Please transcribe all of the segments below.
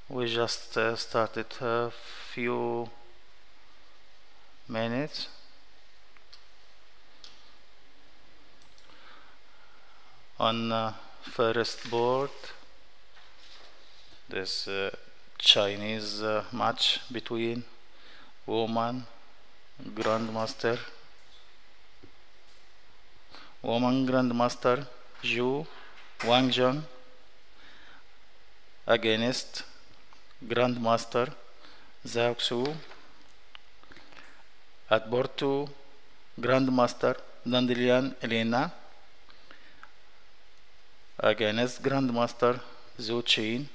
We just started a few minutes. On first board, this Chinese match between woman grandmaster Zhu Wangjun against Grandmaster Zhao Xu. At board 2, Grandmaster Dandelion Elena against Grandmaster Zhu Qin.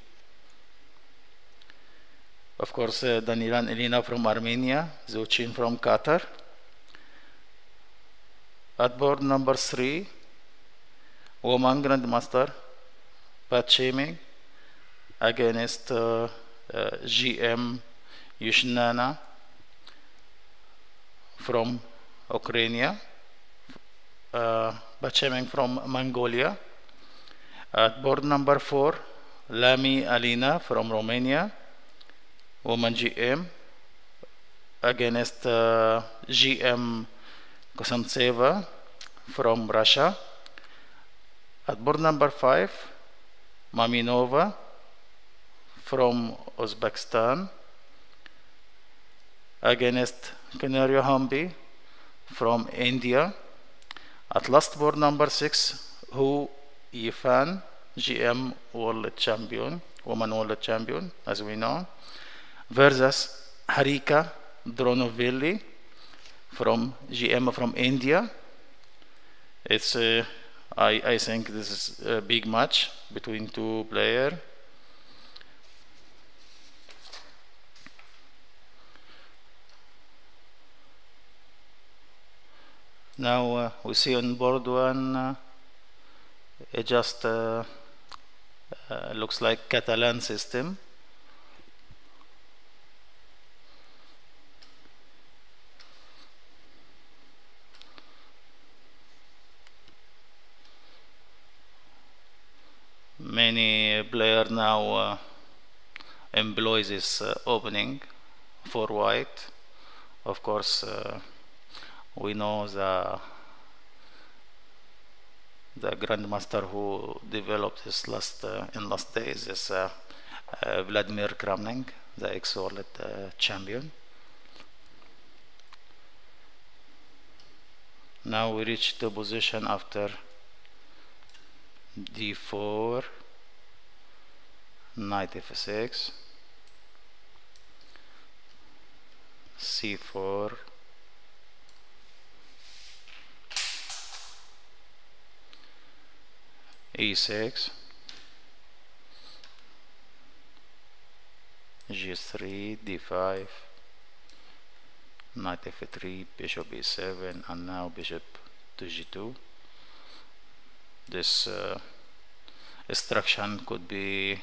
Of course, Dandelion Elena from Armenia, Zhu Qin from Qatar. At board number 3, Woman Grandmaster Pat Chiming against GM Yushnana from Ukraine, Bachemeng from Mongolia. At board number 4, Lami Alina from Romania, woman GM, against GM Kosantseva from Russia. At board number 5, Maminova from Uzbekistan against Canario Hambi from India. At last board number 6, Hu Yifan, GM World Champion, Woman World Champion, as we know, versus Harika Dronovilli from GM from India. It's I think this is a big match between two players. Now we see on board 1 it just looks like Catalan system. Many players now employ this opening for white. Of course, we know the grandmaster who developed this in last days is Vladimir Kramnik, the ex-world champion. Now we reach the position after d4, knight f6, c4, e6, g3, d5, knight f3, bishop e7, and now bishop to g2. This instruction could be,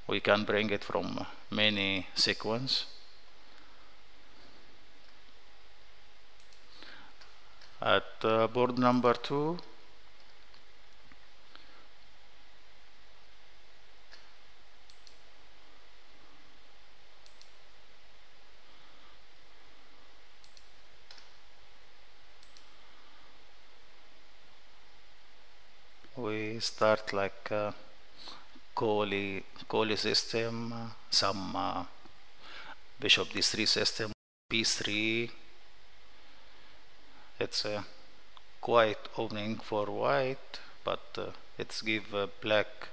we can bring it from many sequence. At board number 2, we start like Kohli system, some bishop d3 system, b3. It's a quiet opening for white, but It's give black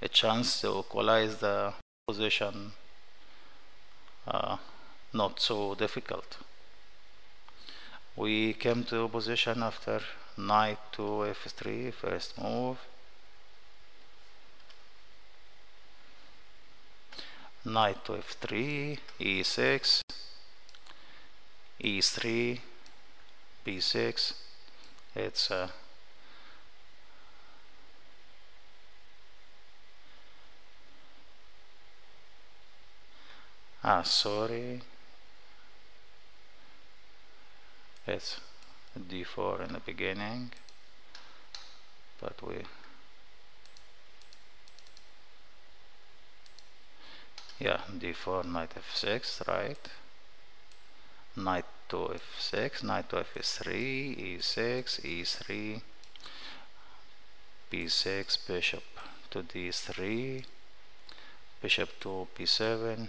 a chance to equalize the position, not so difficult. We came to position after knight to f3, first move. Knight to f3, e6, e3, b6. It's sorry, it's d4 in the beginning, but d4, knight f6, right? Knight to f6, knight to f3, e6, e3, b6, bishop to d3, bishop to b7,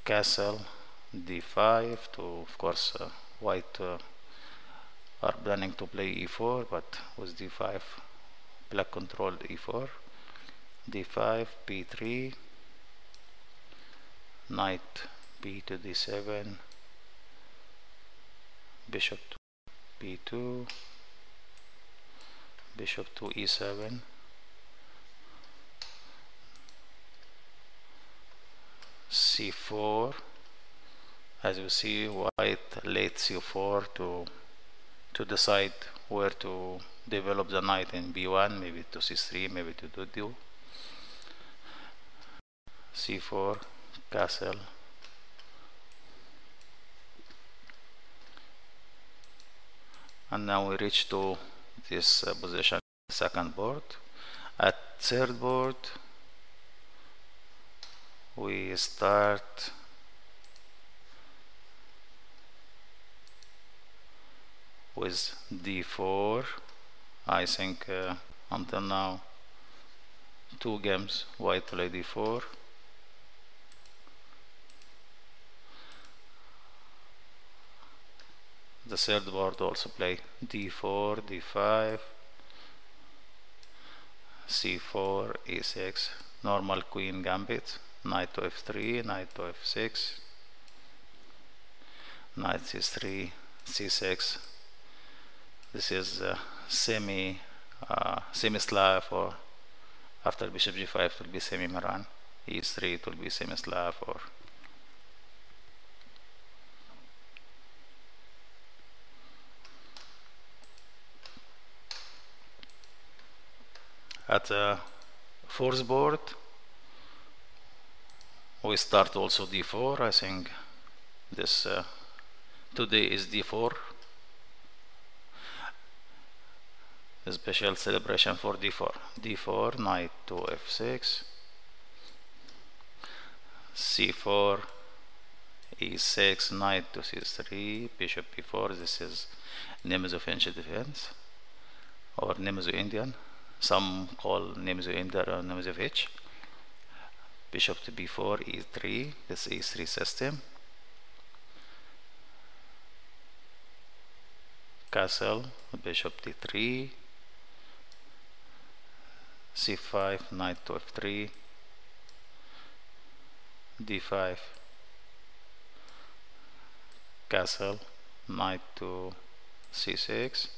castle, d5 to, of course, white are planning to play e4, but with d5, black controlled e4, d5, b3, knight b to d7, bishop to b2, bishop to e7, c4. As you see, white late c4 to decide where to develop the knight in b1, maybe to c3, maybe to d2. c4, castle, and now we reach to this position, second board. At third board, we start with d4. I think until now 2 games white play d4. The third board also play d4, d5, c4, e6, normal queen gambit, knight to f3, knight to f6, knight c3, c6. This is semi-Slav, or after bishop g5 it will be semi-Maran, e3 it will be semi-Slav, or at the fourth board we start also d4. I think this today is d4, a special celebration for d4. d4, knight to f6, c4, e6, knight to c3, bishop b4. This is names of ancient defense, or names of Indian. Some call names of India or names of H. Bishop to b4, e3, this e3 system. Castle, bishop d3, c5, knight to f3, d5, castle, knight to c6,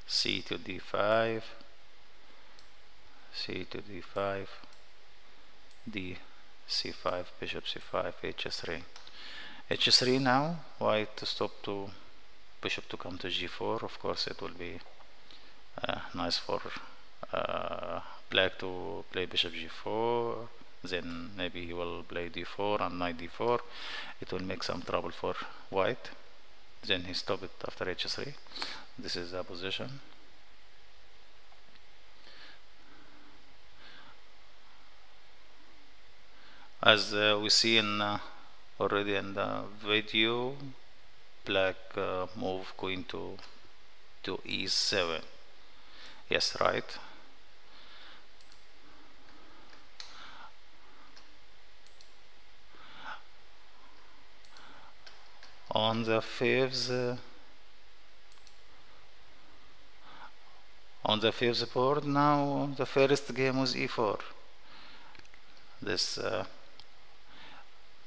c to d5, c to d5, d c5, bishop c5, h3. h3 now, white to stop to bishop to come to g4. Of course it will be nice for black to play bishop g4, then maybe he will play d4 and knight d4. It will make some trouble for white. Then he stopped it after h3. This is the position. As we see in already in the video, black move queen to e7. Yes, right. On the fifth board now, the first game was e4. This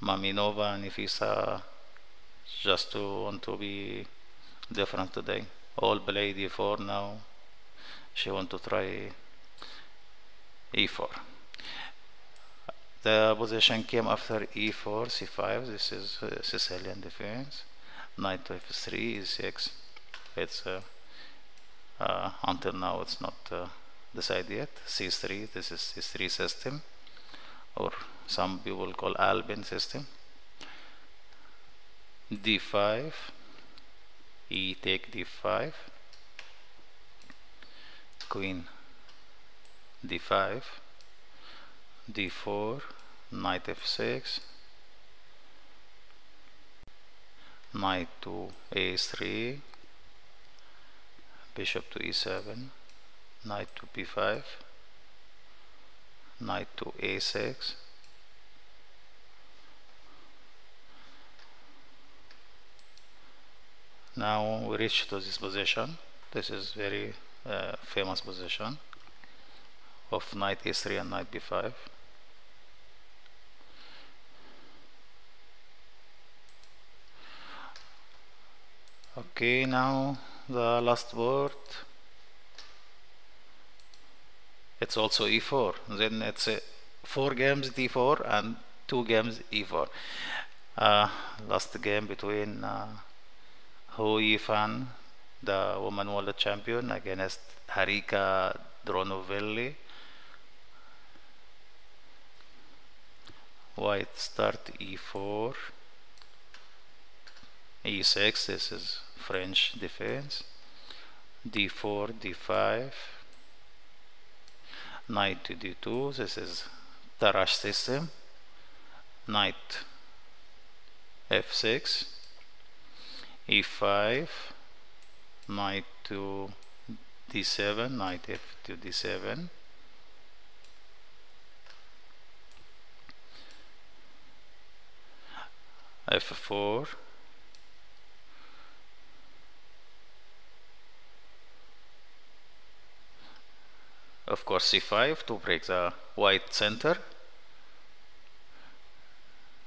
Maminova and Nifisa just to want to be different today. All play d4 now. She want to try e4. The position came after e4, c5. This is Sicilian defense. Knight to f3, e6. It's until now it's not decided yet. c3. This is c3 system, or some people call Alpine system. d5, e take d5, queen d5, d4, knight f6, knight to a3, bishop to e7, knight to b5, knight to a6, now we reach to this position. This is very famous position of knight a3 and knight b5. Okay, now the last board, it's also e4. Then it's 4 games d4 and 2 games e4. Last game between Hu Yifan, the woman world champion, against Harika Dronovelli. White start e4, e6. This is French defense. d4, d5, knight to d2. This is Taher system. Knight f6, e5, knight to d7, knight f to d7, f4, of course c5 to break the white center,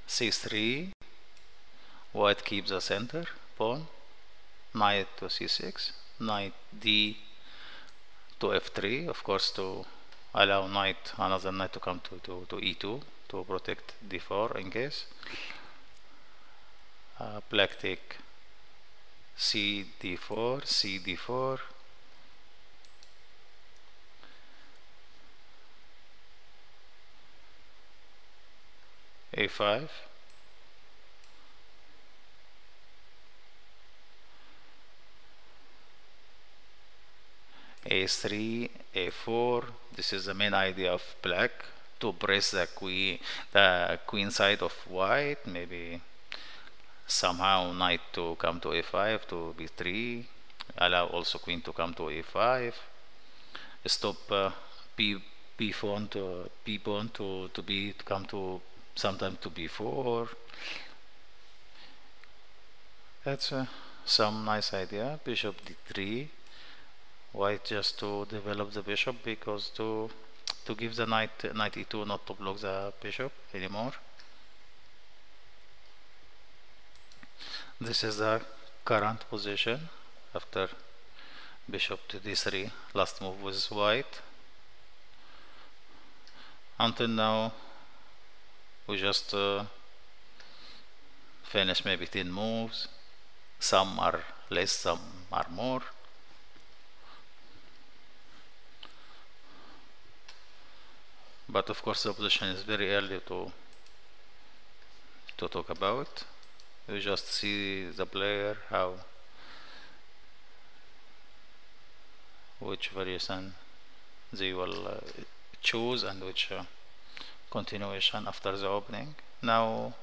c3, white keeps the center pawn, knight to c6, knight d to f3, of course to allow another knight to come to e2 to protect d4 in case. Black take c d4, c d4, a5, a3, a4. This is the main idea of black, to press the queen side of white. Maybe somehow knight to come to a5 to b3, allow also queen to come to a5, stop b pawn to come to sometime to b4. That's some nice idea. Bishop d3, white just to develop the bishop, because to give the knight e2, not to block the bishop anymore. This is the current position after bishop to d3. Last move was white. Until now we just finish maybe 10 moves. Some are less, some are more. But of course the position is very early to talk about. You just see the player which variation they will choose, and which continuation after the opening. Now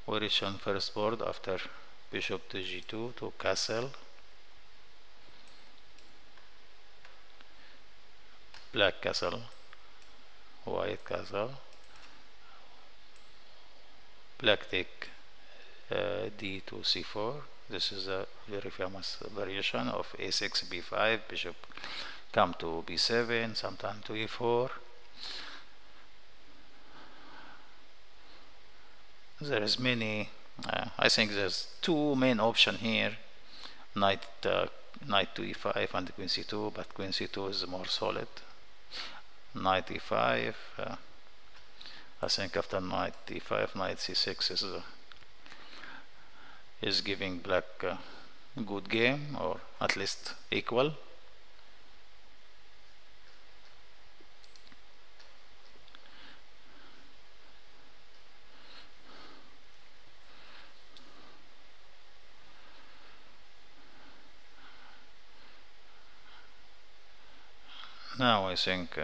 we reach on first board after bishop to g2 to castle. Black castle, white castle, black take d to c4. This is a very famous variation of a6 b5, bishop come to b7, sometimes to e4. There is many, I think there's two main option here, knight knight to e5 and queen c2, but queen c2 is more solid. Knight e5, I think after knight e5, knight c6 is giving black good game, or at least equal. Now I think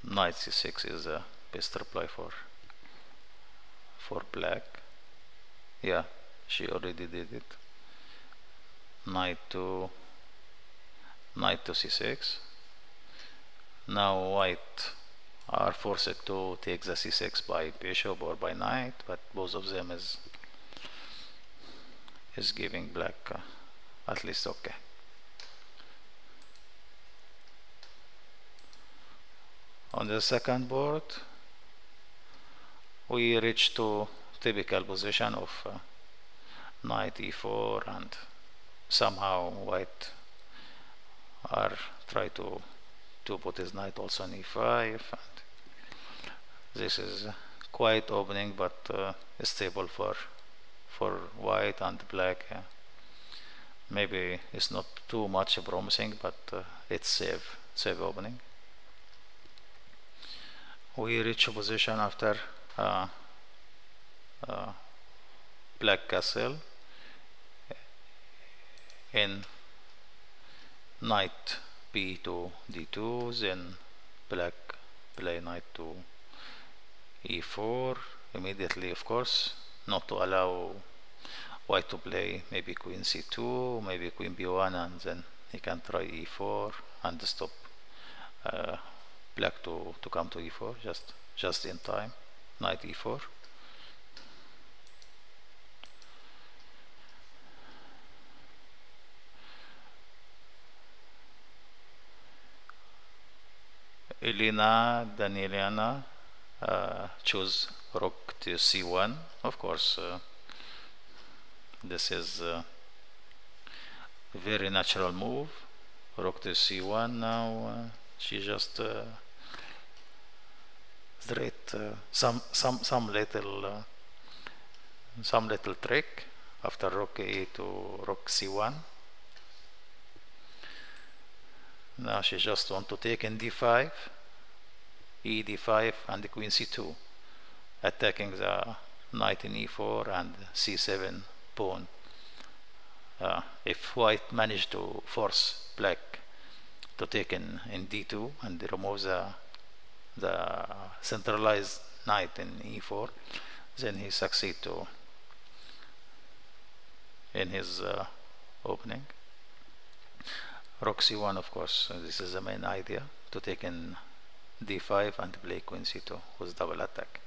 knight c6 is the best reply for black. Yeah, she already did it. Knight to c6. Now white are forced to take the c6 by bishop or by knight, but both of them is giving black at least okay. On the second board, we reach to typical position of knight e4, and somehow white are try to put his knight also on e5, and this is quite opening, but stable for white and black. Maybe it's not too much promising, but it's safe opening. We reach a position after black castle in knight b to d2, then black play knight to e4 immediately, of course, not to allow white to play maybe queen c2, maybe queen b1, and then he can try e4 and stop black to come to e4 just in time. Knight e4. Elena Danieliana choose rook to c1. Of course, this is a very natural move. Rook to c1. Now she just straight some little trick after rook a to rook c1. Now she just want to take in d5, e d5, and the queen c2, attacking the knight in e4 and c7 pawn. If white managed to force black to take in d2 and remove the centralized knight in e4, then he succeed to in his opening. Rook c1, of course, this is the main idea, to take in d5 and play queen c2 with double attack.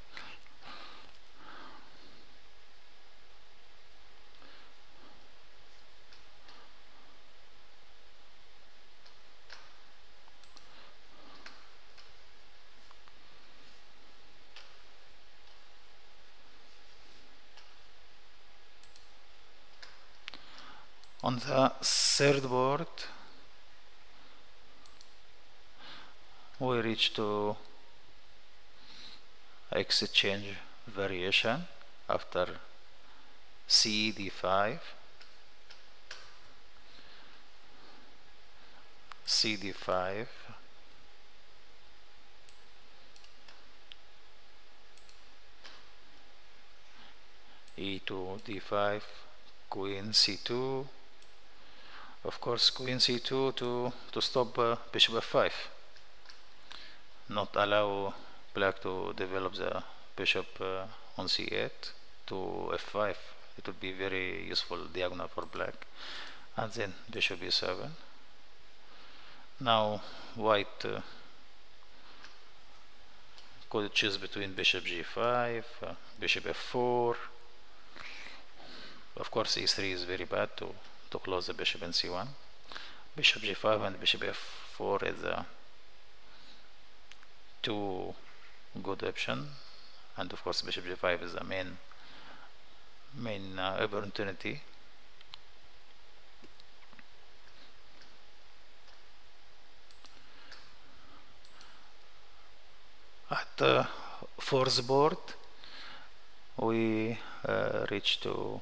On the third board, we reach to exchange variation after c d5, c d5, e to d5, queen c2. Of course, queen c2 to stop bishop f5, not allow black to develop the bishop on c8 to f5. It would be very useful diagonal for black, and then bishop e7. Now white could choose between bishop g5, bishop f4, Of course, e3 is very bad to close the bishop in c1. Bishop g5 and bishop f4 is a two good option, and of course bishop g5 is the main opportunity. At the fourth board, we reach to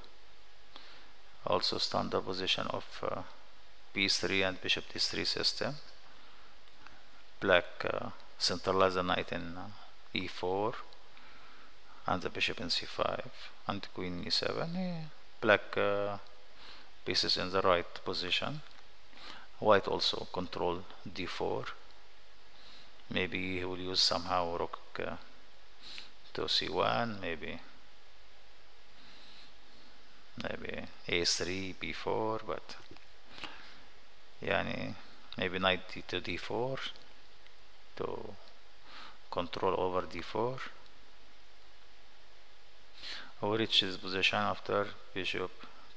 also standard position of b3 and bishop d3 system. Black centralize the knight in e4 and the bishop in c5 and queen e7. Black pieces in the right position. White also control d4. Maybe he will use somehow rook to c1, maybe a3, b4, but yani maybe knight to d4 to control over d4. We reach this position after bishop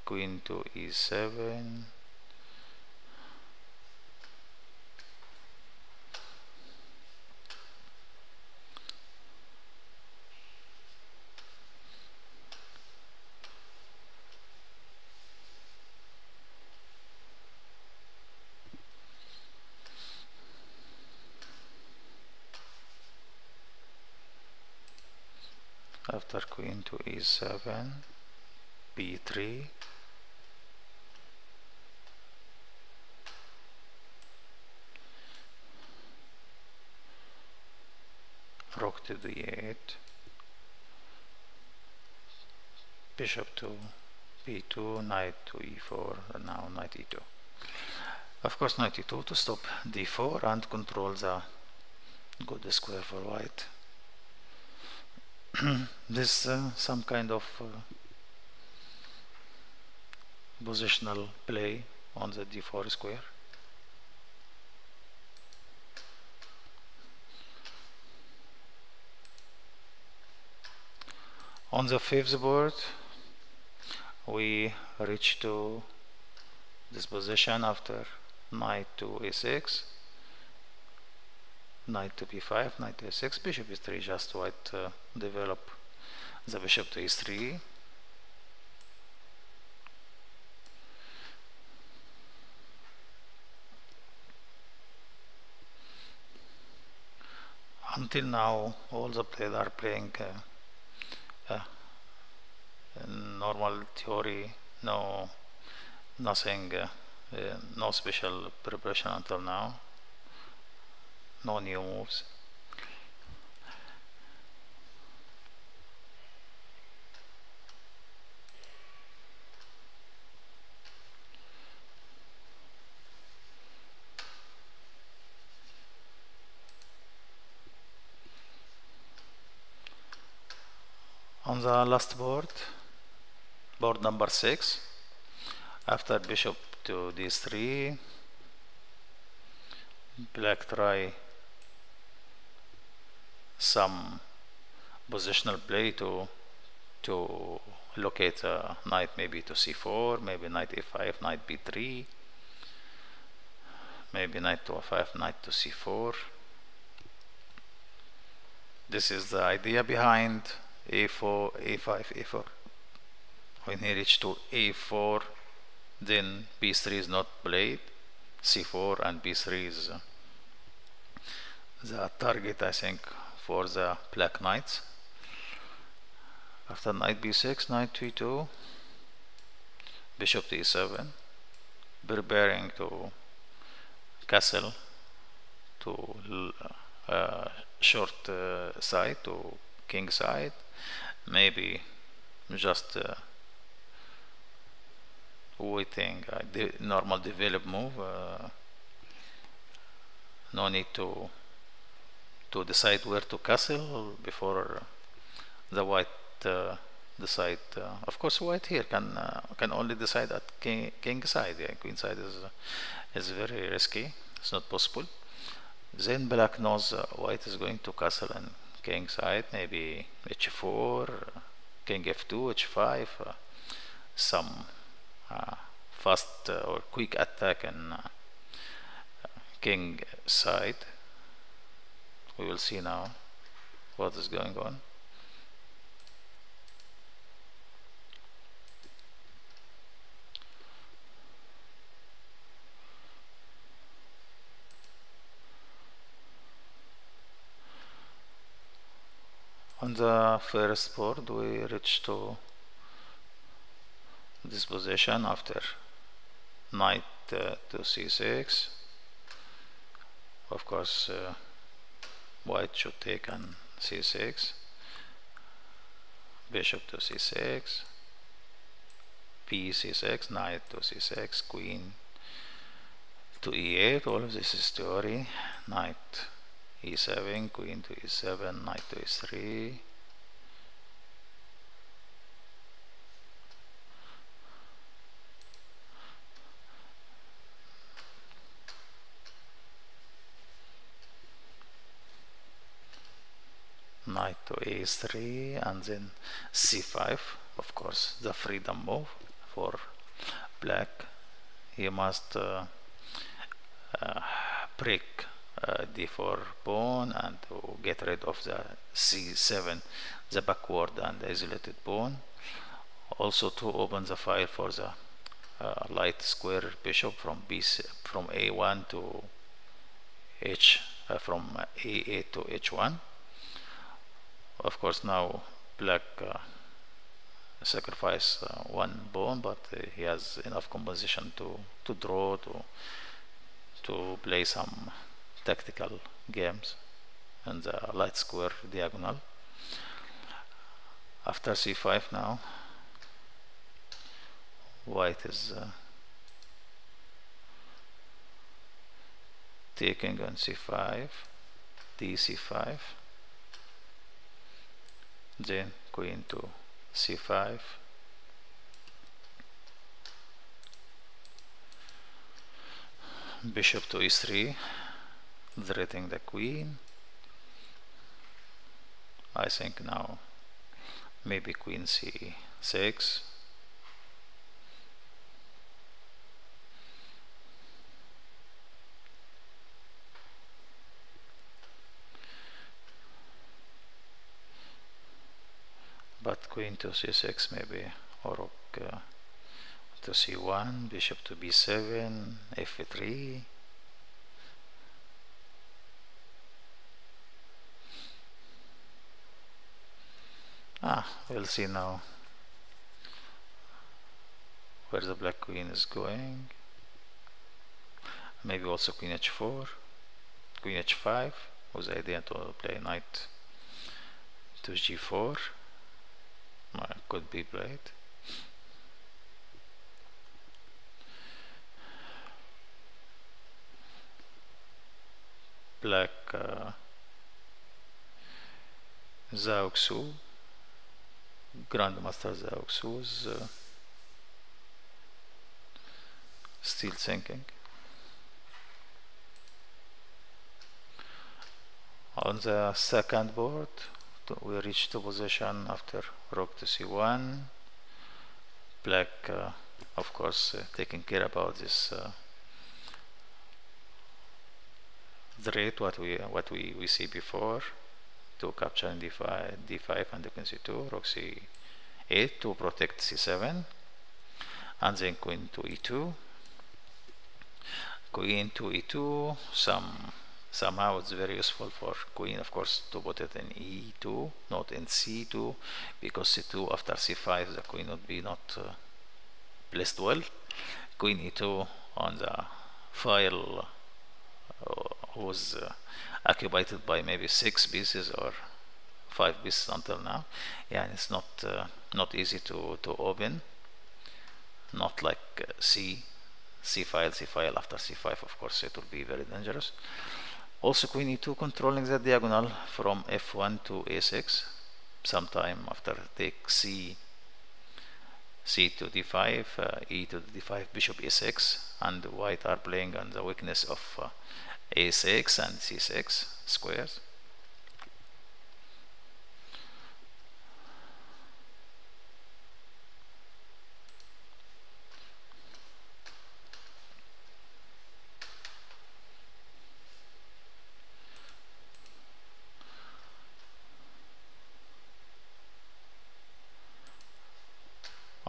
queen to e7. After queen to e7, b3, rook to d8, bishop to b2, knight to e4, and now knight e2. Of course knight e2 to stop d4 and control the good square for white. This some kind of positional play on the d4 square. On the fifth board, we reach to this position after knight to a6, knight to b5, knight to a6, bishop e3, just white develop the bishop to e3. Until now, all the players are playing normal theory, nothing, no special preparation until now, no new moves. On the last board, board number 6, after bishop to d3, black try some positional play to locate a knight, maybe to c4, maybe knight a5, knight b3, maybe knight to a5, knight to c4. This is the idea behind a4, a5, a4. When he reached to a4, then b3 is not played, c4 and b3 is the target, I think, for the black knights. After knight b6, knight to e2, bishop to e7, preparing to castle to short side, to king side, maybe just waiting the normal develop move, no need to decide where to castle before the white decide. Of course white here can only decide at king side. Yeah, queen side is very risky, it's not possible. Then black knows white is going to castle and king side, maybe h4, king f2, h5, some fast or quick attack in king side. We will see now what is going on. On the first board we reach to this position after knight to c6. Of course white should take on c6, bishop to c6, p c6, knight to c6, queen to e8. All of this is theory. Knight e7, queen to e7, knight to e3, knight to a3, and then c5. Of course the freedom move for black. He must break d4 pawn and to get rid of the c7, the backward and isolated pawn. Also to open the file for the light square bishop from from a1 to from a8 to h1. Of course now black sacrifice one pawn, but he has enough composition to draw, to play some tactical games in the light square diagonal. After c5 now white is taking on c5, dc5, then queen to c5, bishop to e3, threatening the queen. I think now maybe queen c6, but queen to c6 maybe, or rook to c1, bishop to b7, f3. We'll see now where the black queen is going. Maybe also queen h4, queen h5, with the idea to play knight to g4. Could be played. Black Zhao Xu, Grandmaster Zhao Xu is still thinking. On the second board we reach the position after rook to c1. Black of course taking care about this threat what we see before, to capture d5 and queen c2, rook c8 to protect c7, and then queen to e2, queen to e2. Somehow it's very useful for queen, of course, to put it in e2, not in c2, because c2 after c5 the queen would be not placed well. Queen e2 on the file was occupied by maybe 6 pieces or 5 pieces until now. Yeah, and it's not easy to open, not like c file after c5. Of course it will be very dangerous. Also queen e2 controlling the diagonal from f1 to a6. Sometime after take c to d5, e to d5, bishop e6, and white are playing on the weakness of a6 and c6 squares.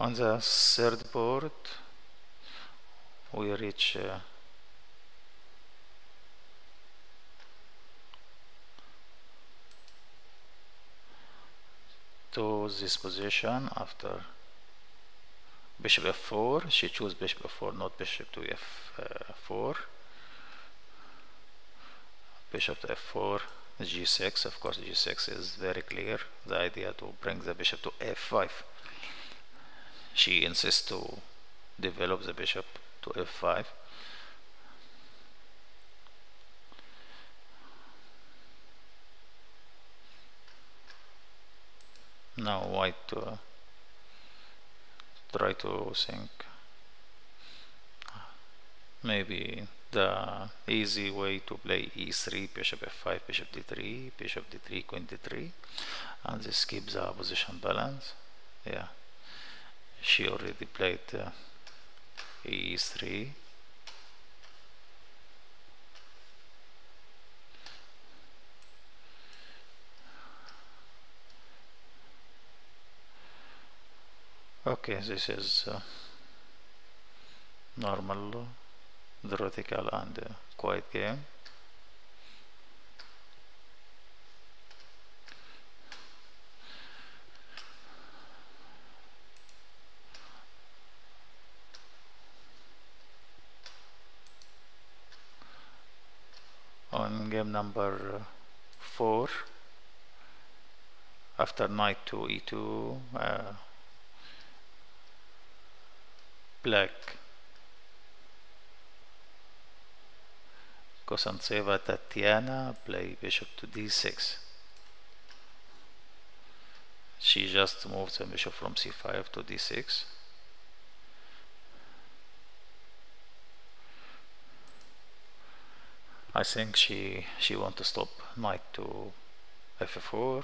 On the third board we reach to this position after bishop f4. She chose bishop f4, not bishop to f4. Bishop to f4, g6. Of course g6 is very clear, the idea to bring the bishop to f5. She insists to develop the bishop to f5. Now white try to think maybe the easy way to play e3, bishop f5, bishop d3, bishop d3, queen d3, and this keeps the position balance. Yeah, she already played e3. Okay, this is normal, theoretical and quiet game. On game number 4, after knight to e2, black Kosantseva Tatiana play bishop to d6. She just moved the bishop from c5 to d6. I think she wants to stop knight to f4.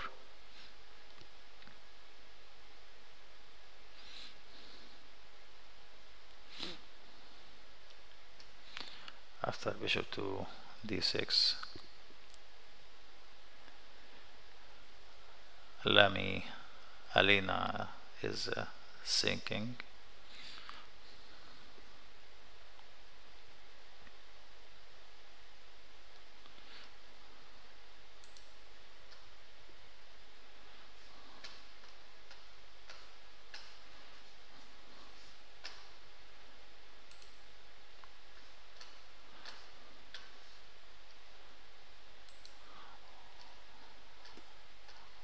After bishop to d6, Alina is thinking.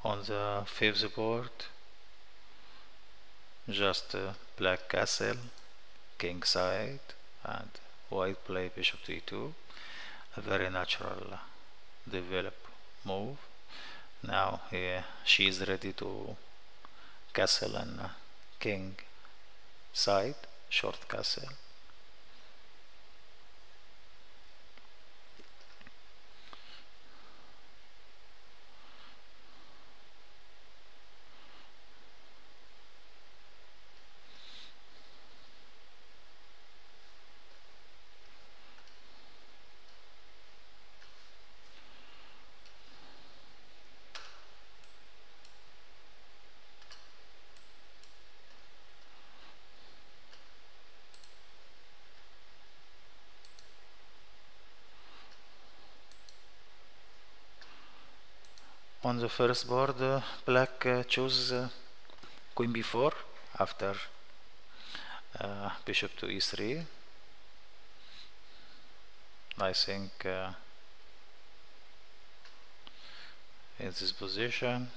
On the fifth board, just black castle, king side, and white play bishop to e2. A very natural develop move. Now she is ready to castle and king side, short castle. On the first board, black chose queen b4 after bishop to e3. I think in this position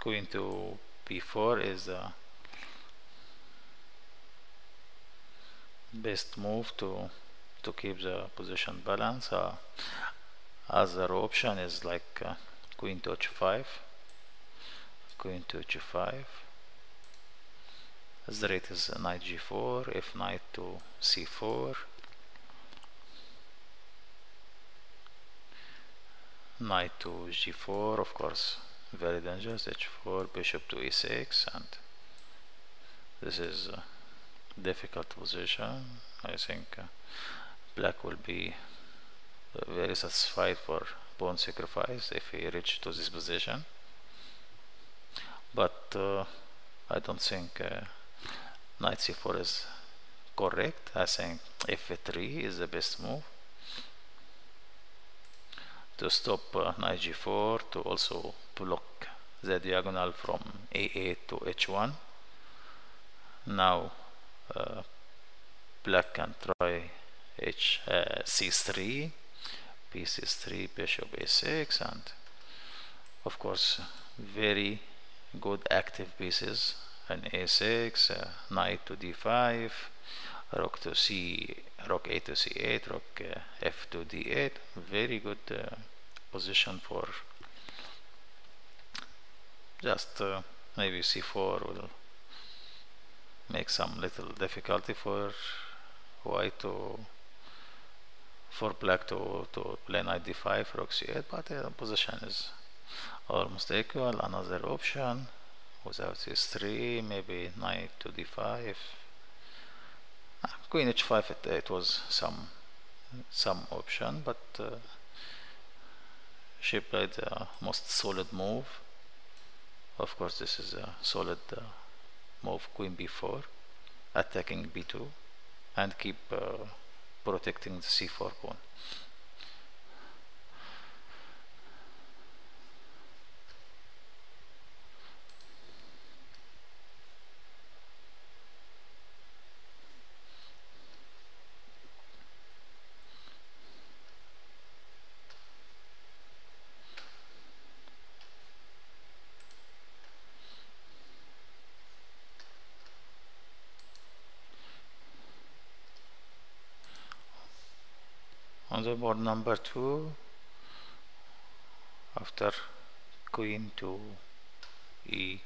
queen to b4 is the best move to keep the position balance. Other option is like queen to h5, queen to h5, The rate is knight g4, if knight to c4, knight to g4, of course very dangerous, h4, bishop to e6, and this is a difficult position. I think black will be very satisfied for pawn sacrifice if he reach to this position, but I don't think knight c4 is correct. I think f3 is the best move to stop knight g4, to also block the diagonal from a8 to h1. Now black can try c3, b6, bishop a6, and of course very good active pieces, and a6, knight to d5, rook to c, rook a to c8, rook f to d8. Very good position for just maybe c4 will make some little difficulty for white to, for black to play knight d5, rook c8, but the position is almost equal. Another option without c3, maybe knight to d5, queen h5, it was some option, but she played the most solid move. Of course this is a solid move, queen b4, attacking b2, and keep protecting the c4 pawn. On the board number 2, after queen to e2,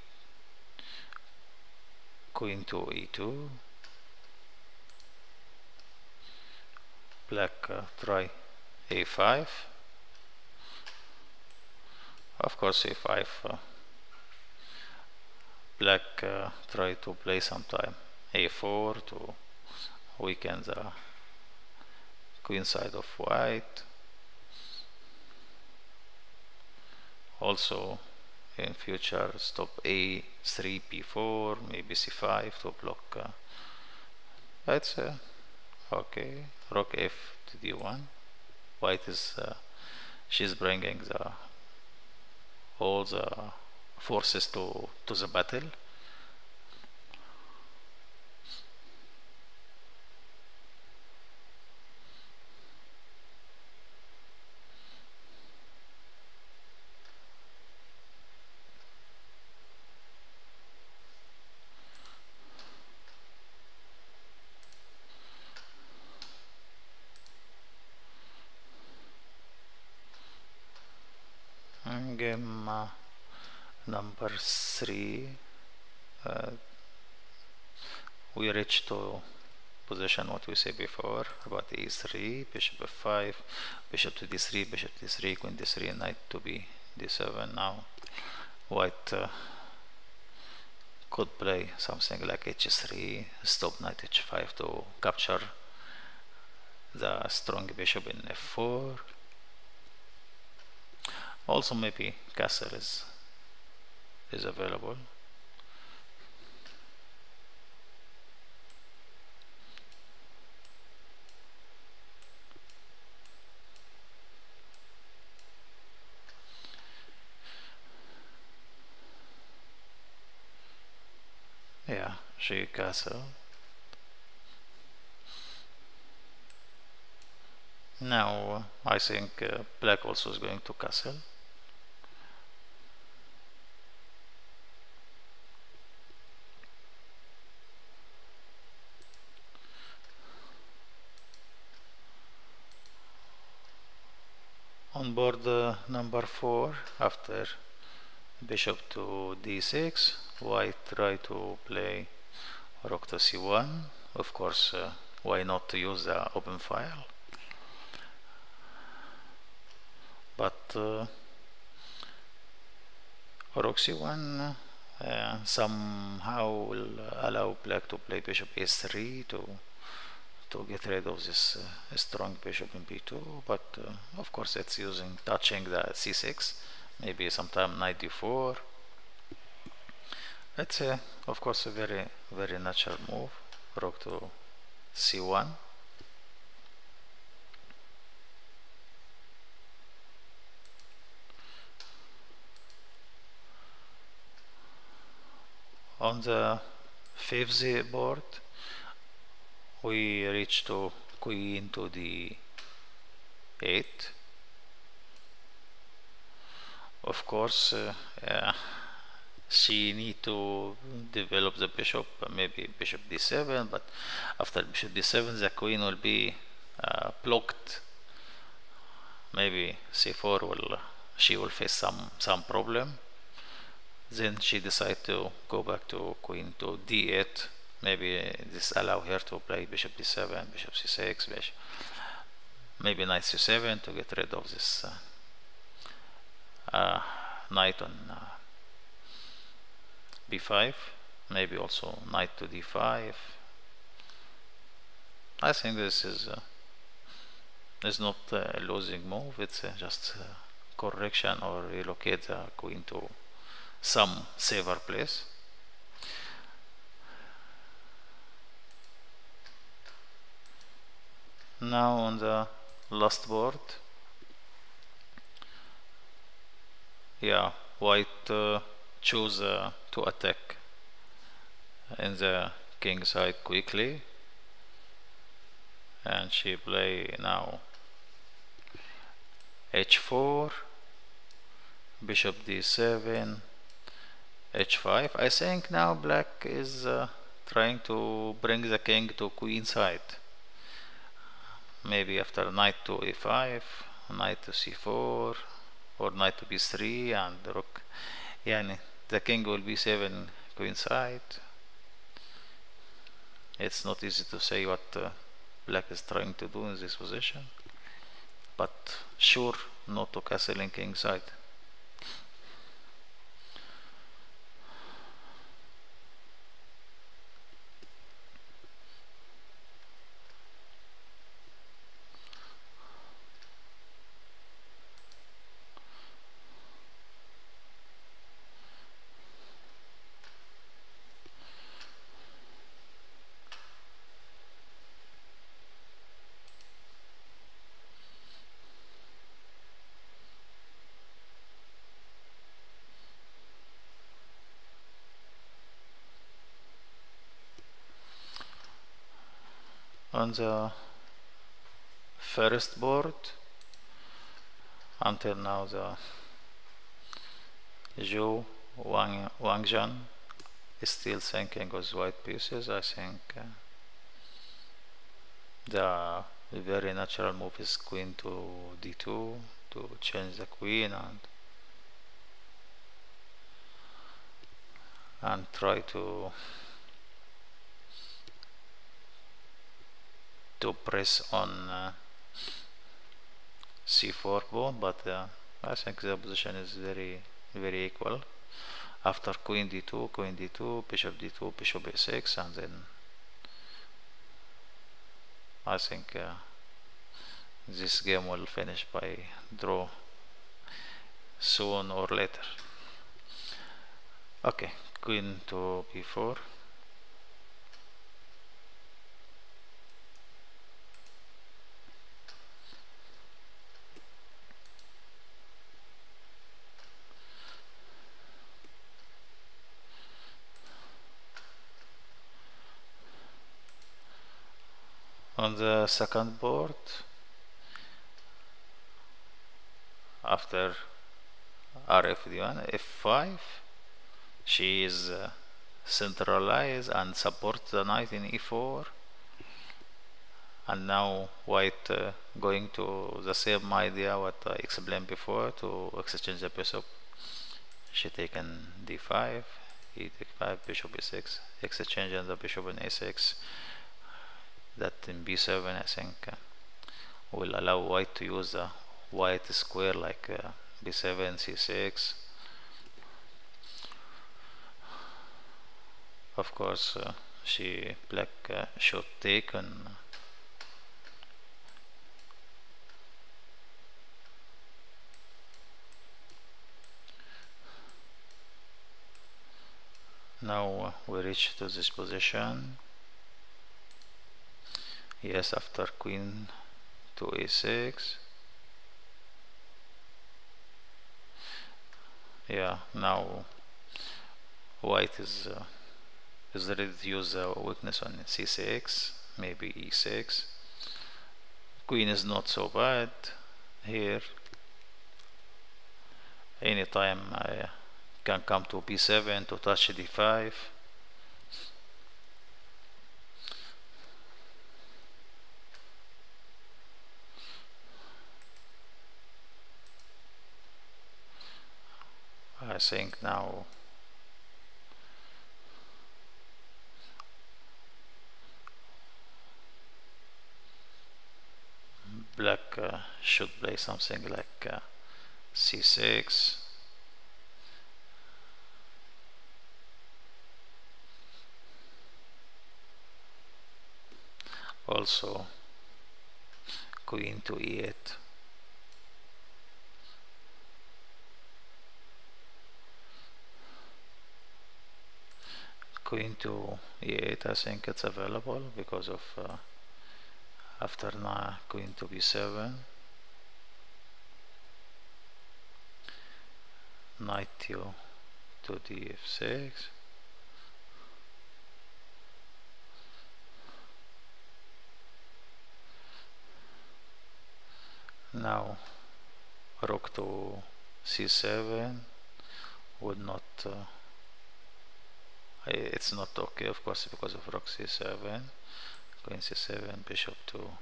black try a5. Of course a5, black try to play sometime a4 to weaken the queen side of white. Also in future stop a3, b4, maybe c5 to block. That's okay. Rook f to d1. White is she's bringing all the forces to the battle. Game number 3, we reached to position what we said before about e3, bishop f5, bishop to d3, bishop to d3, queen d3, knight to b d7. Now white could play something like h3, stop knight h5 to capture the strong bishop in f4. Also maybe castle is available. Yeah, she castle. Now I think black also is going to castle. On board number 4, after bishop to d6, white try to play rook to c1. Of course, why not to use the open file? But rook c1 somehow will allow black to play bishop a3 to get rid of this strong bishop in b2, but of course it's using touching the c6, maybe sometime knight d4. It's of course a very natural move, rook to c1. On the fifth board we reach to queen to d8. Of course she need to develop the bishop, maybe bishop d7, but after bishop d7 the queen will be blocked. Maybe c4 she will face some problem. Then she decide to go back to queen to d8. Maybe this allow her to play bishop d7, bishop c6, bishop, maybe knight c7 to get rid of this knight on b5, maybe also knight to d5. I think this is not a losing move, it's just correction or relocate the queen to some safer place. Now on the last board, yeah, white choose to attack in the king side quickly, and she play now h4, bishop d7, h5. I think now black is trying to bring the king to queen side. Maybe after knight to a5, knight to c4, or knight to b3, and the rook. Yeah, the king will be 7 queen side. It's not easy to say what black is trying to do in this position, but sure not to castle in king side. On the first board, until now the Zhou Wangjian is still thinking with white pieces. I think the very natural move is queen to d2 to change the queen and try to press on c4 pawn, but I think the position is very equal. After queen d2, bishop d2, bishop a6, and then I think this game will finish by draw soon or later. Okay, queen to b4. On the second board, after rfd1, f5, she is centralized and supports the knight in e4, and now white going to the same idea what I explained before, to exchange the bishop. She taken d5, e take 5, bishop e6, exchange and the bishop in a6. That in b7 I think will allow white to use the white square like b7, c6. Of course, black should take and now we reach to this position. Yes, after queen to a6. Yeah, now white is ready to use the weakness on c6, maybe e6. Queen is not so bad here. Anytime I can come to b7 to touch d5. I think now black should play something like c6. Also queen to e8. Queen to e8, I think it's available because of after queen to b7, knight to df6. Now rook to c7 would not it's not okay, of course, because of rook c7. Queen c7, bishop to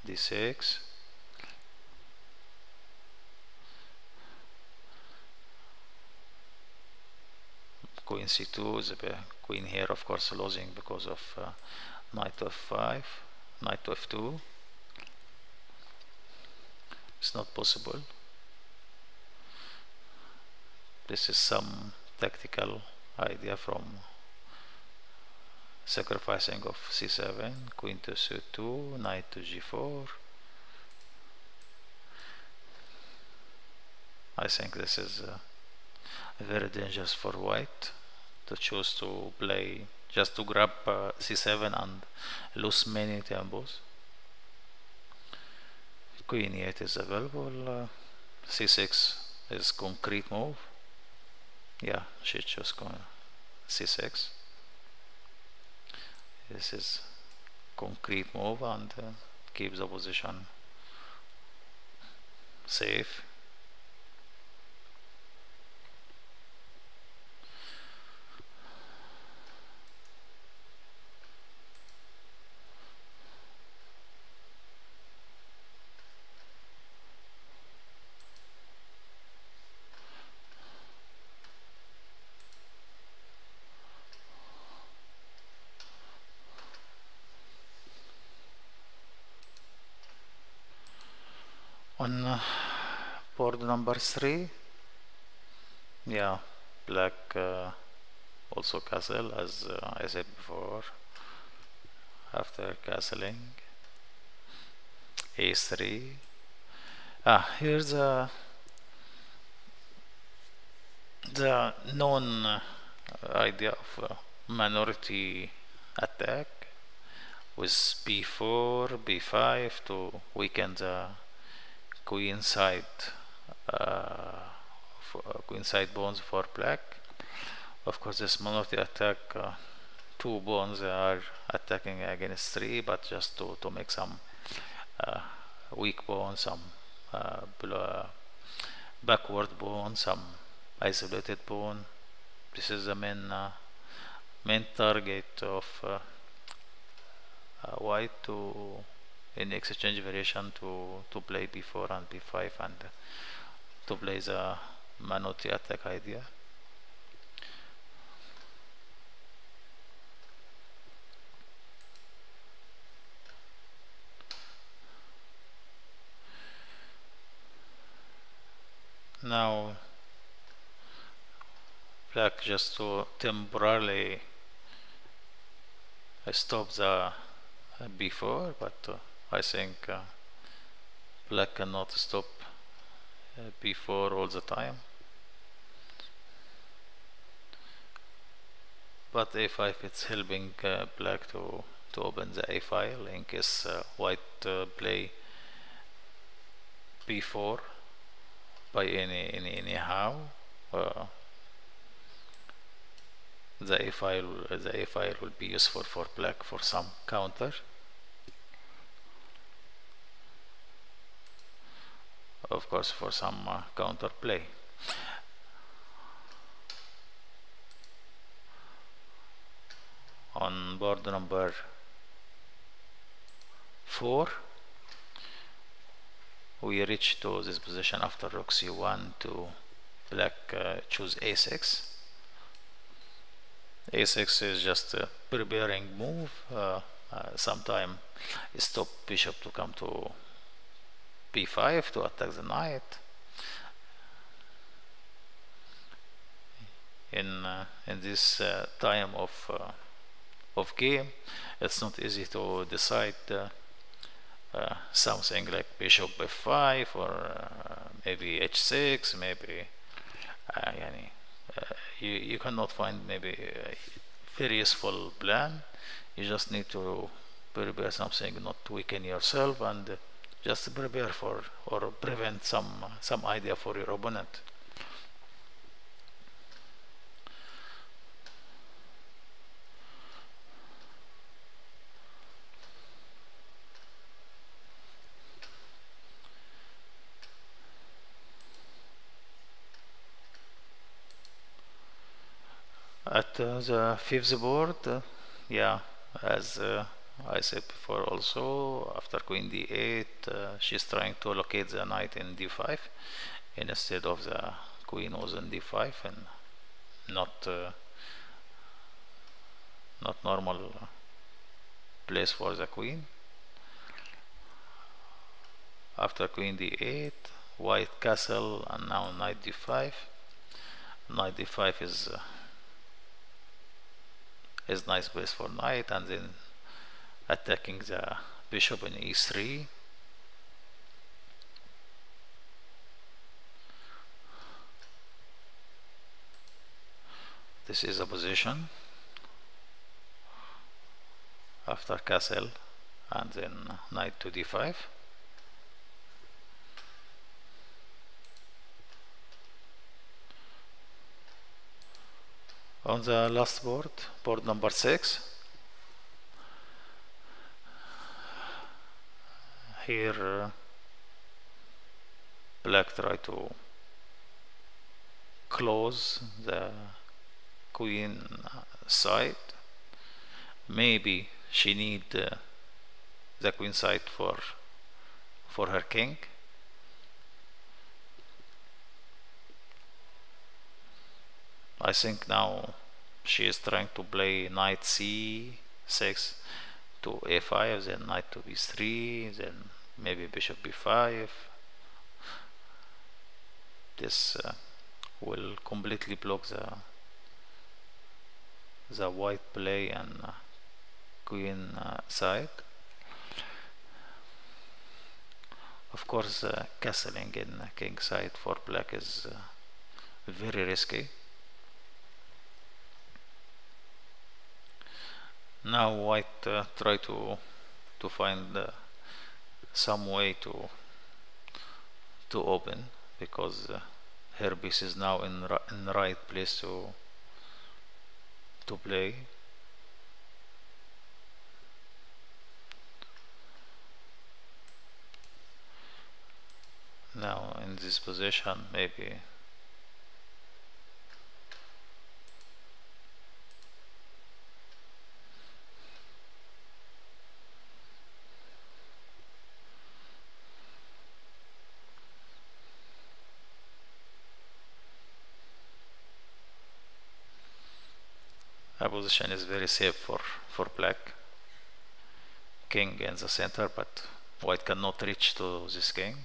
d6. Queen c2, the queen here of course losing because of knight to f5, knight to f2. It's not possible. This is some tactical idea from sacrificing of c7, queen to c2, knight to g4. I think this is very dangerous for white to choose to play just to grab c7 and lose many tempos. Queen e8 is available. c6 is concrete move. Yeah, she chose c6. This is concrete move and keeps the position safe. On board number 3, yeah, black also castle as I said before. After castling, a3. Here's the known idea of minority attack with b4, b5 to weaken the queen side pawns for black. Of course, this minority attack, two pawns are attacking against three, but just to make some weak pawn, some backward pawn, some isolated pawn. This is the main target of white to in exchange variation to play b4 and b5 and to play the minority attack idea. Now black just to temporarily stop the b4, but I think black cannot stop b4 all the time. But a5 it's helping black to open the a file in case white play b4 by anyhow. The a file will be useful for black for some counter. Of course, for some counter play. On board number 4, we reach to this position after rook c1 to black choose a6. a6 is just a preparing move. Sometime stop bishop to come to b5 to attack the knight. In this time of game, it's not easy to decide something like bishop f5 or maybe h6, maybe you cannot find maybe a very useful plan. You just need to prepare something, not weaken yourself, and just prepare for or prevent some idea for your opponent. At the fifth board, yeah, as I said before also, after queen d8, she's trying to locate the knight in d5 instead of the queen was in d5, and not normal place for the queen. After queen d8, white castle, and now knight d5. Knight d5 is nice place for knight, and then attacking the bishop in e3. This is a position after castle and then knight to d5. On the last board, board number 6, here black try to close the queen side. Maybe she need the queen side for her king. I think now she is trying to play knight c6 to a5, then knight to b3, then maybe bishop b5. This will completely block the white play and queen side. Of course, castling in king side for black is very risky. Now white try to find some way to open, because her piece is now in the right place to play. Now in this position, maybe a position is very safe for black. King in the center, but white cannot reach to this king.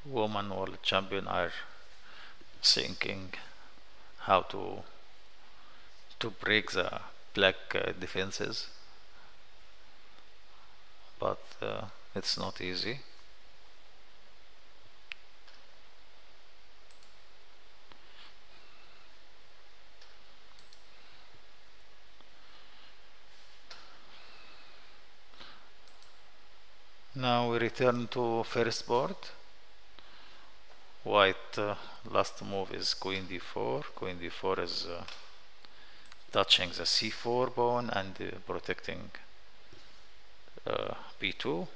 woman world champion are thinking how to break the black defenses, but it's not easy. Now we return to first board. White last move is queen d4. Queen d4 is touching the c4 pawn and protecting b2.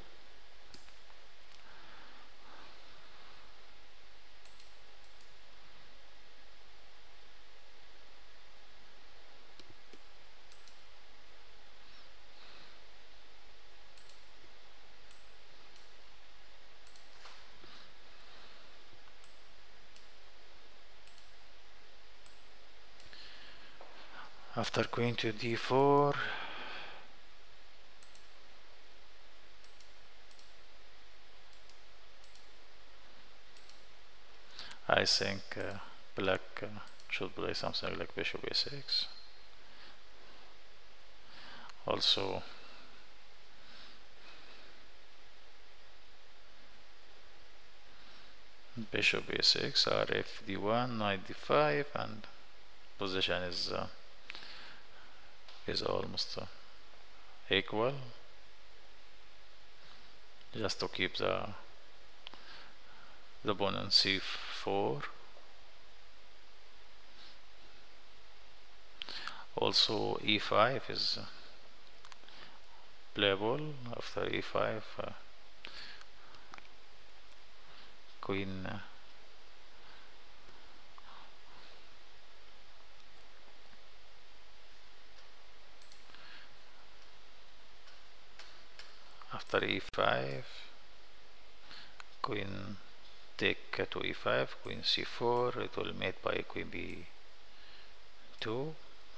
After queen to d4, I think black should play something like bishop a6. Also bishop a6, rf d1, knight d5, and position is almost equal. Just to keep the pawn on c4. Also e5 is playable. After e5, queen after e5, queen take to e5, queen c4, it will mate by queen b2,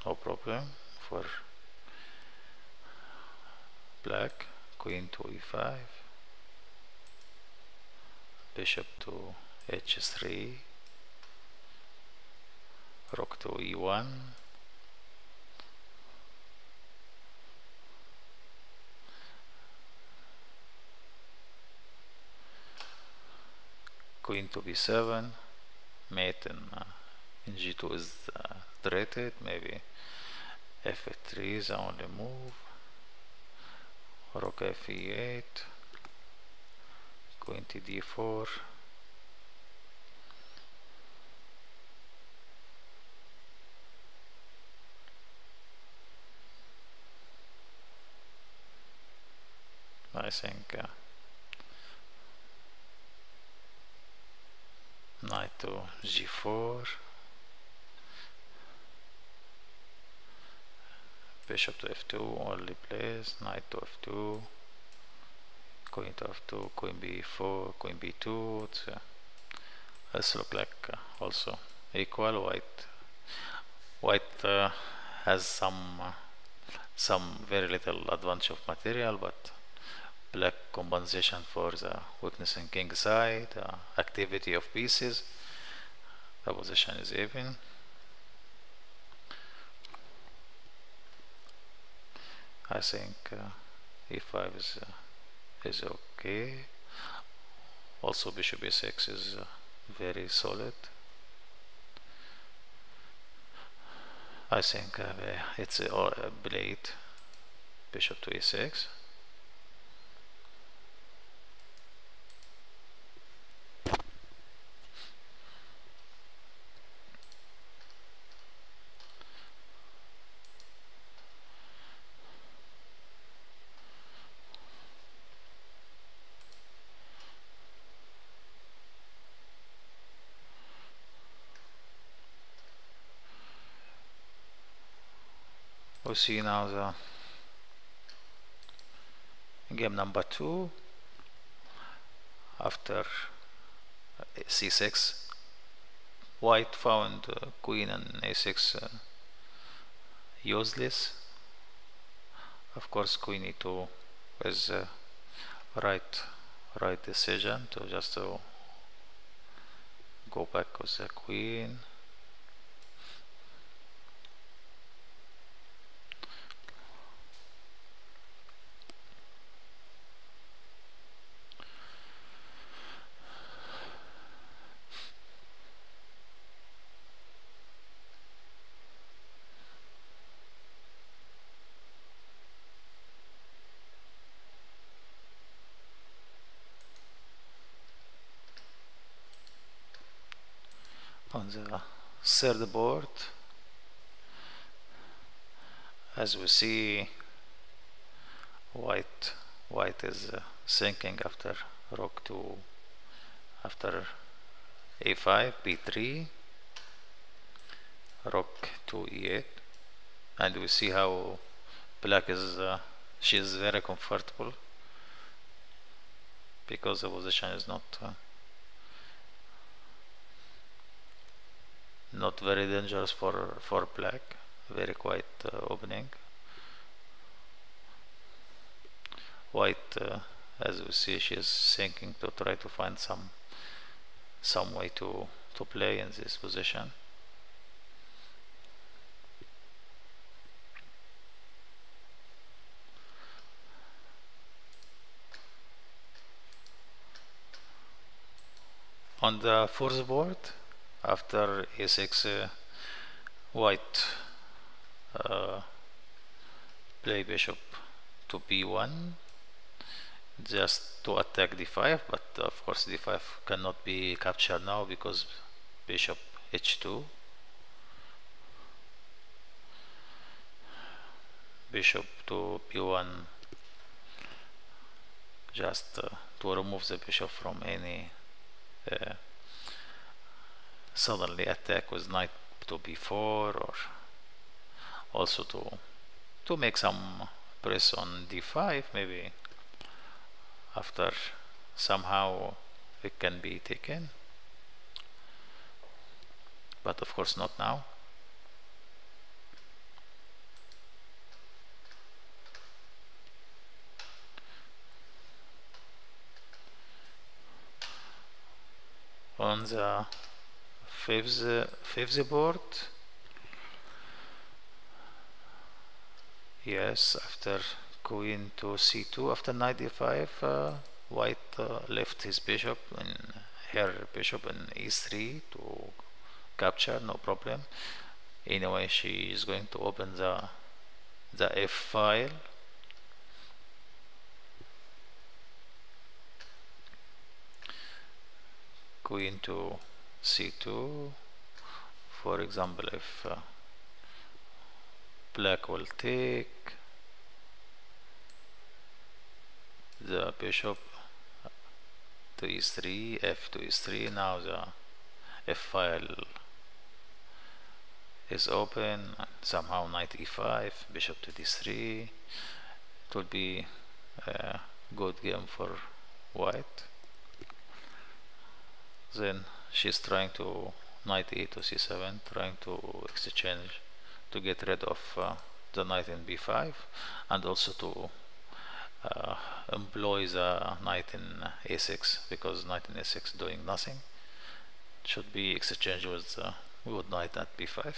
no problem for black. Queen to e5, bishop to h3, rook to e1, queen to b7, mate in g2 is threatened. Maybe f3 is the only move. Rook f8, queen to d4, I think knight to g4, bishop to f2 only plays, knight to f2, queen to f2, queen b4, queen b2. This look like also equal. White has some very little advantage of material, but black compensation for the weakness in king side, activity of pieces. The position is even. I think e5 is okay. Also bishop a6 is very solid. I think it's a blade. Bishop to a6. We see now the game number 2. After c6, white found queen and a6 useless. Of course, queen e2 is right decision to just to go back with the queen. On the third board, as we see, white is sinking after rook to after a5, b3, rook to e8, and we see how black is she is very comfortable because the position is not very dangerous for black. Very quiet opening. White, as we see, she is thinking to try to find some way to play in this position. On the fourth board, after a6, white play bishop to b1 just to attack d5, but of course d5 cannot be captured now because bishop h2, bishop to b1, just to remove the bishop from any suddenly attack with knight to b4, or also to make some press on d5, maybe after somehow it can be taken, but of course not now. On the fifth board, yes, after queen to c2, after knight d5, white left his bishop and her bishop in e3 to capture, no problem. Anyway, she is going to open the f file. Queen to c2, for example, if black will take the bishop to e3, f to e3, now the f file is open, somehow knight e5, bishop to d3. It will be a good game for white. Then she's trying to knight e to c7, trying to exchange to get rid of the knight in b5, and also to employ the knight in a6, because knight in a6 doing nothing. It should be exchanged with knight at b5.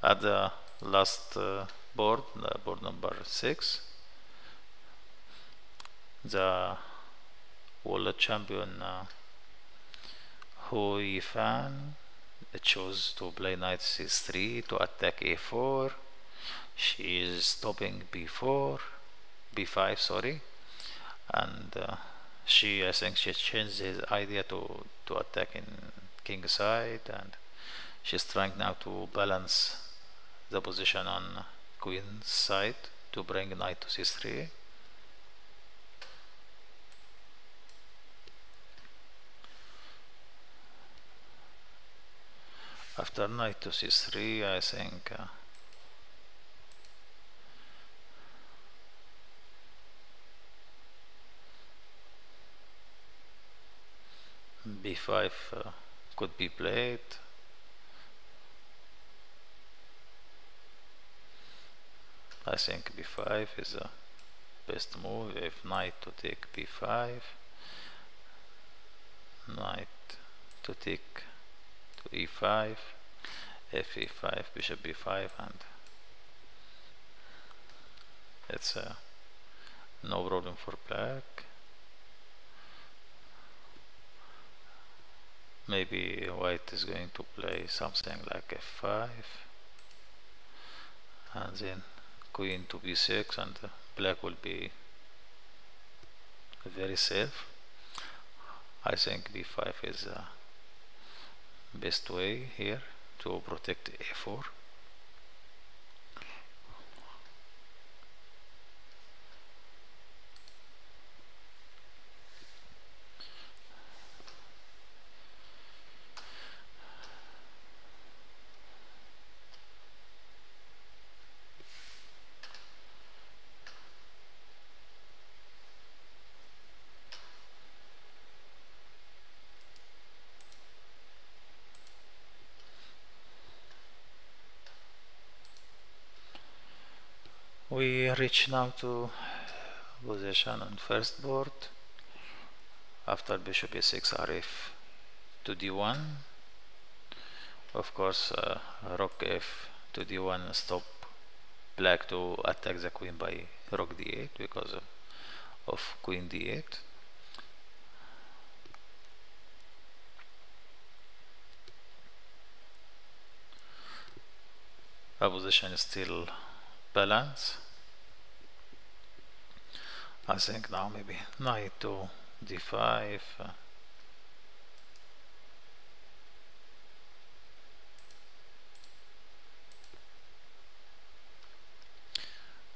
At the last board, board number 6, the world champion Fan chose to play knight c3 to attack a4. She is stopping b4, b5, sorry, and I think she changed his idea to attack in king side, and she's trying now to balance the position on queen side to bring knight to c3. After knight to c3, I think b5 could be played. I think b5 is the best move. If knight to take b5, knight to take to e5, f e5, bishop b5, and it's no problem for black. Maybe white is going to play something like f5, and then queen to b6, and black will be very safe. I think b5 is the best way here to protect a4. We reach now to position on first board. After bishop a6, rf to d1. Of course, rook f to d1 stop black to attack the queen by rook d8 because of queen d8. The position is still balanced. I think now maybe knight to d5.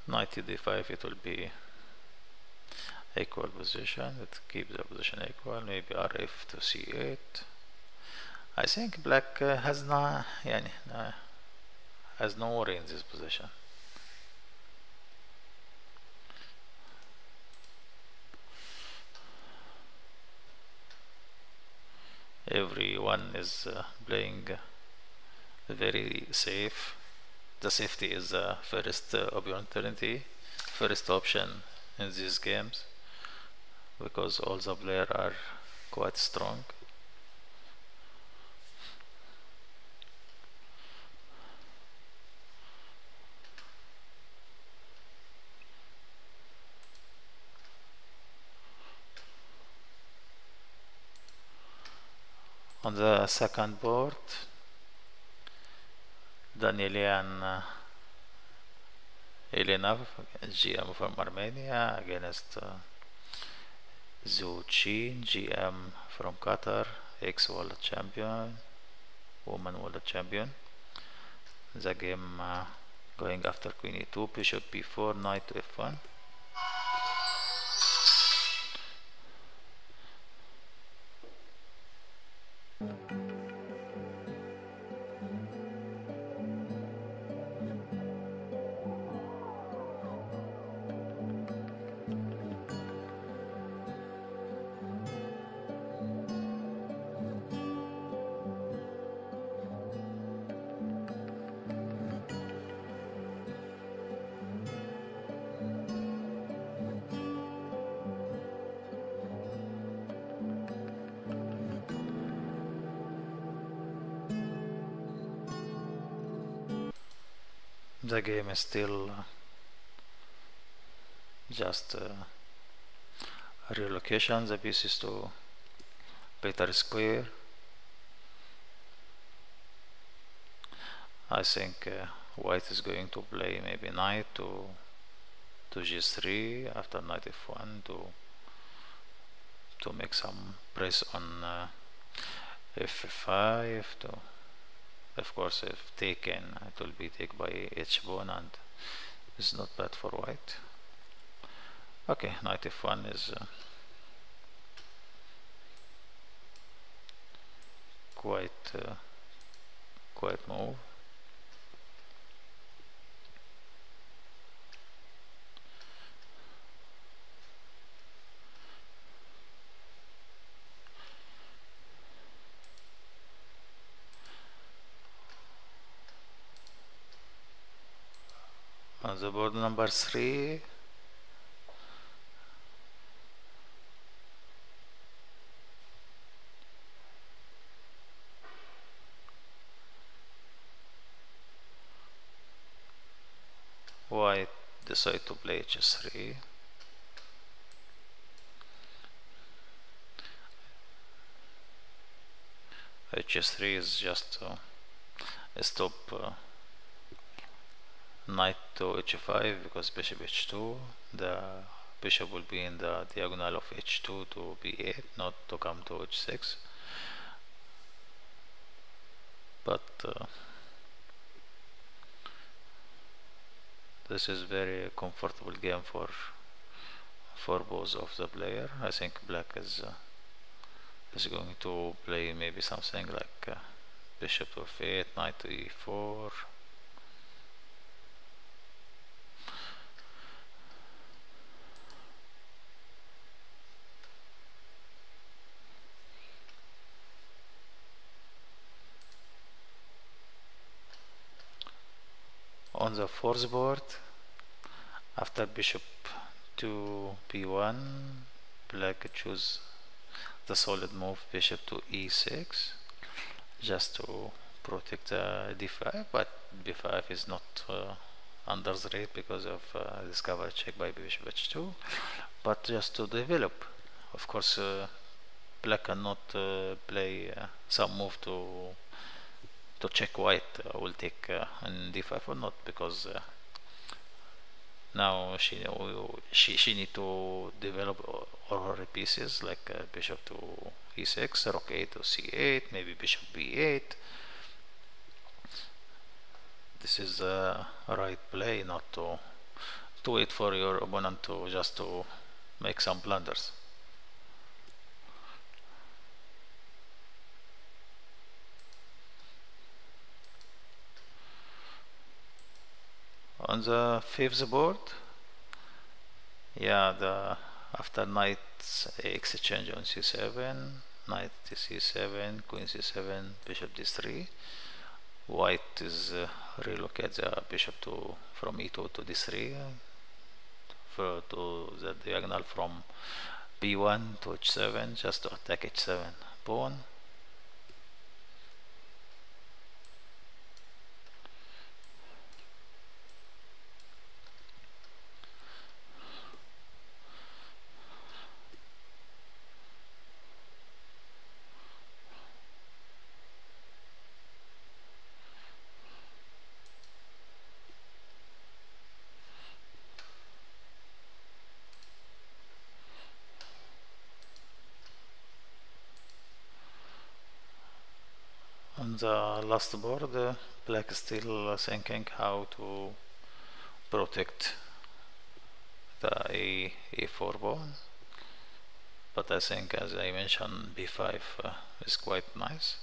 Knight to d5, it will be equal position. It keeps the position equal. Maybe rf to c8. I think black has no worry in this position. Everyone is playing very safe. The safety is the first opportunity, first option in these games, because all the players are quite strong. On the second board, Danielian Elena, GM from Armenia, against Zhu Qi, GM from Qatar, ex-world champion, woman world champion. The game going after queen e2, bishop b4, knight to f1. The game is still just relocation the pieces to better square. I think white is going to play maybe knight to g3 after knight f1 to make some press on f5 to, of course, if taken it will be taken by h pawn, and it's not bad for white. Okay, knight f1 is quite move. The board number 3. White decide to play h3. h3 is just to stop knight to h5 because bishop h2. The bishop will be in the diagonal of h2 to b8, not to come to h6. But this is very comfortable game for both of the player. I think black is going to play maybe something like bishop to f8, knight to e4. On the fourth board, after bishop to b1, black choose the solid move bishop to e6 just to protect d5, but b5 is not under threat because of this cover check by bishop h2, but just to develop. Of course, black cannot play some move to check white will take on d5 or not, because now she need to develop all her pieces, like bishop to e6, rook a to c8, maybe bishop b8. This is the right play, not to wait for your opponent to just to make some blunders. On the fifth board, yeah, after knight exchange on c7, knight to c7, queen c7, bishop d3, white is relocate the bishop to from e2 to d3 to the diagonal from b1 to h7 just to attack h7 pawn. On the last board, black is still thinking how to protect the a4 pawn, but I think, as I mentioned, b5 is quite nice.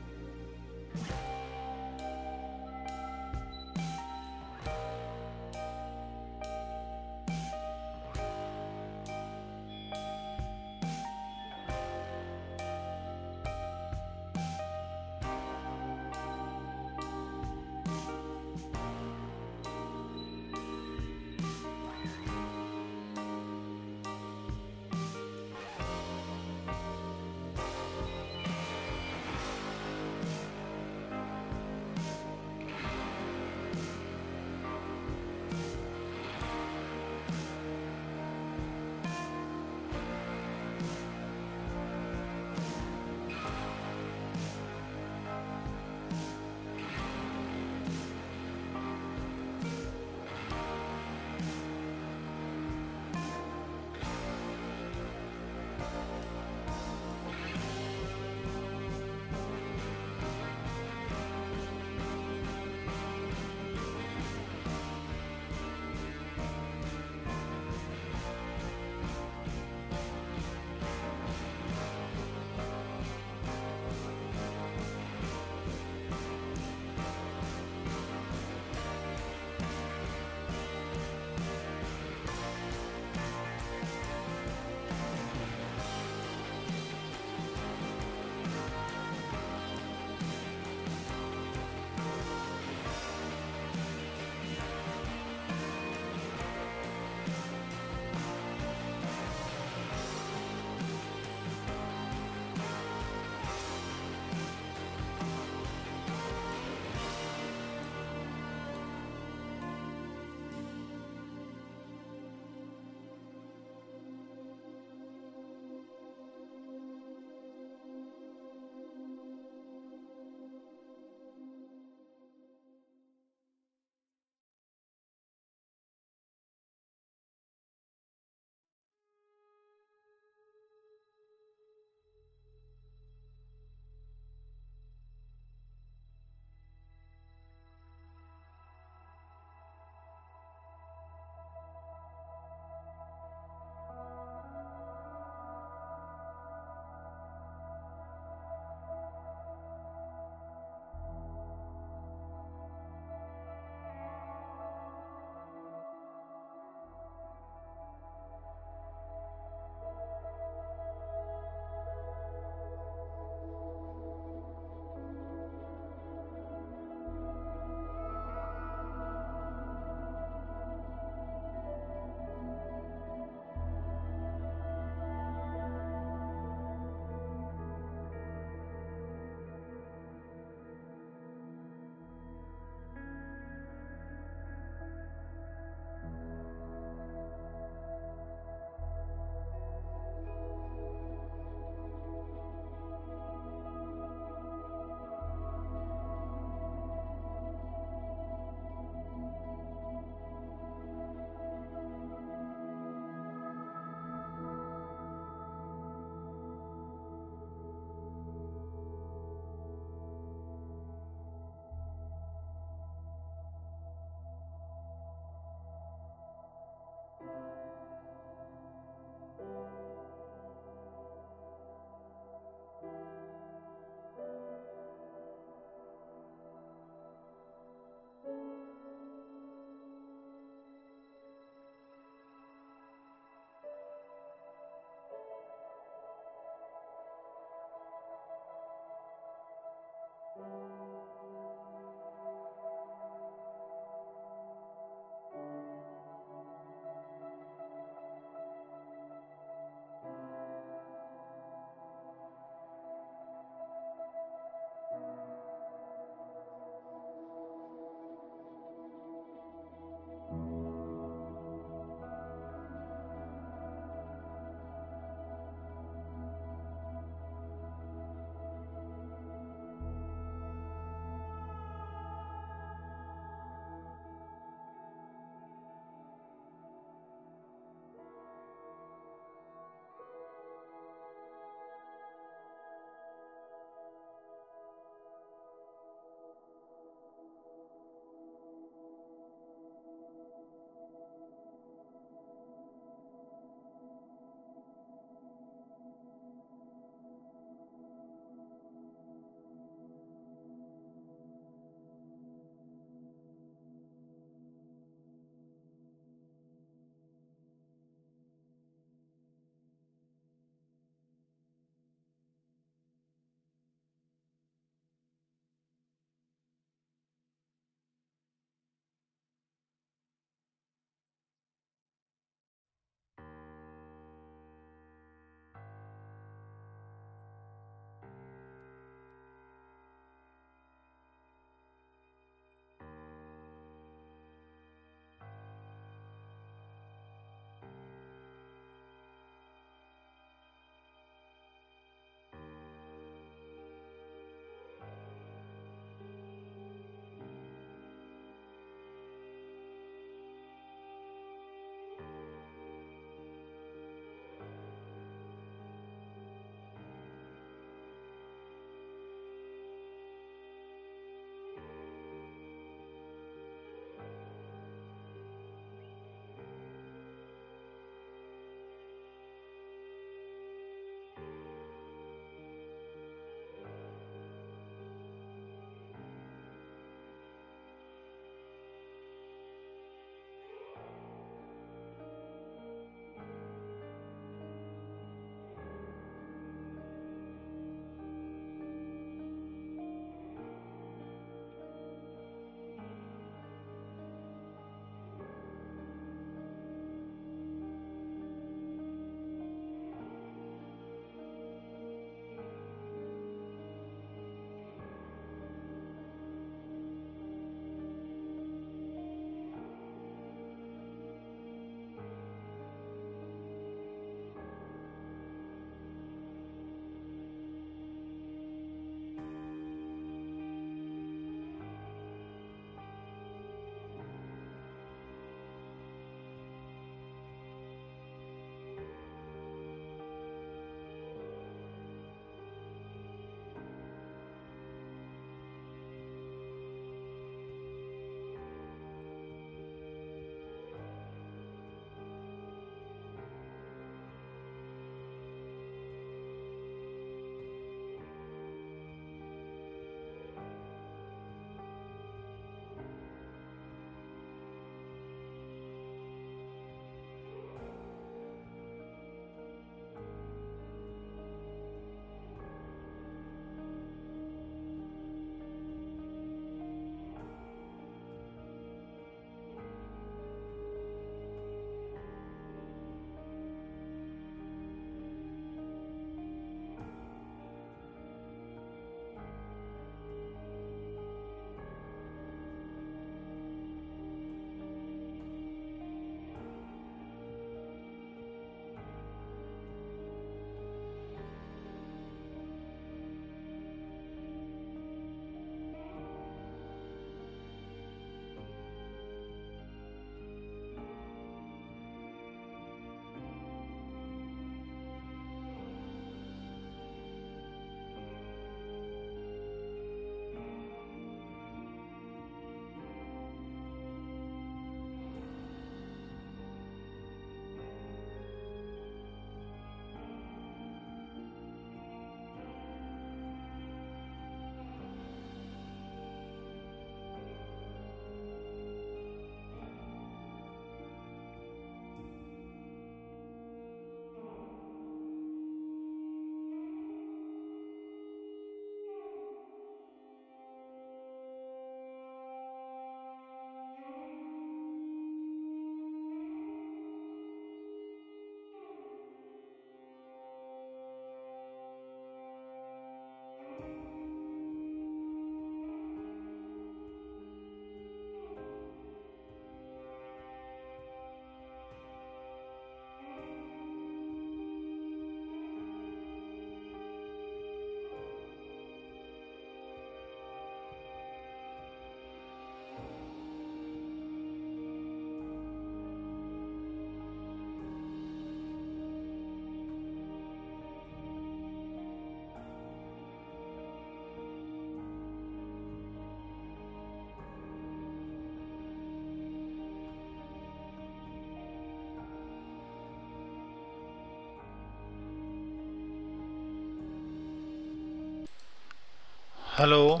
Hello,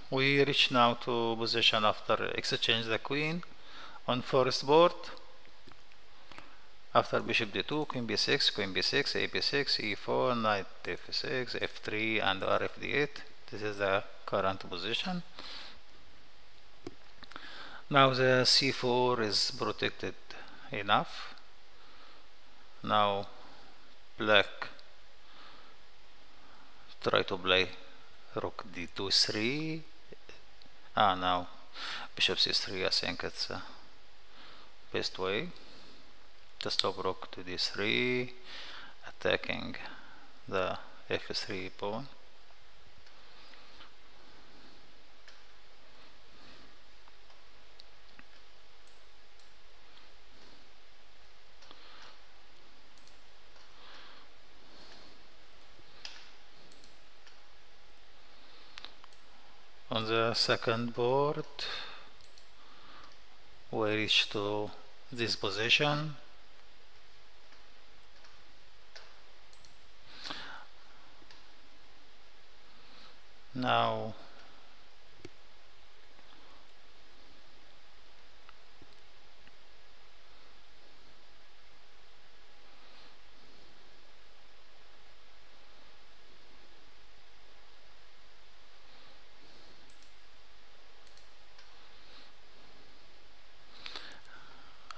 we reach now to position after exchange the queen on first board. After bishop d2, queen b6, queen b6, a b6, e4, knight f6, f3, and rf d8. This is the current position. Now the c4 is protected enough. Now black try to play rook d2 3. Now bishop c3. I think it's the best way to stop rook to d3, attacking the f3 pawn. On the second board, we reach to this position. Now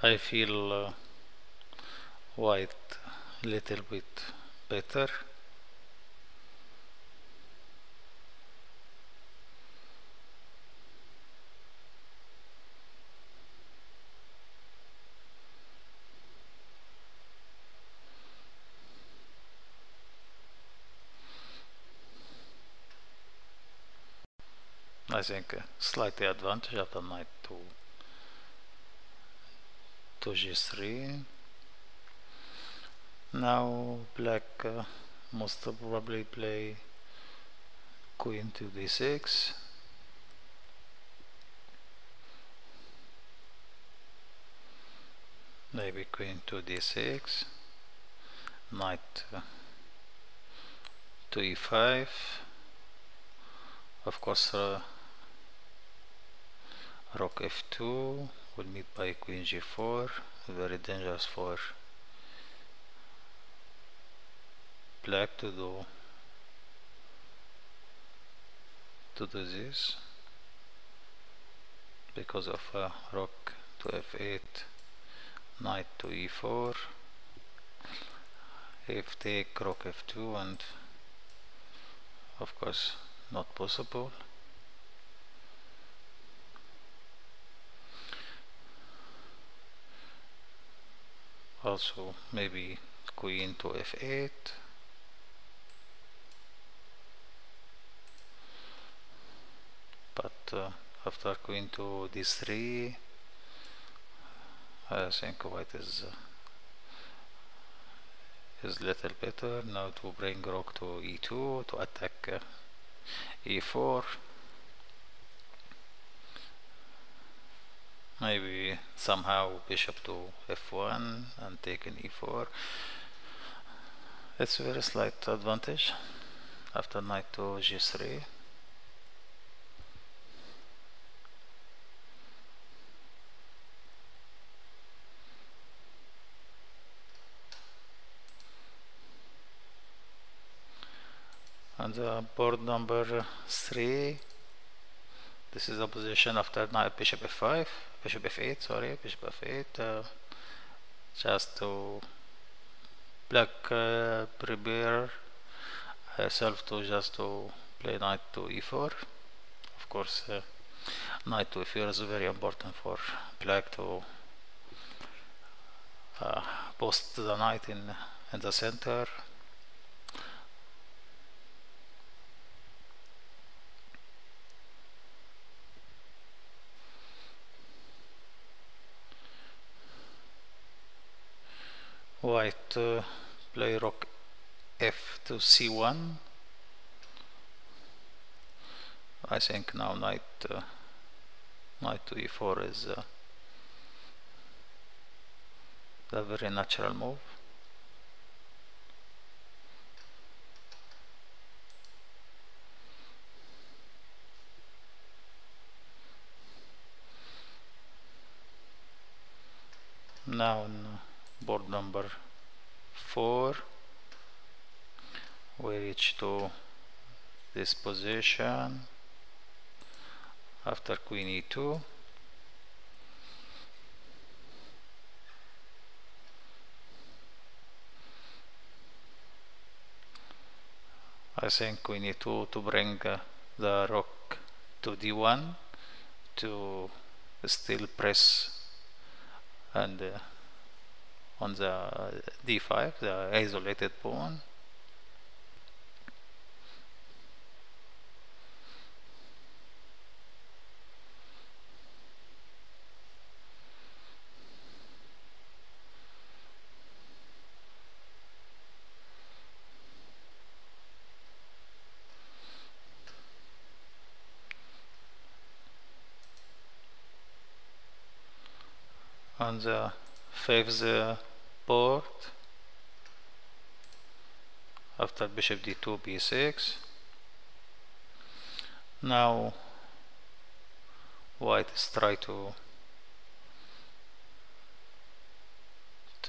I feel white little bit better. I think slightly advantage after knight to g3. Now black most probably play queen to d6. Maybe queen to d6, knight to e5. Of course, rook f2 will meet by queen g4. Very dangerous for black to do this because of rook to f8, knight to e4, if take rook f2, and of course not possible. Also maybe queen to f8. But after queen to d3, I think white is little better. Now to bring rook to e2 to attack e4. Maybe somehow bishop to f1 and taking e4. It's very slight advantage after knight to g3. And board number 3, this is the position after knight bishop f5, bishop f8, sorry, bishop f8, just to black prepare herself to just to play knight to e4. Of course, knight to e4 is very important for black to post the knight in the center. White play rook f to c1. I think now knight to e4 is the very natural move. Now on board number 4 we reach to this position after queen e2. I think queen e2 to bring the rook to d1 to still press and on the d5, the isolated pawn. On the fifth board, after bishop d2 b6, now white is try to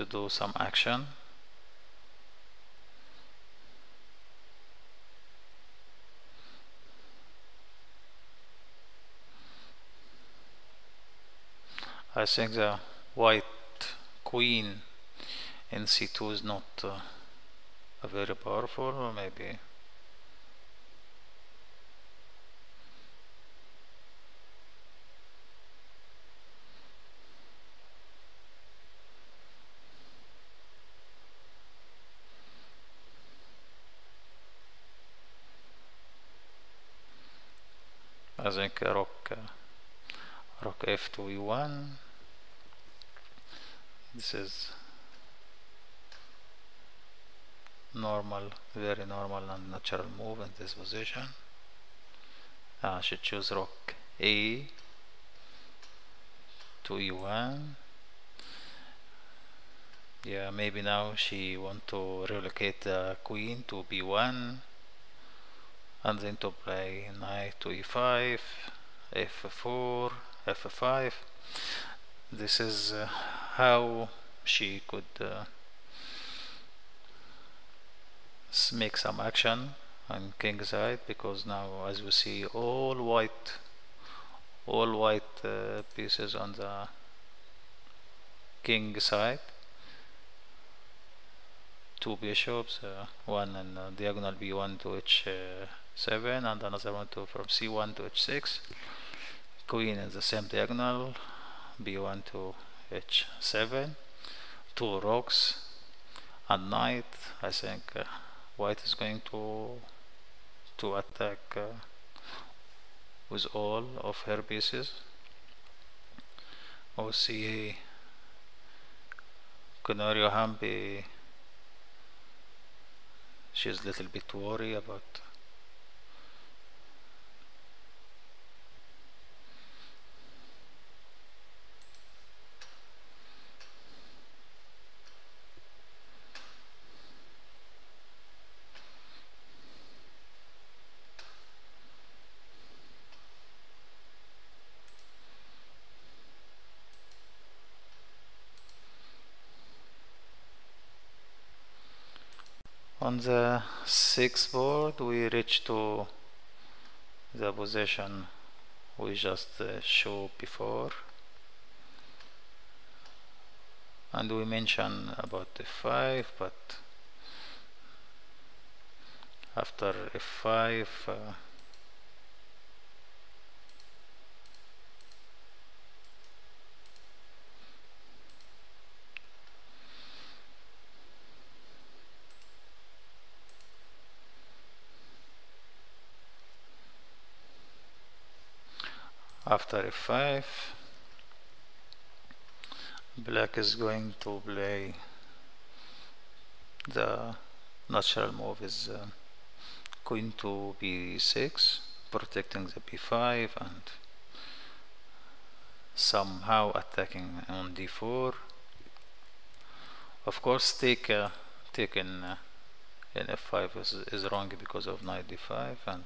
do some action. I think the white queen in c2 is not very powerful, or maybe I think rook f2 e1. This is normal, very normal and natural move in this position. I should choose rook a to e1. Yeah, maybe now she want to relocate the queen to b1 and then to play knight to e5, f4, f5. This is how she could make some action on king side, because now as we see all white pieces on the king side, two bishops, one in diagonal b1 to h7 and another one from c1 to h6, queen in the same diagonal b1 to h7, two rocks and knight. I think white is going to attack with all of her pieces. We'll see Canario Hambi, she's a little bit worried about on the sixth board. We reach to the position we just showed before, and we mentioned about f5, but after f5 after f5 black is going to play the natural move is queen to b6, protecting the b5 and somehow attacking on d4. Of course taken in f5 is wrong because of knight d5, and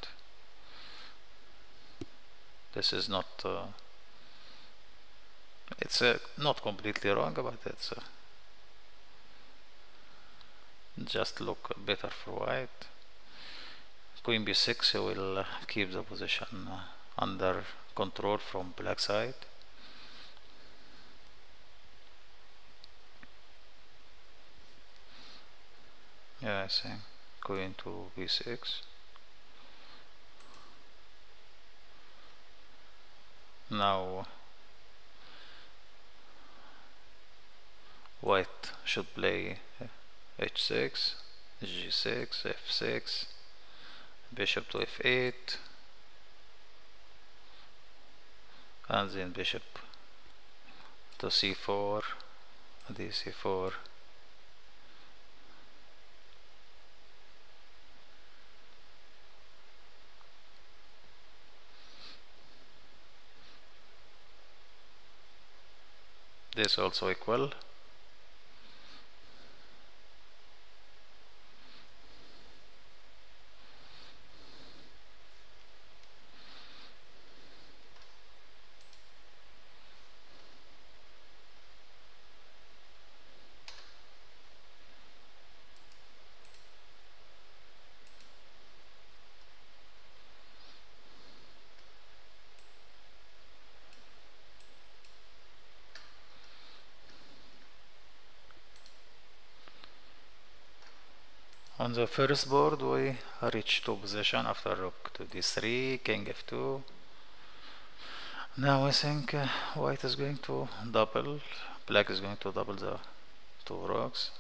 this is not It's not completely wrong, but it's just look better for white. Queen b6 will keep the position under control from black side. Yeah, I think queen to b6. Now white should play h6, g6, f6, bishop to f8, and then bishop to c4, dc4. This also equal. On the first board we reach to position after rook to d3, king f2. Now I think white is going to double, black is going to double the two rocks,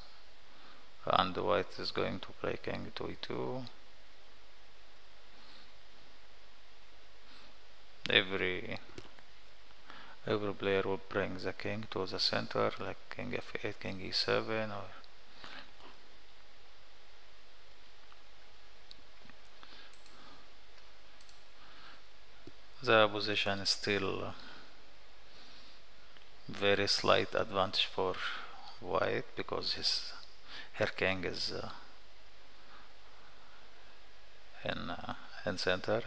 and white is going to play king to e2. Every player will bring the king to the center, like king f8, king e7, or the position is still very slight advantage for white because her king is in center.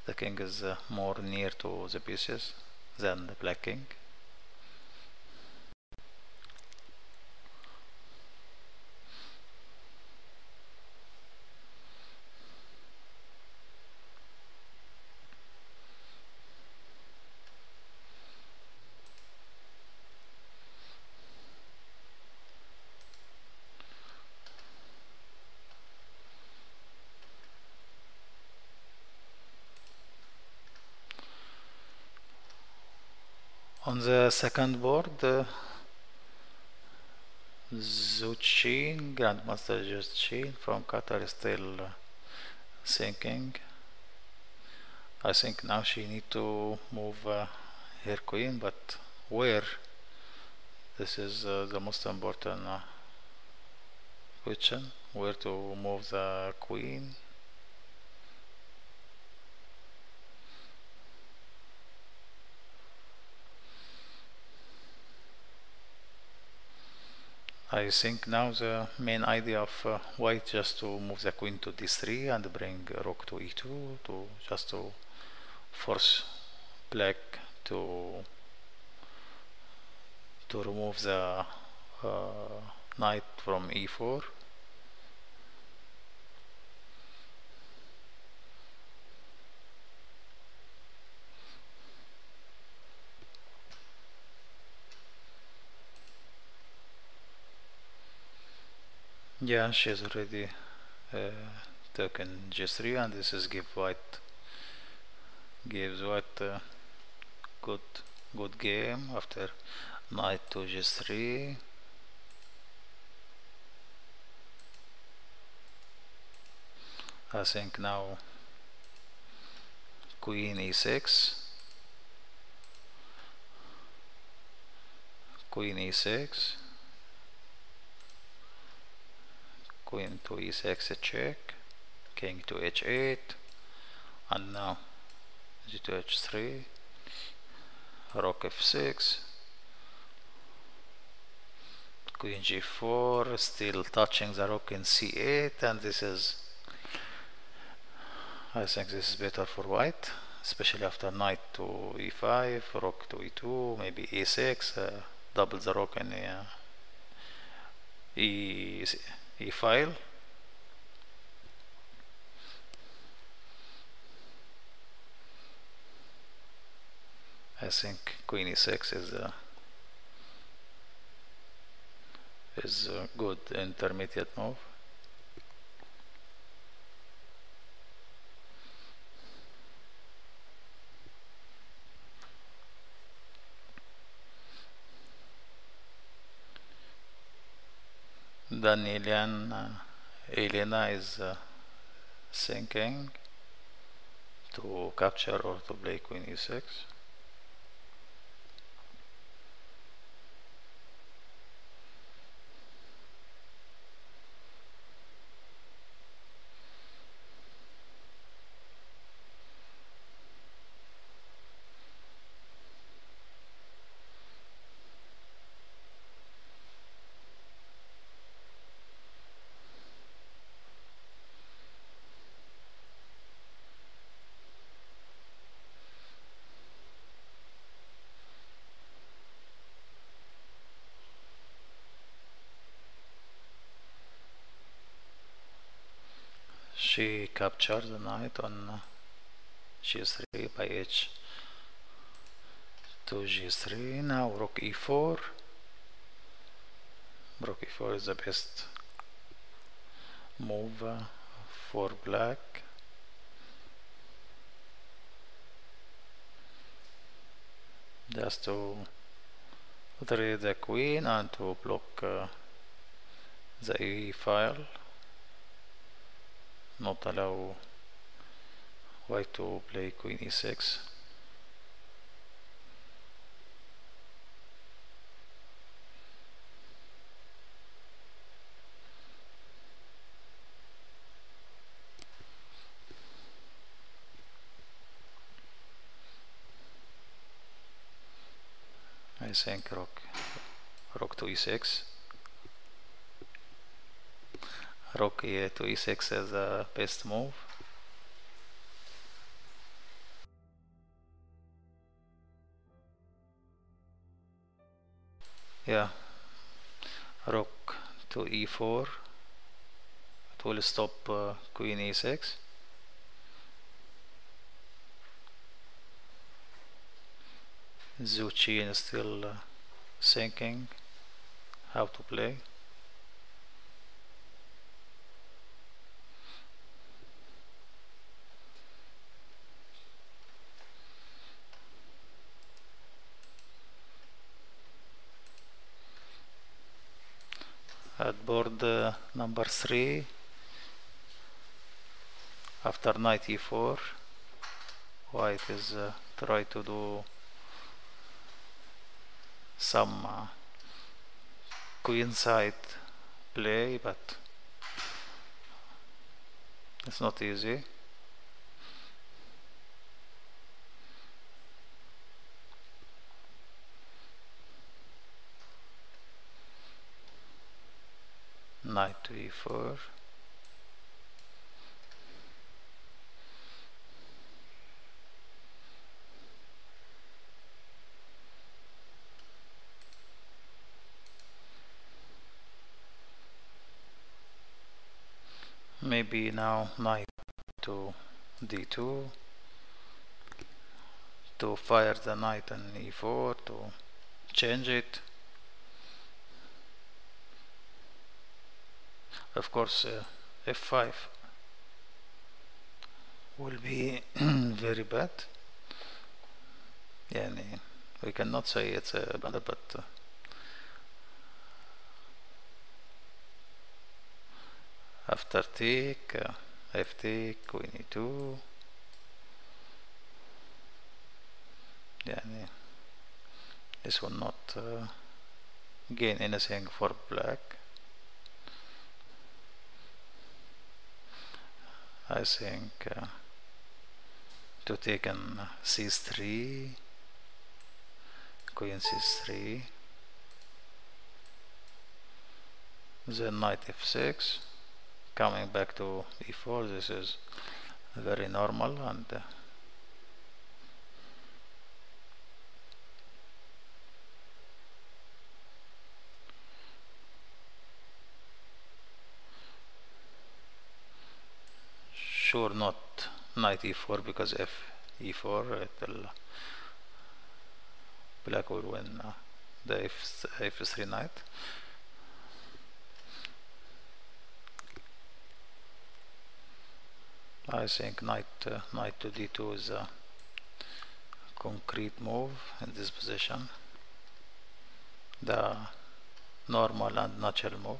The king is more near to the pieces than the black king. On the second board, Zuchin, Grandmaster Zuchin from Qatar is still thinking. I think now she need to move her queen, but where? This is the most important question. Where to move the queen? I think now the main idea of white just to move the queen to d3 and bring rook to e2 to just to force black to remove the knight from e4. Yeah, she's already taken g3, and this is gives white good game after knight to g3. I think now queen e6, queen e6, queen to e6 check, king to h8, and now g to h3, rook f6, queen g4, still touching the rook in c8, and this is, I think this is better for white. especially after knight to e5, rook to e2, maybe e6, double the rook in e file. I think queen e6 is a good intermediate move. Then Elena is thinking to capture or to play queen e6. She captured the knight on g3 by h to g3. Now rook e4. Rook e4 is the best move for black. Just to trade the queen and to block the e file, not allow white to play queen e6. I think rook to e6. Rook to e6 is the best move. Yeah, rook to e4. It will stop queen e6. Zhu Qin is still thinking how to play. At board number 3, after knight e4, white is try to do some queenside play, but it's not easy. Knight to e4. Maybe now knight to d2 to fire the knight on e4 to change it. Of course, f5 will be very bad. Yani, we cannot say it's bad, but after take, f take, queen e2. Yani, this will not gain anything for black. I think to take on c3, queen c3, then knight f6, coming back to e4. This is very normal, and sure not knight e4, because if e4 black will win the f3 knight. I think knight to d2 is a concrete move in this position, the normal and natural move.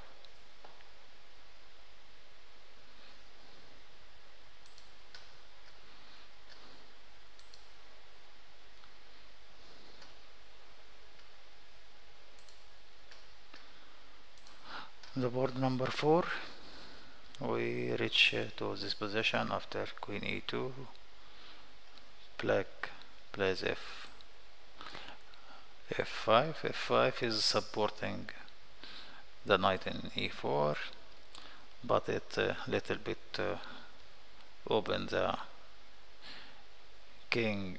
The board number 4, we reach to this position after queen e2. Black plays f5. f5 is supporting the knight in e4, but it little bit open the king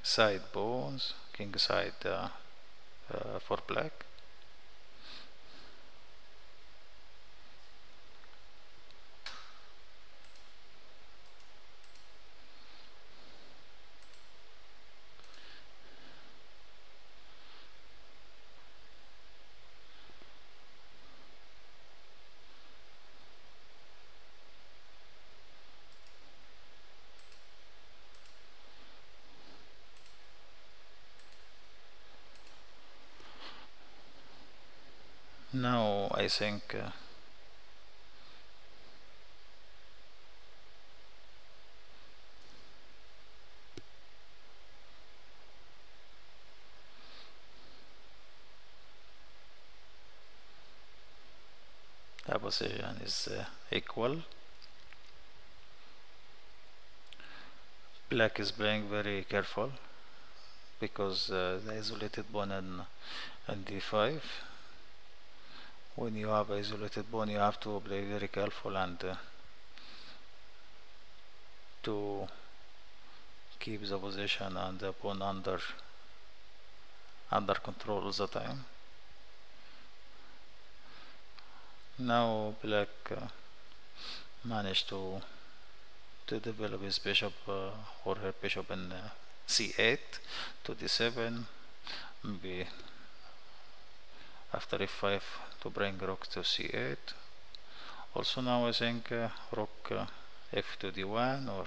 side pawns, king side for black. Now I think the position is equal. Black is playing very careful because the isolated pawn in d5. When you have isolated pawn, you have to play very careful and to keep the position and the pawn under control all the time. Now black managed to develop his bishop or her bishop in c8 to d7, maybe after f5 to bring rook to c8. Also now I think rook f to d1, or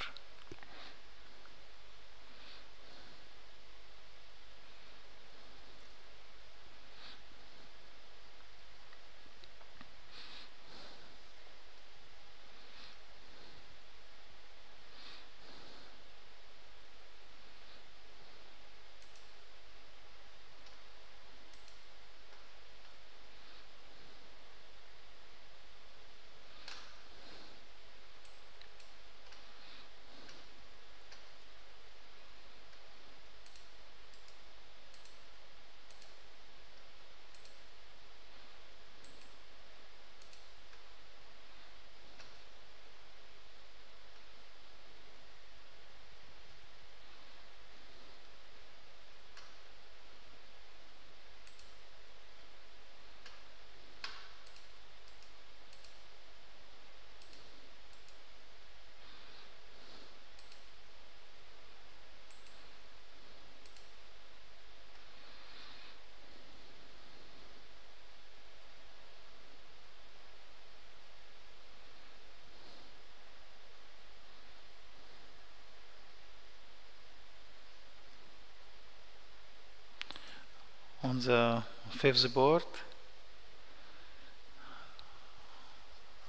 on the fifth board,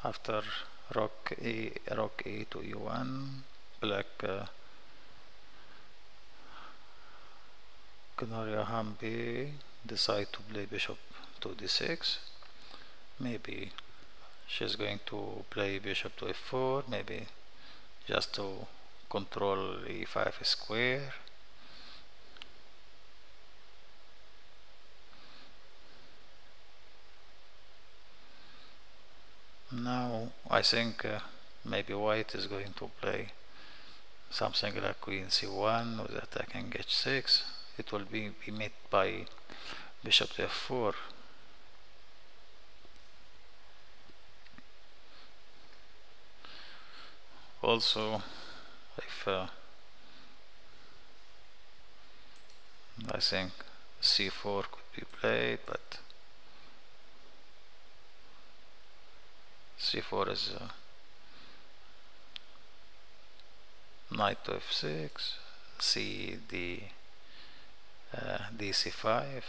after rook a to e1, black Canaria Hambi decide to play bishop to d6. Maybe she's going to play bishop to f4, maybe just to control e5 square. Now I think maybe white is going to play something like queen c1 with attacking h6. It will be met by bishop to f4. also if I think c4 could be played, but c4 is knight to f6, c d dc5,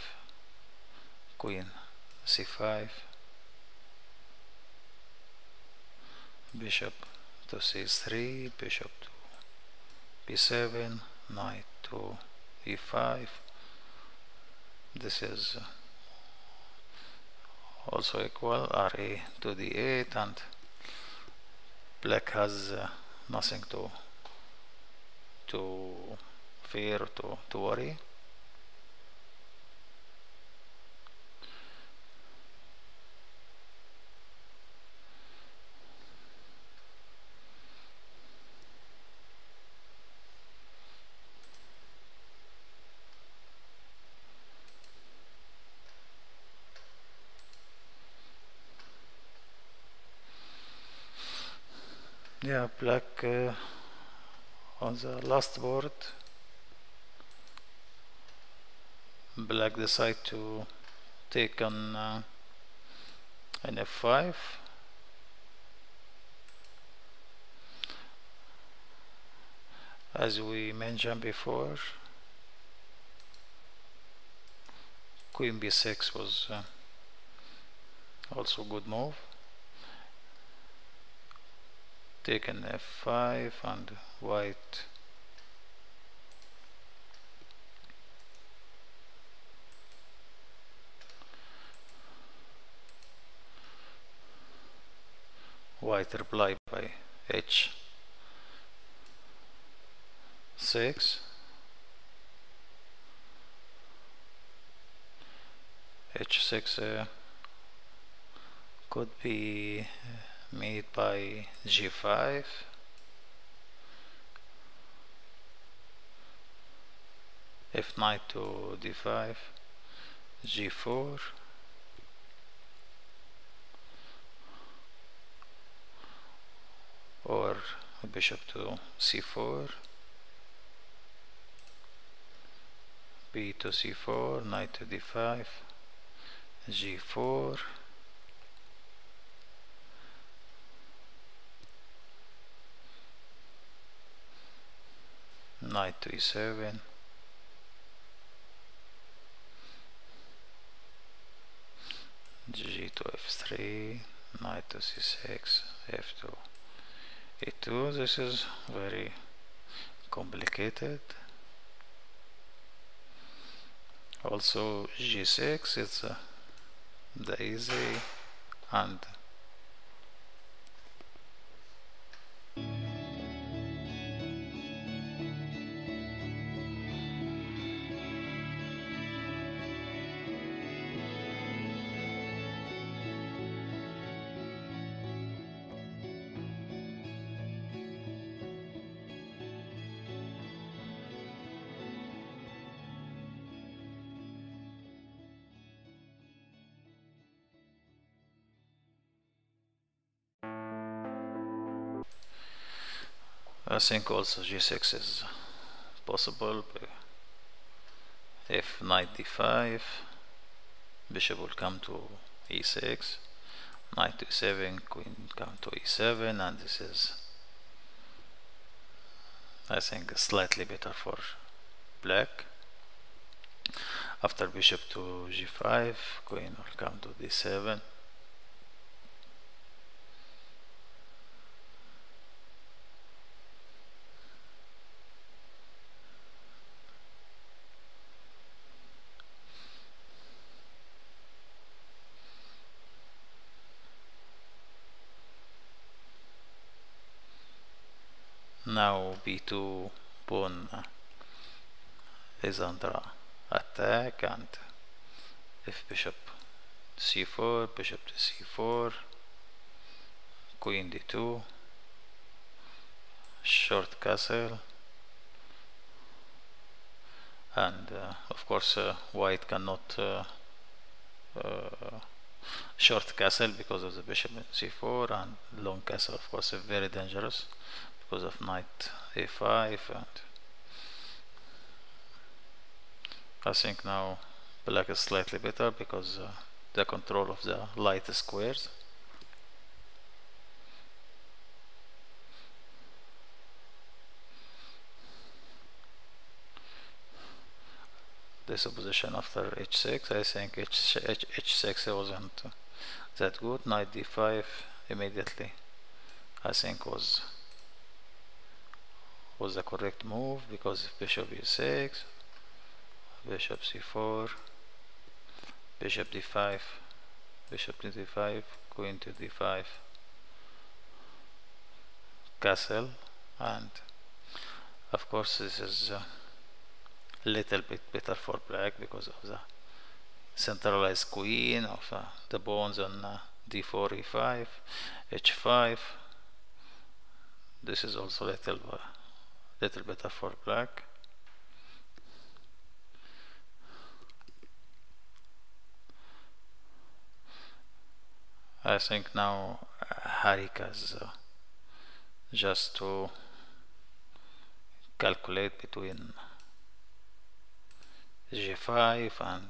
queen c5, bishop to c3, bishop to b7, knight to e5. This is also equal, ra to d8, and black has nothing to fear, to worry. Yeah, black on the last board, black decide to take on an f5. As we mentioned before, queen b6 was also good move. Take an f5 and white reply by h6. h6 could be made by g5, if knight to d5, g4, or bishop to c4, b to c4, knight to d5, g4, knight to e7, g to f3, knight to c6, f to e2. This is very complicated. Also g6 is the easy, and I think also g6 is possible. If knight d5, bishop will come to e6, knight to e7, queen come to e7, and this is, I think, slightly better for black. After bishop to g5, queen will come to d7. Now b2 pawn is under attack, and if bishop c4, bishop to c4, queen d2, short castle, and of course white cannot short castle because of the bishop in c4, and long castle of course is very dangerous because of knight a5, and I think now black is slightly better because the control of the light squares. This position after h6, I think h6 wasn't that good. Knight d5 immediately I think was the correct move, because bishop e6, bishop c4, bishop d5, bishop to d5, queen to d5, castle, and of course this is a little bit better for black because of the centralized queen of the pawns on d4, e5, h5. This is also little better for black. I think now Harika's just to calculate between g5 and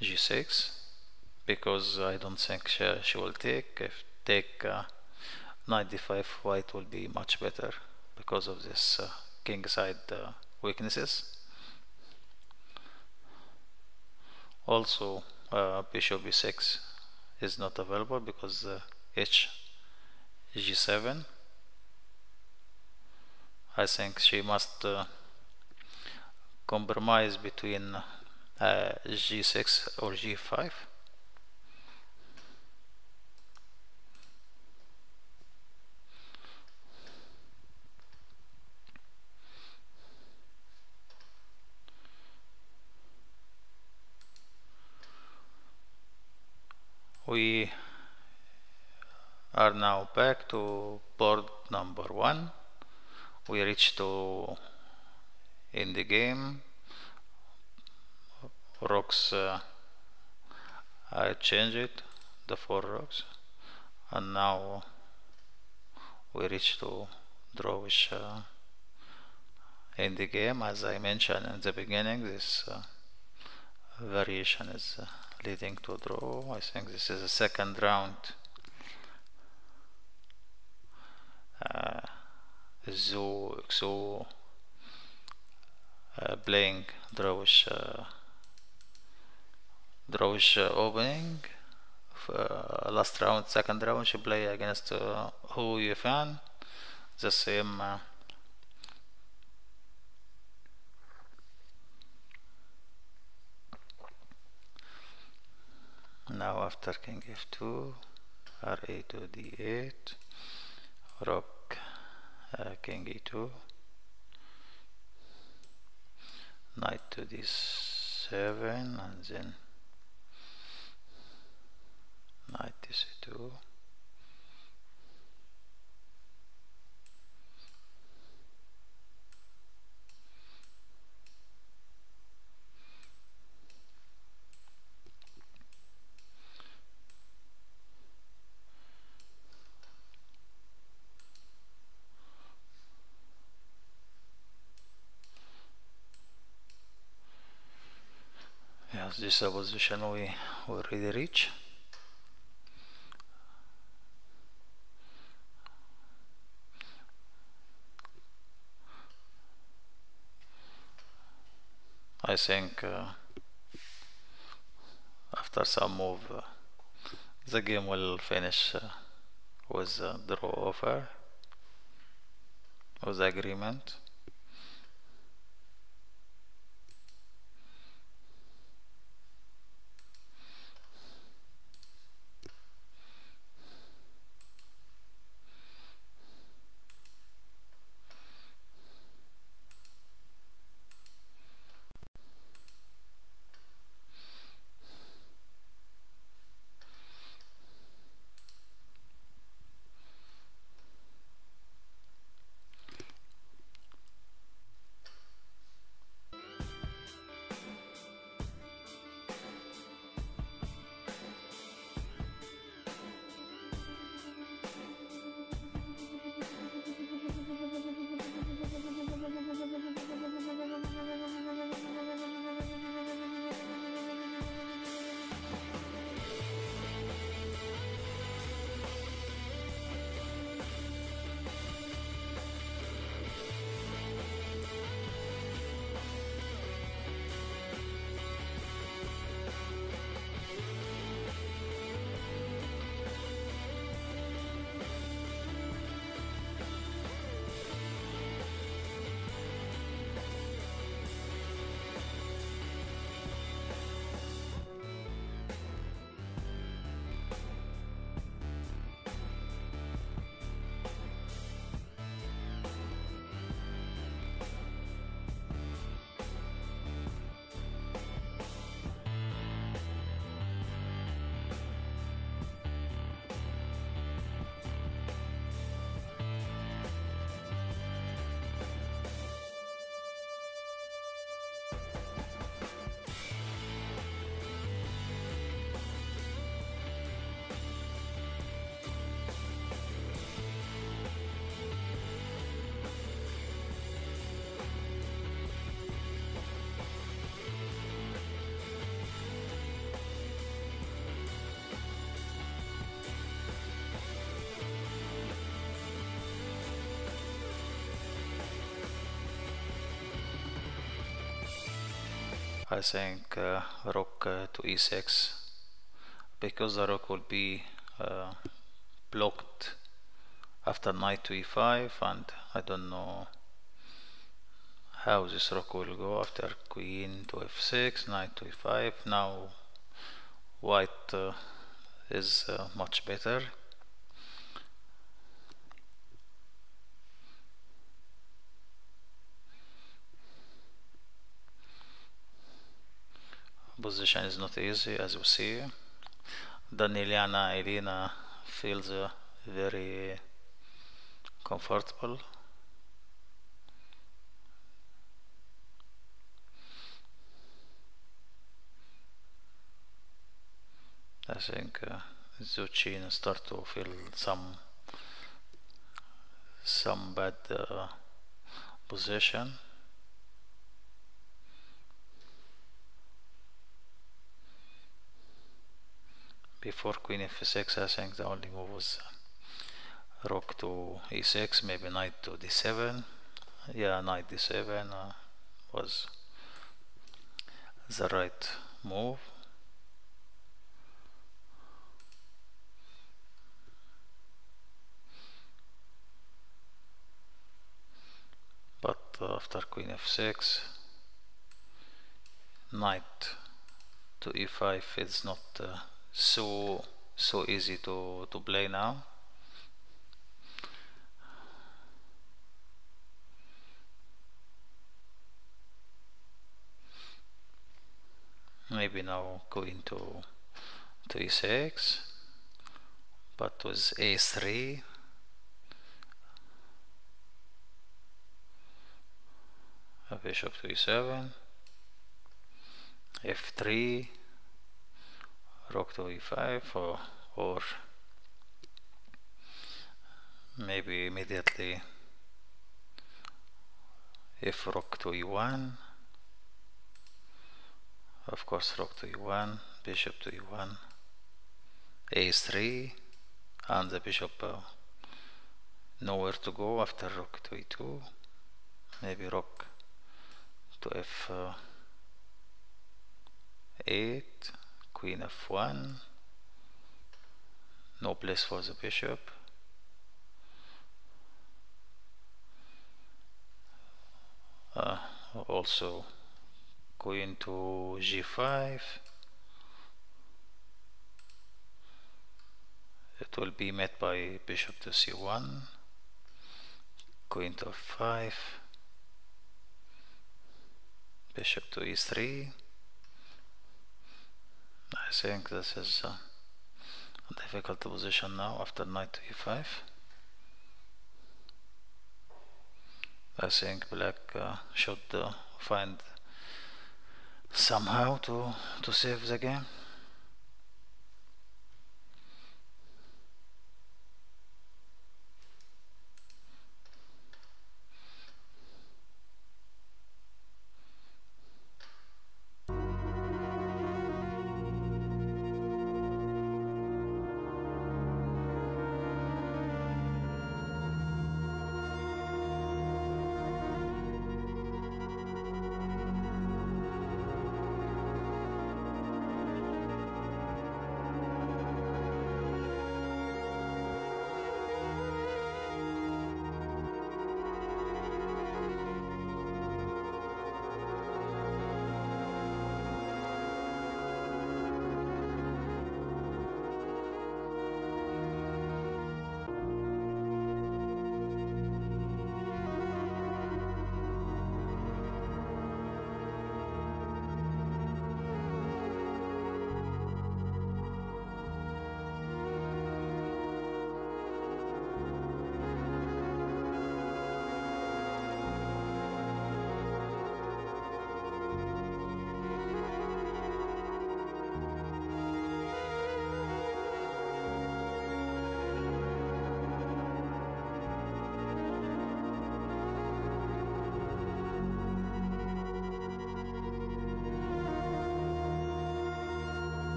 g6, because I don't think she will take. If take knight d5, white will be much better because of this king side weaknesses. Also bishop b6 is not available because h g7. I think she must compromise between g6 or g5. We are now back to board number 1. We reached to Endgame. Rocks I changed the 4 rocks, and now we reach to drawish Endgame. As I mentioned in the beginning, this variation is leading to draw. I think this is the second round. So playing drawish opening. Last round, second round, she play against Hu Yifan. The same now after king f2, ra to d8, rook king e2, knight to d7, and then knight to c2. Yes, this is a position we already reach. I think after some move the game will finish with a draw offer, with agreement. I think rook to e6, because the rook will be blocked after knight to e5, and I don't know how this rook will go after queen to f6, knight to e5. Now white is much better. Position is not easy, as you see. Danieliana Elena feels very comfortable. I think Zuchin start to feel some bad position. Before queen f6, I think the only move was rook to e6, maybe knight to d7. Yeah, knight d7 was the right move. But after queen f6, knight to e5 is not so easy to play now. Maybe now queen to e6, but with a3, a bishop to e7, f3, rook to e5, or maybe immediately if rook to e1, of course rook to e1, bishop to e1, a3, and the bishop nowhere to go after rook to e2, maybe rook to f8, queen f1, no place for the bishop. Also queen to g5, it will be met by bishop to c1, queen to f5, bishop to e3. I think this is a difficult position now after knight to e5. I think black should find somehow to save the game.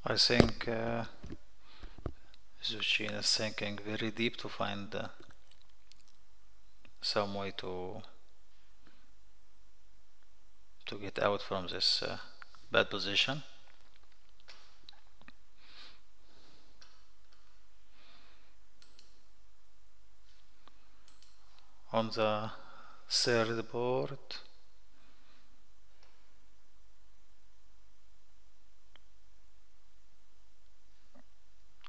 I think Zuchin is thinking very deep to find some way to get out from this bad position. On the third board,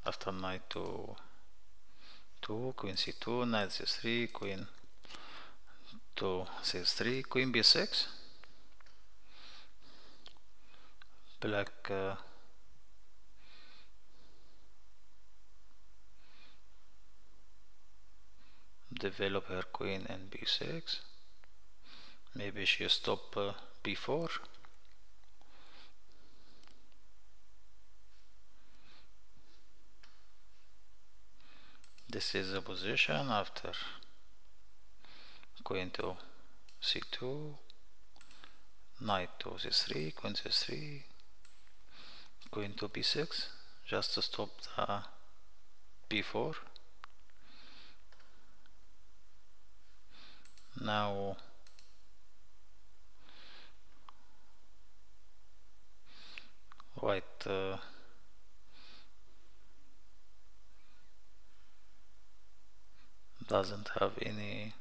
after knight to 2, queen c2, knight c3, queen to c3, queen b6. Black develop her queen in b6. Maybe she stop b4. This is the position after queen to c2, knight to c3, queen c3, queen to b6, just to stop the b4. Now white doesn't have any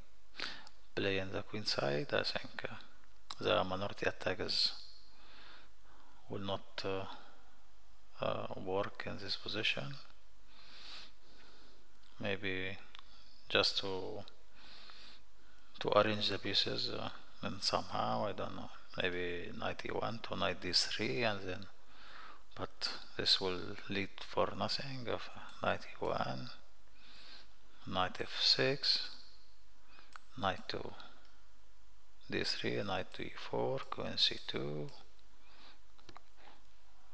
play in the queen side. I think the minority attackers will not work in this position. Maybe just to arrange the pieces and somehow, I don't know, maybe knight e1 to knight d3, and then, but this will lead for nothing. Of knight e1, knight f6, knight to d3, knight to e4, queen c2,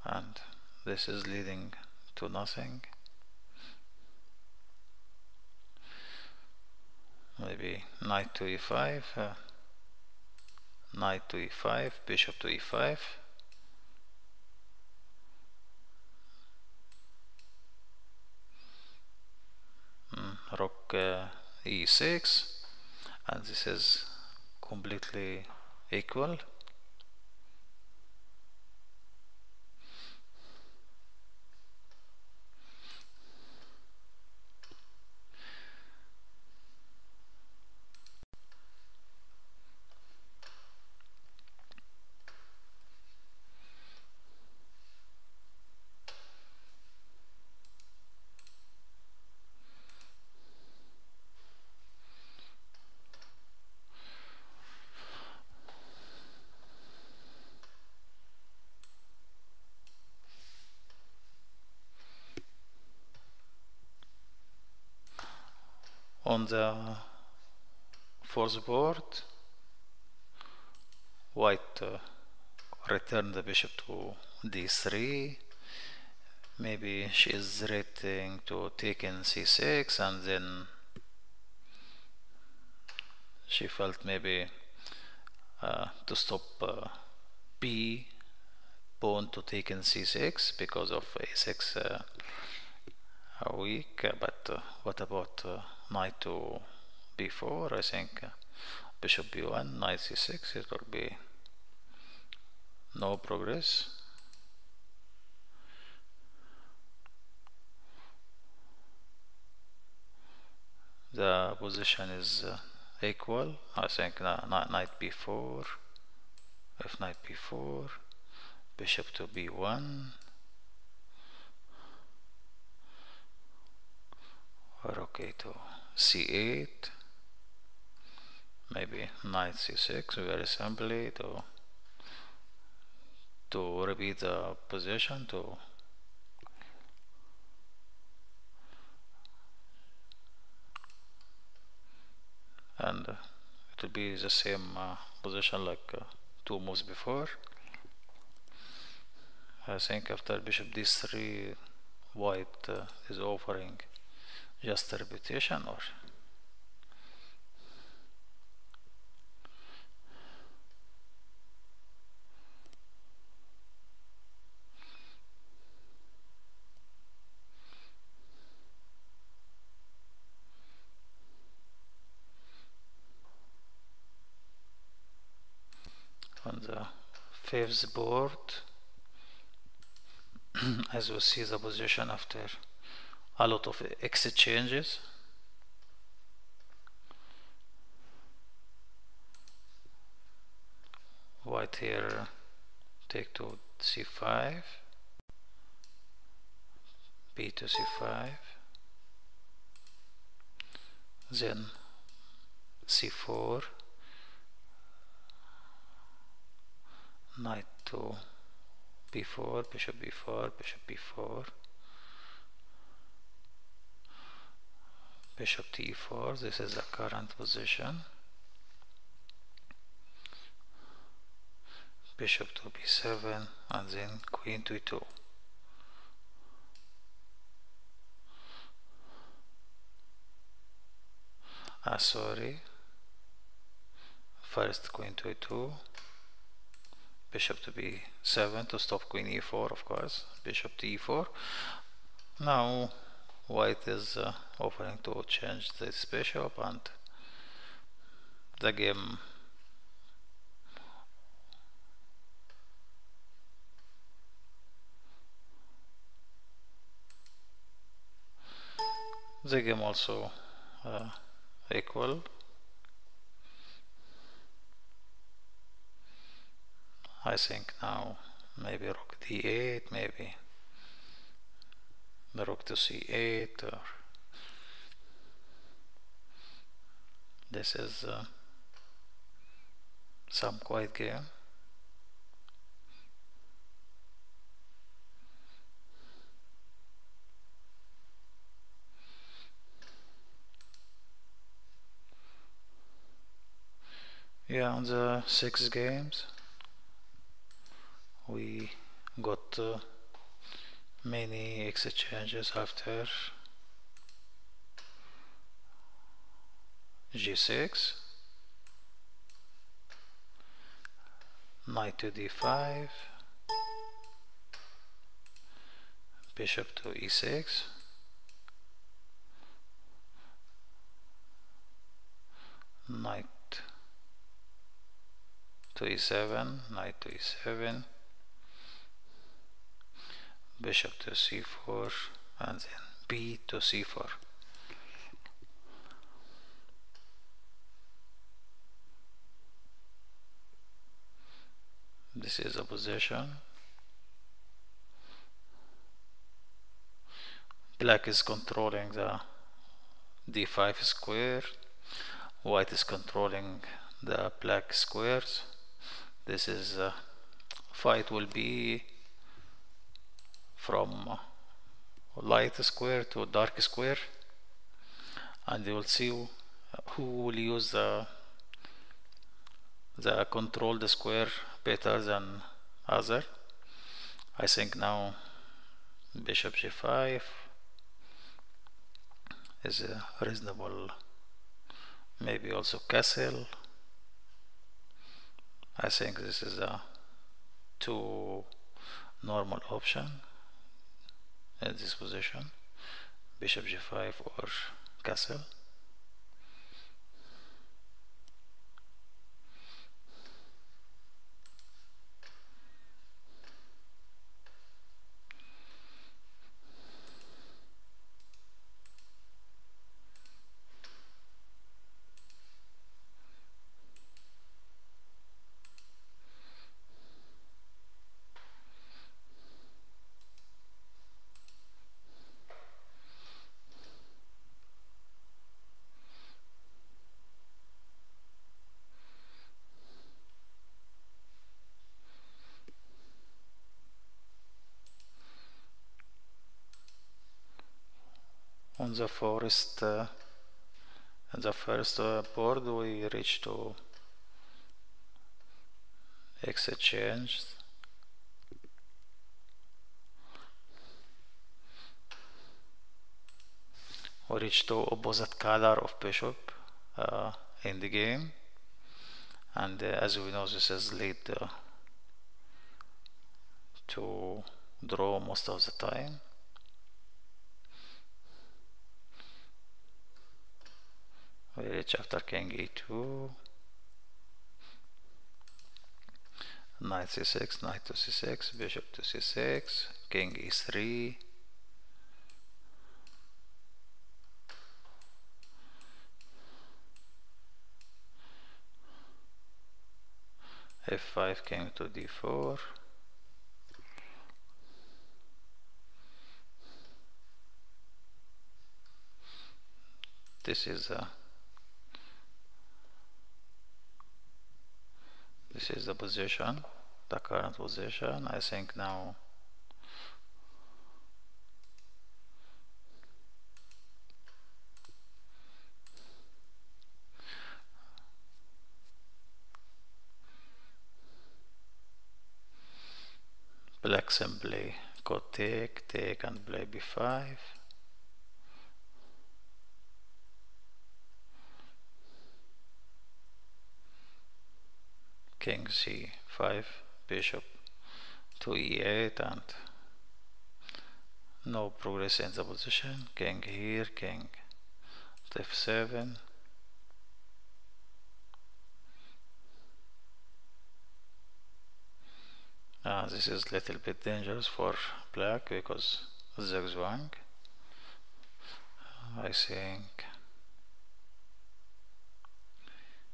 and this is leading to nothing. Maybe knight to e5, knight to e5, bishop to e5, rook e6, and this is completely equal. On the fourth board, white return the bishop to d3. Maybe she is threatening to take in c6, and then she felt maybe to stop b pawn to take in c6 because of a6 weak. But what about knight to b4? I think bishop b1, knight c6, it will be no progress. The position is equal. I think knight b4, if knight b4, bishop to b1, rook a to c8, maybe knight c6, very simply to repeat the position, to and it will be the same position like 2 moves before. I think after bishop d3, white is offering just a repetition, or fifth board. As we see the position after a lot of exchanges. White here take to c5, b to c5, then c4, knight to b4, bishop b4, bishop b4, bishop to e4. This is the current position. Bishop to b7, and then queen to e2. Sorry, first queen to e2, bishop to b7 to stop queen e4, of course, bishop to e4. Now white is offering to change this bishop, and the game also equal. I think now maybe rook d8, maybe the rook to c8, or this is some quiet game. Yeah, on the 6 games we got many exchanges after g6, knight to d5, bishop to e6, knight to e7, knight to e7, bishop to c4, and then b to c4. This is a position. Black is controlling the d5 square, white is controlling the black squares. This is fight will be from light square to dark square, and you will see who will use the controlled square better than other. I think now bishop g5 is a reasonable, maybe also castle. I think this is a two normal option at this position, bishop g5 or castle. On the first board we reach to exchange. We reach to opposite color of bishop in the game, and as we know, this is lead to draw most of the time. We reach after king e2, knight c6, knight to c6, bishop to c6, king e3, f5, king to d4, this is the position, the current position. I think now black simply could take and play b5. King c5, bishop to e8, and no progress in the position. King here, king to f7. This is a little bit dangerous for black because zigzag. I think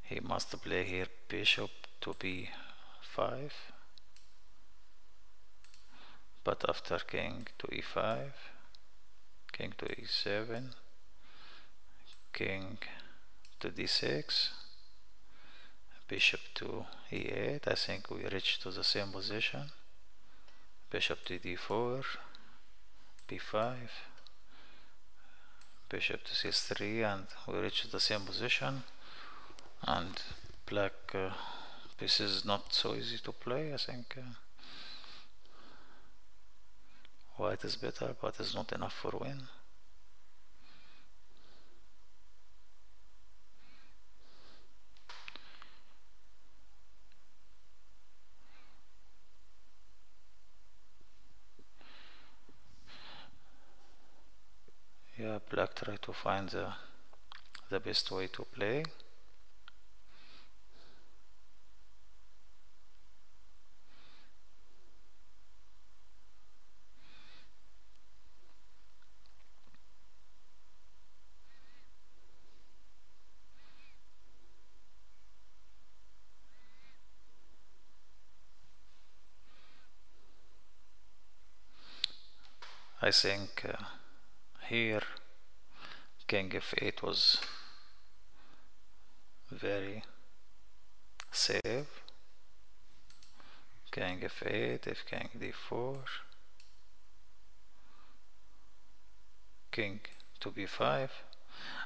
he must play here bishop to b5, but after king to e5, king to e7, king to d6, bishop to e8. I think we reach to the same position. Bishop to d4, b5, bishop to c3, and we reach the same position. And black piece is not so easy to play. I think white is better, but it's not enough for win. Yeah, black try to find the best way to play. I think here king f8 was very safe. King f8, if king d4, king to b5,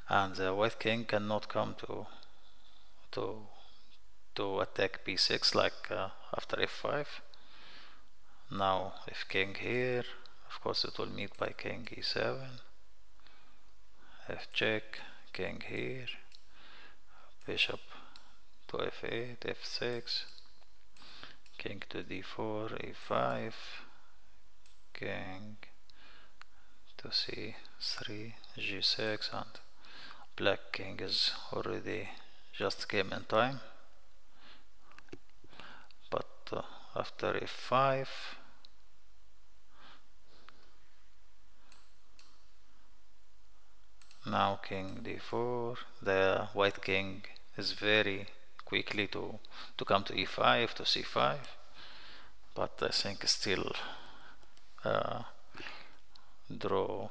and the white king cannot come to attack b6 like after f5. Now if king here, of course it will meet by king e7, f check, king here, bishop to f8, f6, king to d4, e5, king to c3, g6, and black king is already just came in time. But after f5, now king d4, the white king is very quickly to come to e5, to c5, but I think still draw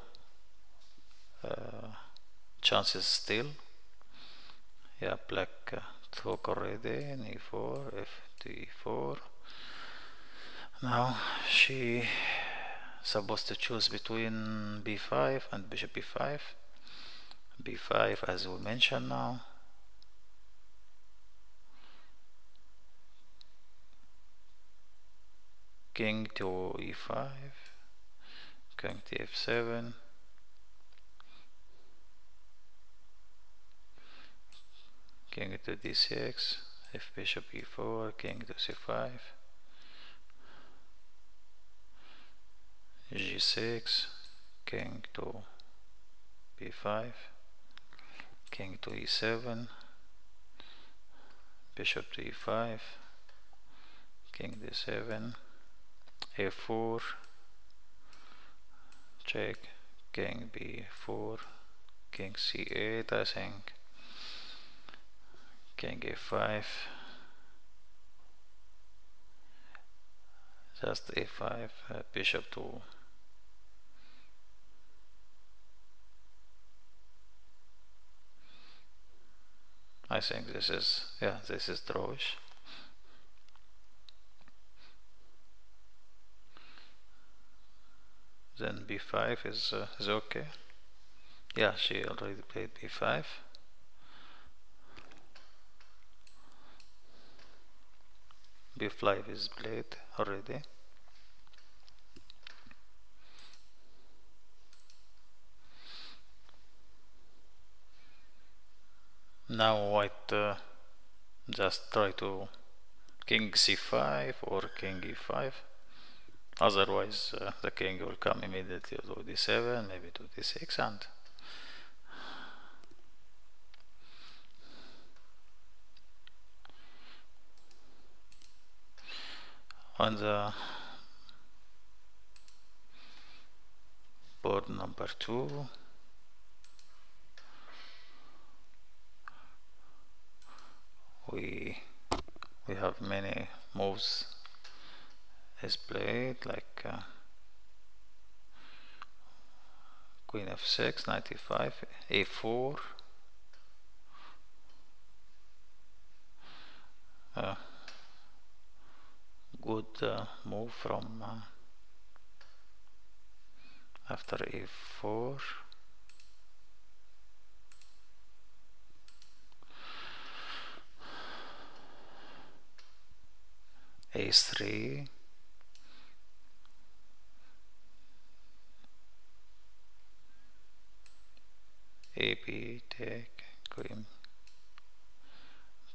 chances still. Yeah, black took already in e4, f to e4. Now she supposed to choose between b5 and bishop b5. b5 as we mentioned now. King to e5, king to f7, king to d6, if bishop e4, king to c5, g6, king to b5, king to e7, bishop to e5, king d7, a4, check, king b4, king c8, I think, king a5, just a5, bishop to I think this is, yeah, this is drawish. Then b5 is okay. Yeah, she already played b5. b5 is played already. Now white just try to king c5 or king e5. Otherwise the king will come immediately to d7, maybe to d6, and on the board number 2 we have many moves is played, like queen f6, 95, a4, good move from after a4, a3, ab take, queen,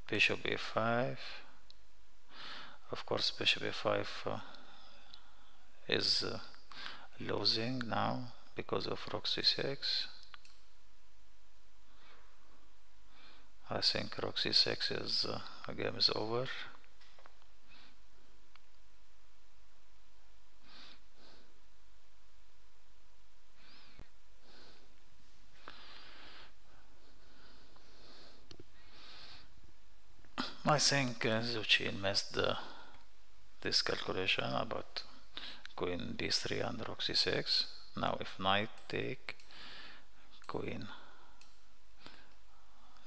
bishop a5. Of course bishop a5 is losing now because of rook c6. I think rook c6 is game is over. I think Zuchin missed this calculation about queen d3 and rook c6. Now if knight take, queen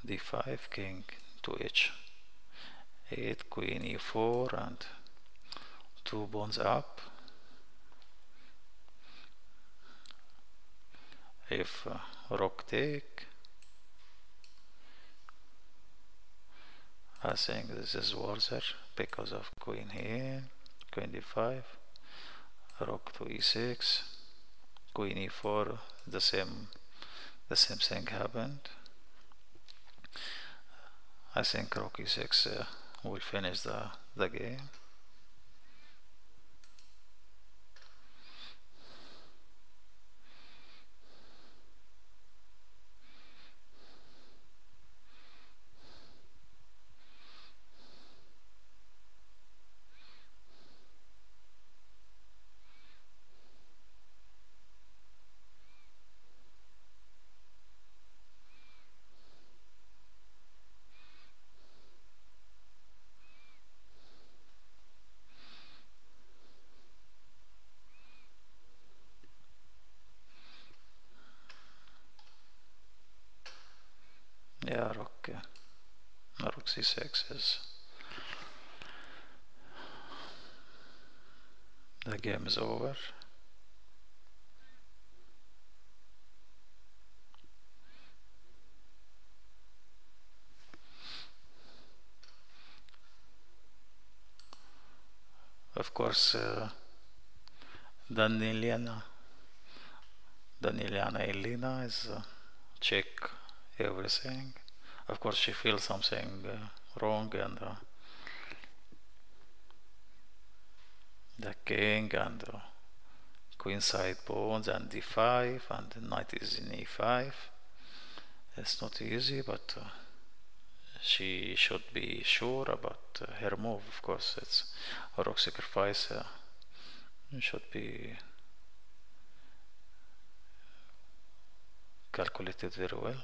d5, king to h8, queen e4, and 2 pawns up. If rook take, I think this is worse because of queen here, queen d5, rook to e6, queen e4, the same thing happened. I think rook e6 will finish the game. Yeah, rook c6 is, the game is over. Of course Danieliana Elena is check everything. Of course she feels something wrong, and the king and queen side pawns and d5, and the knight is in e5. It's not easy, but she should be sure about her move. Of course, it's a rook sacrifice. Should be calculated very well.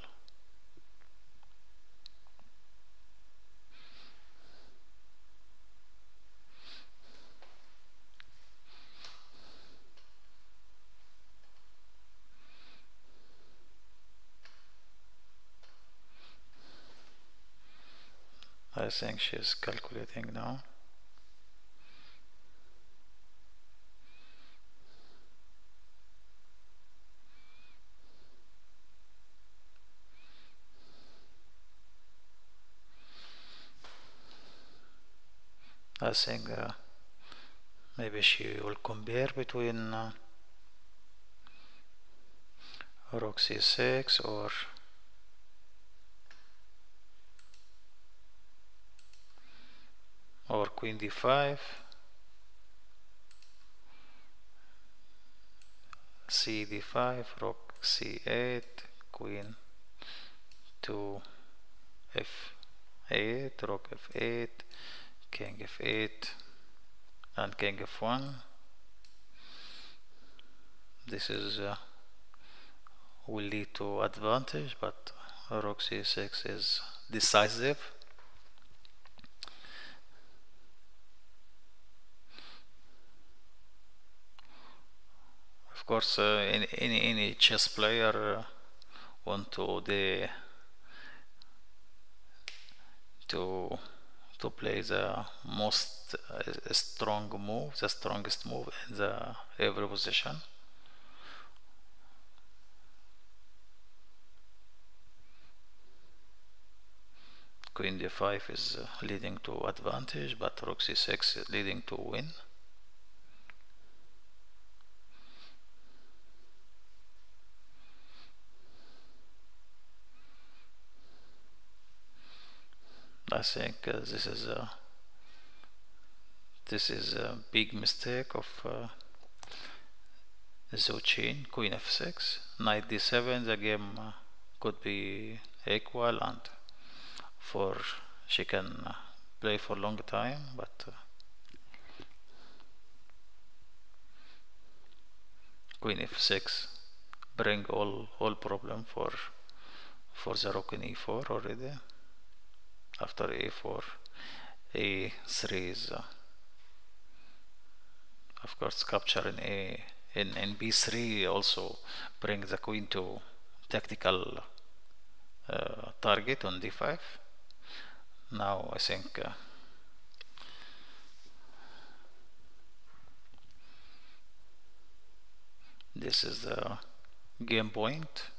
I think she's calculating now. I think maybe she will compare between rook c6 or queen d5, c d5, rook c8, queen to f8, rook f8, king f8, and king f1. This is will lead to advantage, but rook c6 is decisive. Of course, any chess player want to play the most strong move, the strongest move in the every position. Queen d5 is leading to advantage, but rook c6 is leading to win. I think this is a big mistake of Zochin. Queen f6, knight d7. The game could be equal, and for she can play for a long time, but queen f6 bring all problem for the rook in e4 already. After a4, a3 is of course capture in b3 also bring the queen to tactical target on d5. Now I think this is the game point.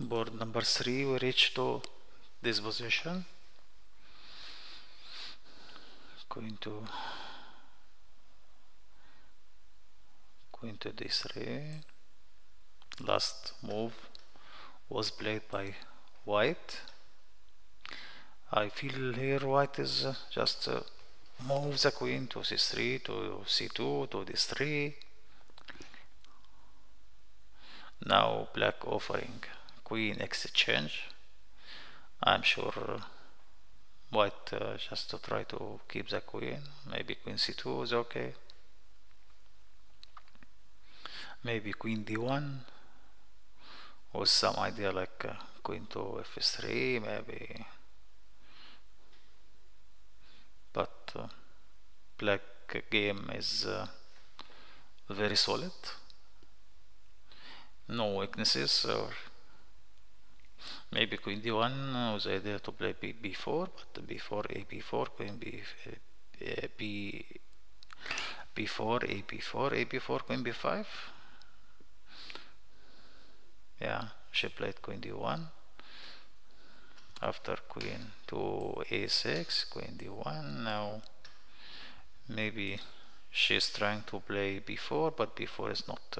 Board number 3, we reach to this position. Queen to d3. Last move was played by white. I feel here white is just move the queen to c3, to c2, to d3. Now black offering queen exchange. I'm sure white just to try to keep the queen. Maybe queen c2 is okay. Maybe queen d1 with some idea like queen to f3 maybe. But black game is very solid. No weaknesses, or maybe queen d1 was the idea to play b4, but b4, a4, queen b4, a4, queen b5. Yeah, she played queen d1. After queen to a6, queen d1. Now maybe she's trying to play b4, but b4 is not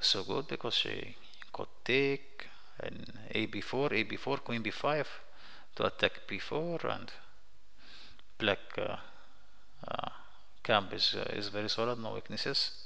so good because she could take and a b4, queen b5 to attack b4, and black uh, camp is very solid, no weaknesses.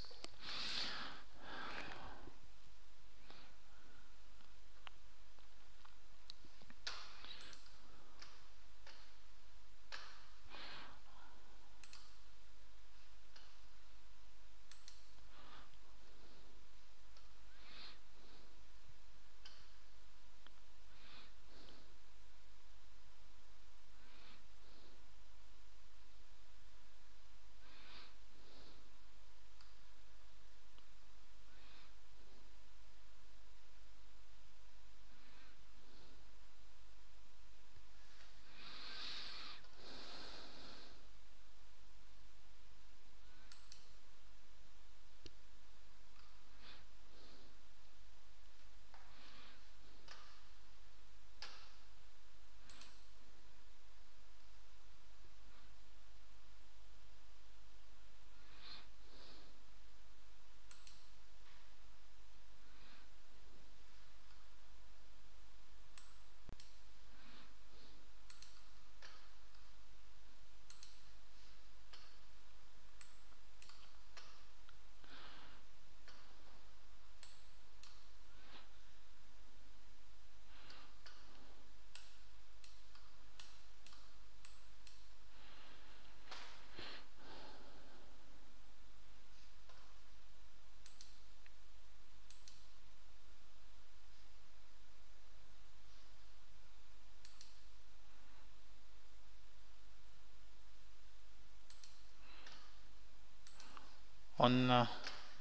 On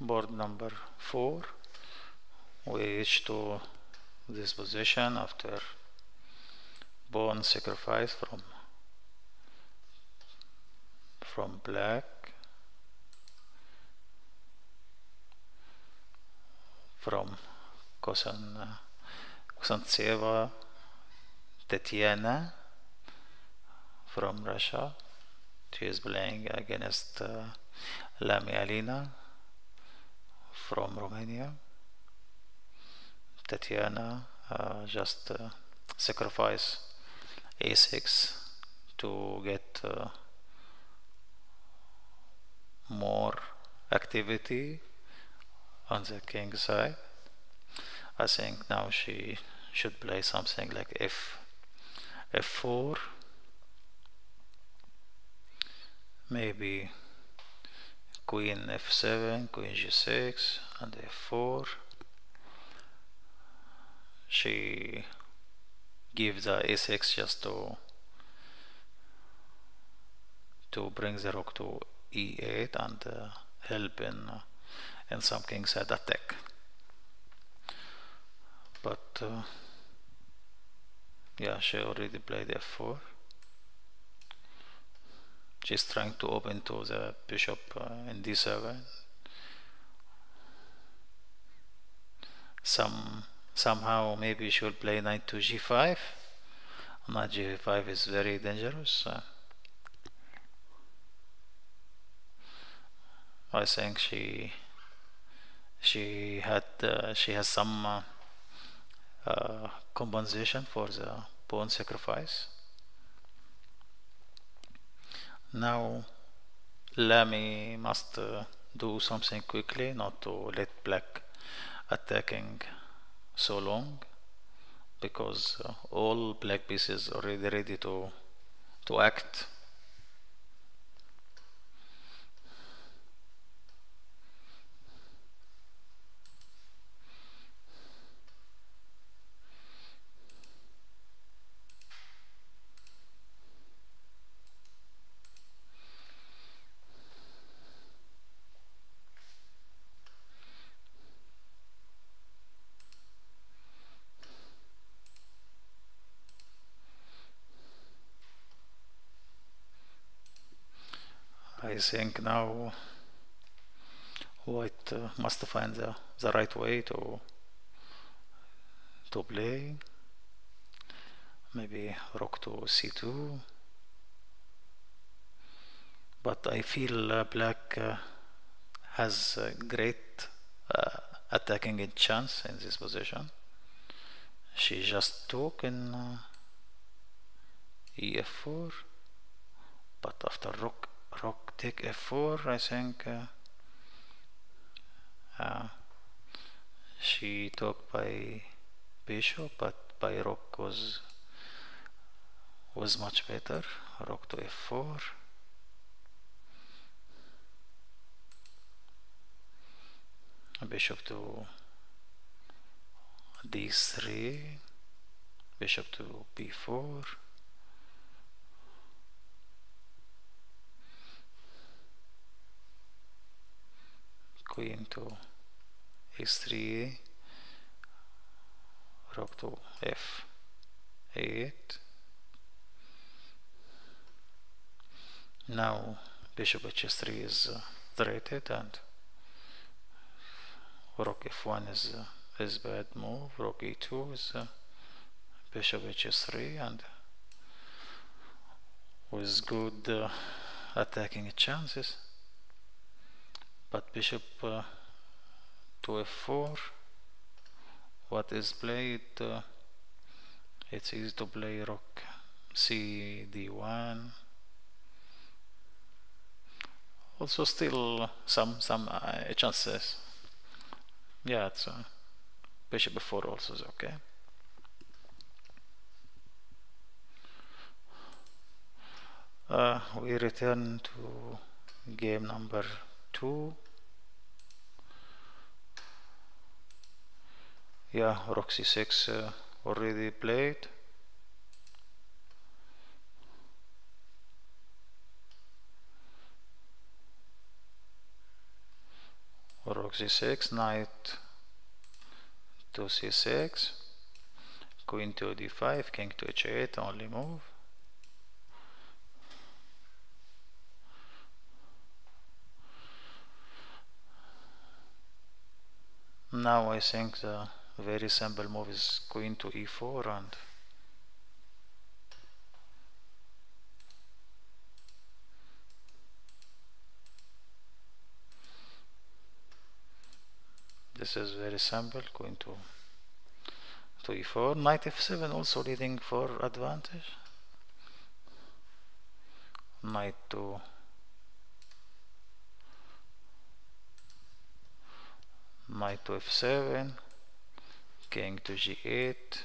board number 4, we reach to this position after pawn sacrifice from black, from Kosantseva Tatiana from Russia. She is playing against Lami Alina from Romania. Tatiana just sacrifice a6 to get more activity on the king side. I think now she should play something like f4, maybe queen f7, queen g6, and f4. She gives the a6 just to bring the rook to e8 and help in some kingside attack. But yeah, she already played f4. She's trying to open to the bishop in d7. Somehow maybe she will play knight to g5. Knight g5 is very dangerous. I think she has some compensation for the pawn sacrifice. Now Lamy must do something quickly, not to let black attacking so long, because all black pieces already ready to act. I think now White must find the right way to to play. Maybe rook to c2. But I feel black has a great attacking chance in this position. She just took in ef4, but after rook take f4, I think she took by bishop, but by rook was much better. Rook to f4. Bishop to d3. Bishop to b4. Queen to h3, rook to f8. Now bishop h3 is threatened, and rook f1 is bad move. Rook e2 is bishop h3, and with good attacking chances. But bishop to f4, what is played? It's easy to play rook c d1. Also still some chances. Yeah, it's bishop f4 also is okay. We return to game number 2. Yeah, rook c6 already played. Rook c6, knight to c6, queen to d5, king to h8, only move. Now I think the very simple move is queen to e4, and this is very simple. Queen to e4, knight f7 also leading for advantage. Knight to f7, king to g8,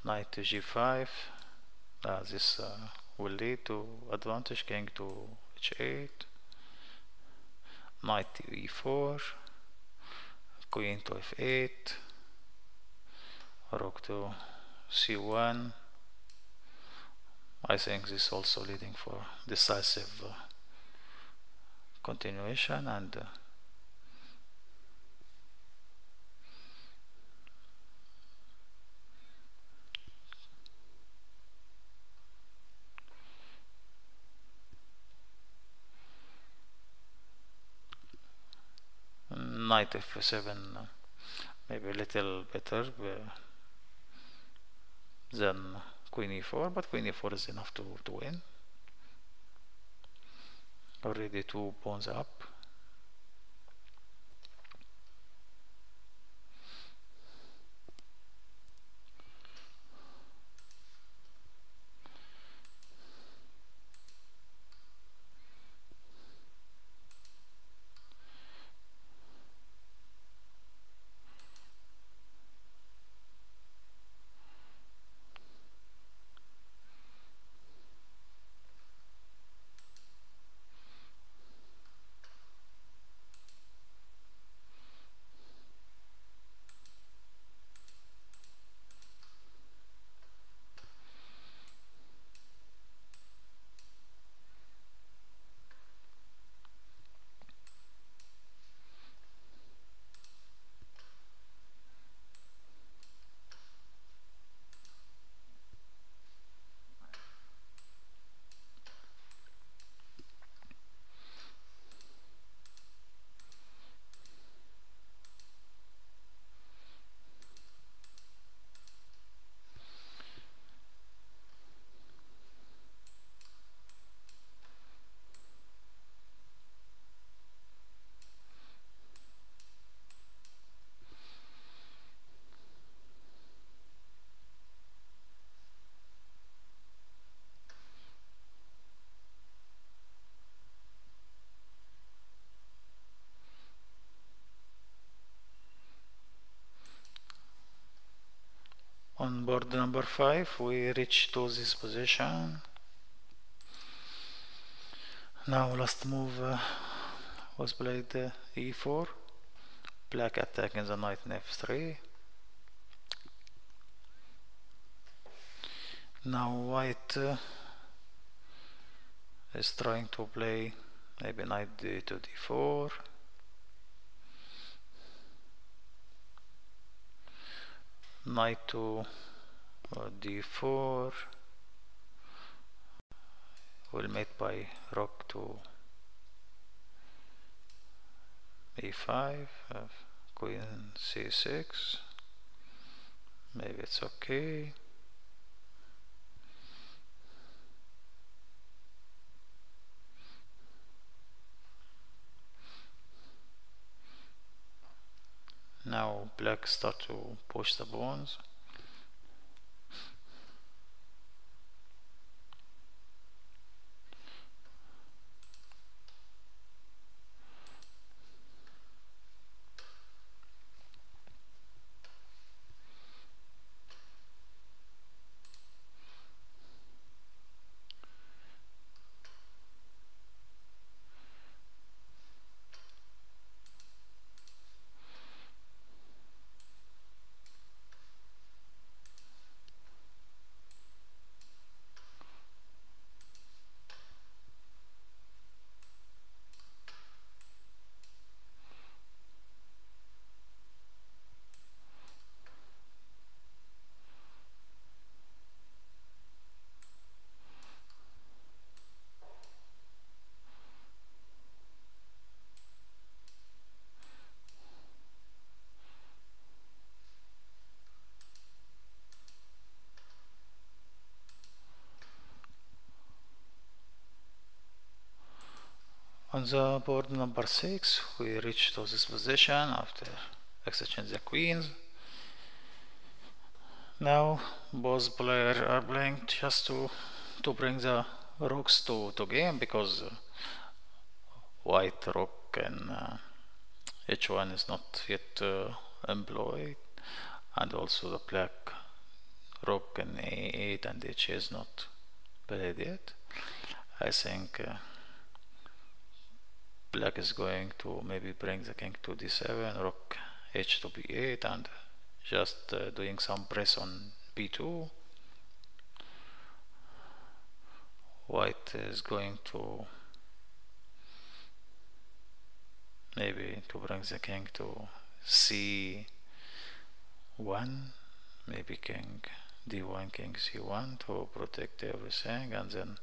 knight to g5. This will lead to advantage. King to h8, knight to e4, queen to f8, rook to c1. I think this is also leading for decisive continuation, and knight f7 maybe a little better than queen e4, but queen e4 is enough to win. Already 2 pawns up. board number 5, we reach to this position. Now last move was played e4. Black attacking the knight in f3. Now white is trying to play maybe knight d to d4. Knight to d4 will mate by rook to e5, queen c6. Maybe it's okay. Now black start to push the pawns. On the board number 6, we reach to this position after exchange the queens. Now both players are playing just to bring the rooks to game, because white rook and h1 is not yet employed, and also the black rook and a8 and h is not played yet. I think black is going to maybe bring the king to d7, rook h to b8, and just doing some press on b2. White is going to maybe to bring the king to c1, maybe king d1, king c1 to protect everything, and then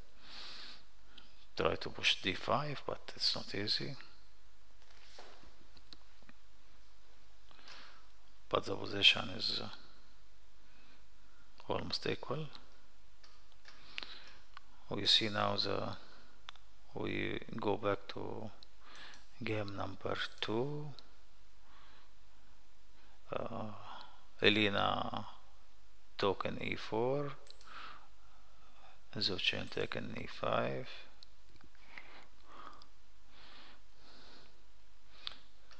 try to push d5, but it's not easy. But the position is almost equal. We see now we go back to game number 2. Elena took an e4, Zochin taken e5.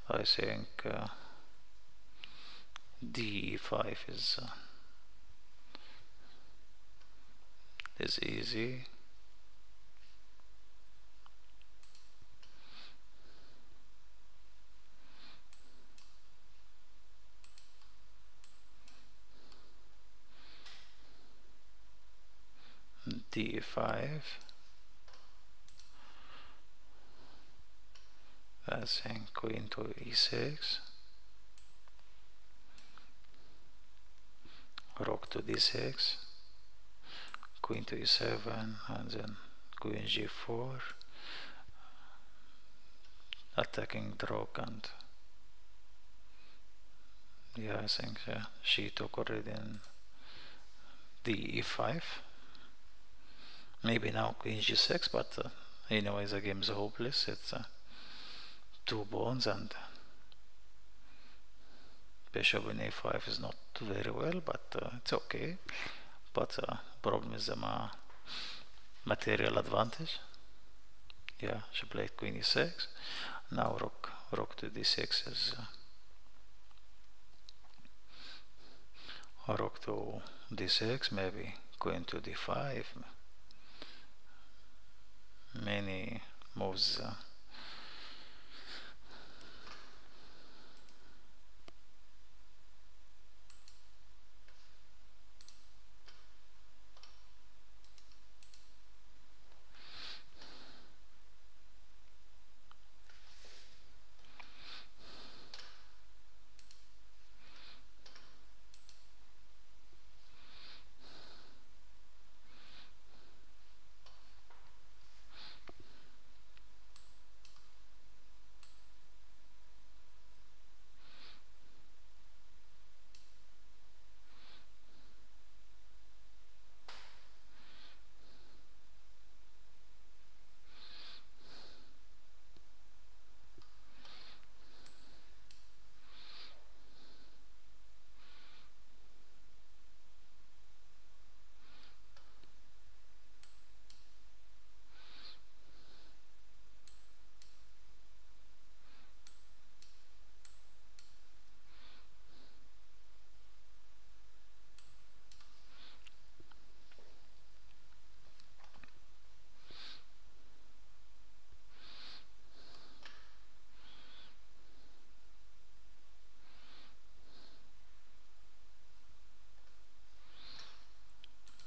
I think d5 is easy. d5, passing queen to e6, rook to d6, queen to e7, and then queen g4, attacking the rook, and yeah, I think she took already in d5. Maybe now queen g6, but anyway the game is hopeless. It's 2 pawns, and bishop in a5 is not very well, but it's okay. But problem is the material advantage. Yeah, she played queen e6. Now rook to d6 is rook to d6, maybe queen to d5. Many moves.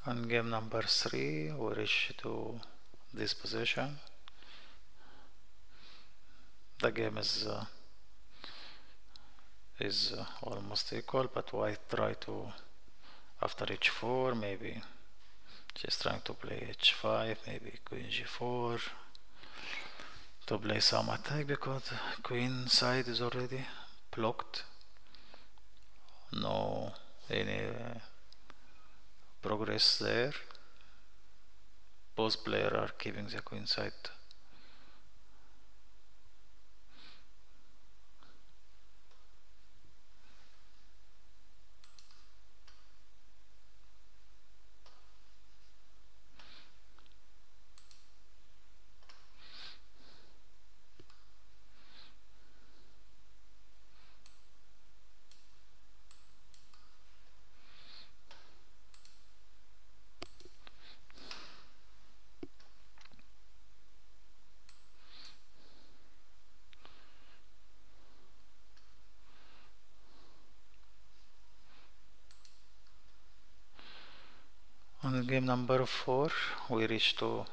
On game number 3, we reach to this position. The game is almost equal, but white try to, after h4, maybe she's trying to play h5, maybe queen g4 to play some attack, because queen side is already blocked. No any progress there. Both players are keeping the queen side. On game number 4, we reach to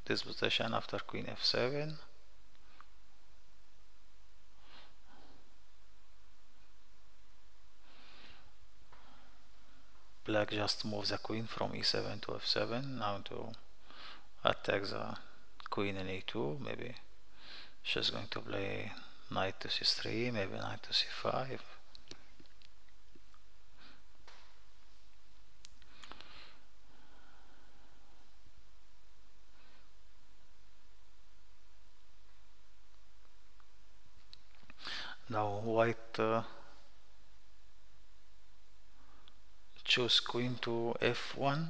this position after queen f7. Black just moves the queen from e7 to f7, now to attack the queen in e2. Maybe she's going to play knight to c3, maybe knight to c5. Now white choose queen to f1.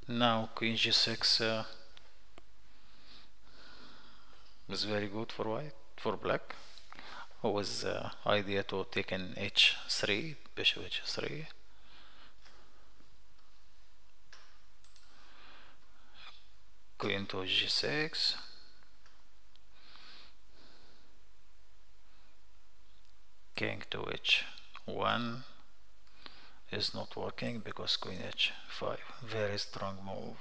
Now queen g6 is very good for white, for black. With the idea to take in h3, bishop h3. Queen to g6. King to h1 is not working because queen h5. Very strong move.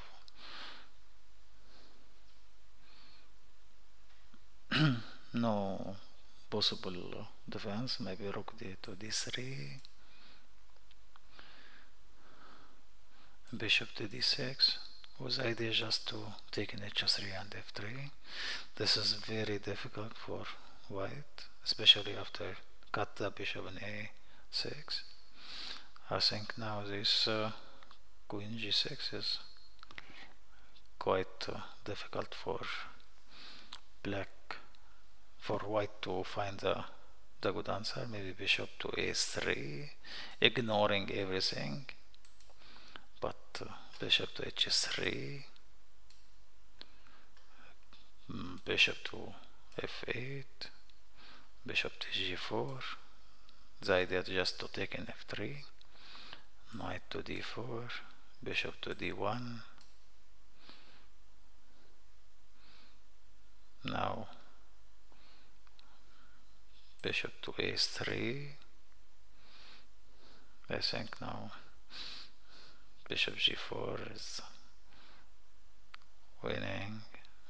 No possible defense. Maybe rook d to d3. Bishop to d6. Was idea just to take in h3 and f3. This is very difficult for white, especially after cut the bishop in a6. I think now this queen g6 is quite difficult for black, for white to find the good answer. Maybe bishop to a3, ignoring everything, but bishop to h3, bishop to f8, bishop to g4. The idea is just to take in f3, knight to d4, bishop to d1. Now bishop to a3. I think now bishop g4 is winning,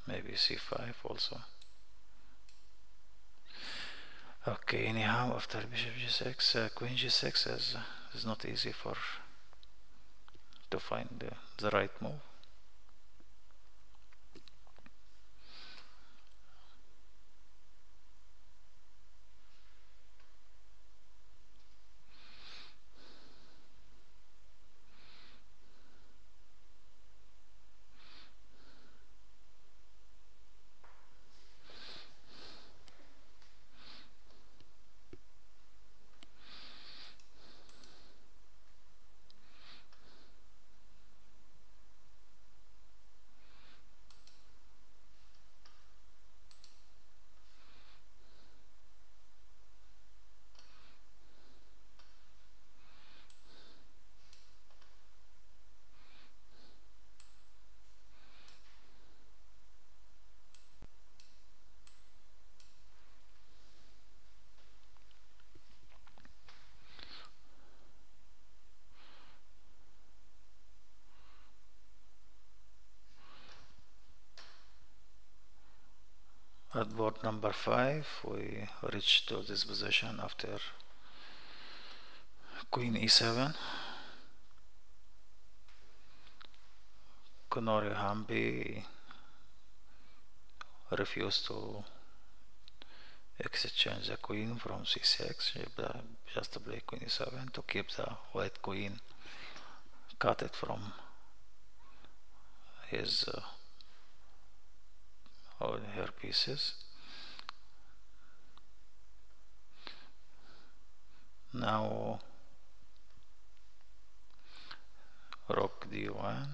maybe c5 also. Okay, anyhow, after bishop g6, queen g6 is not easy to find the right move. At board number 5, we reached to this position after queen e7. Konori Hambi refused to exchange the queen from c6, just to play queen e7 to keep the white queen cut it from his or her pieces. Now rook d1.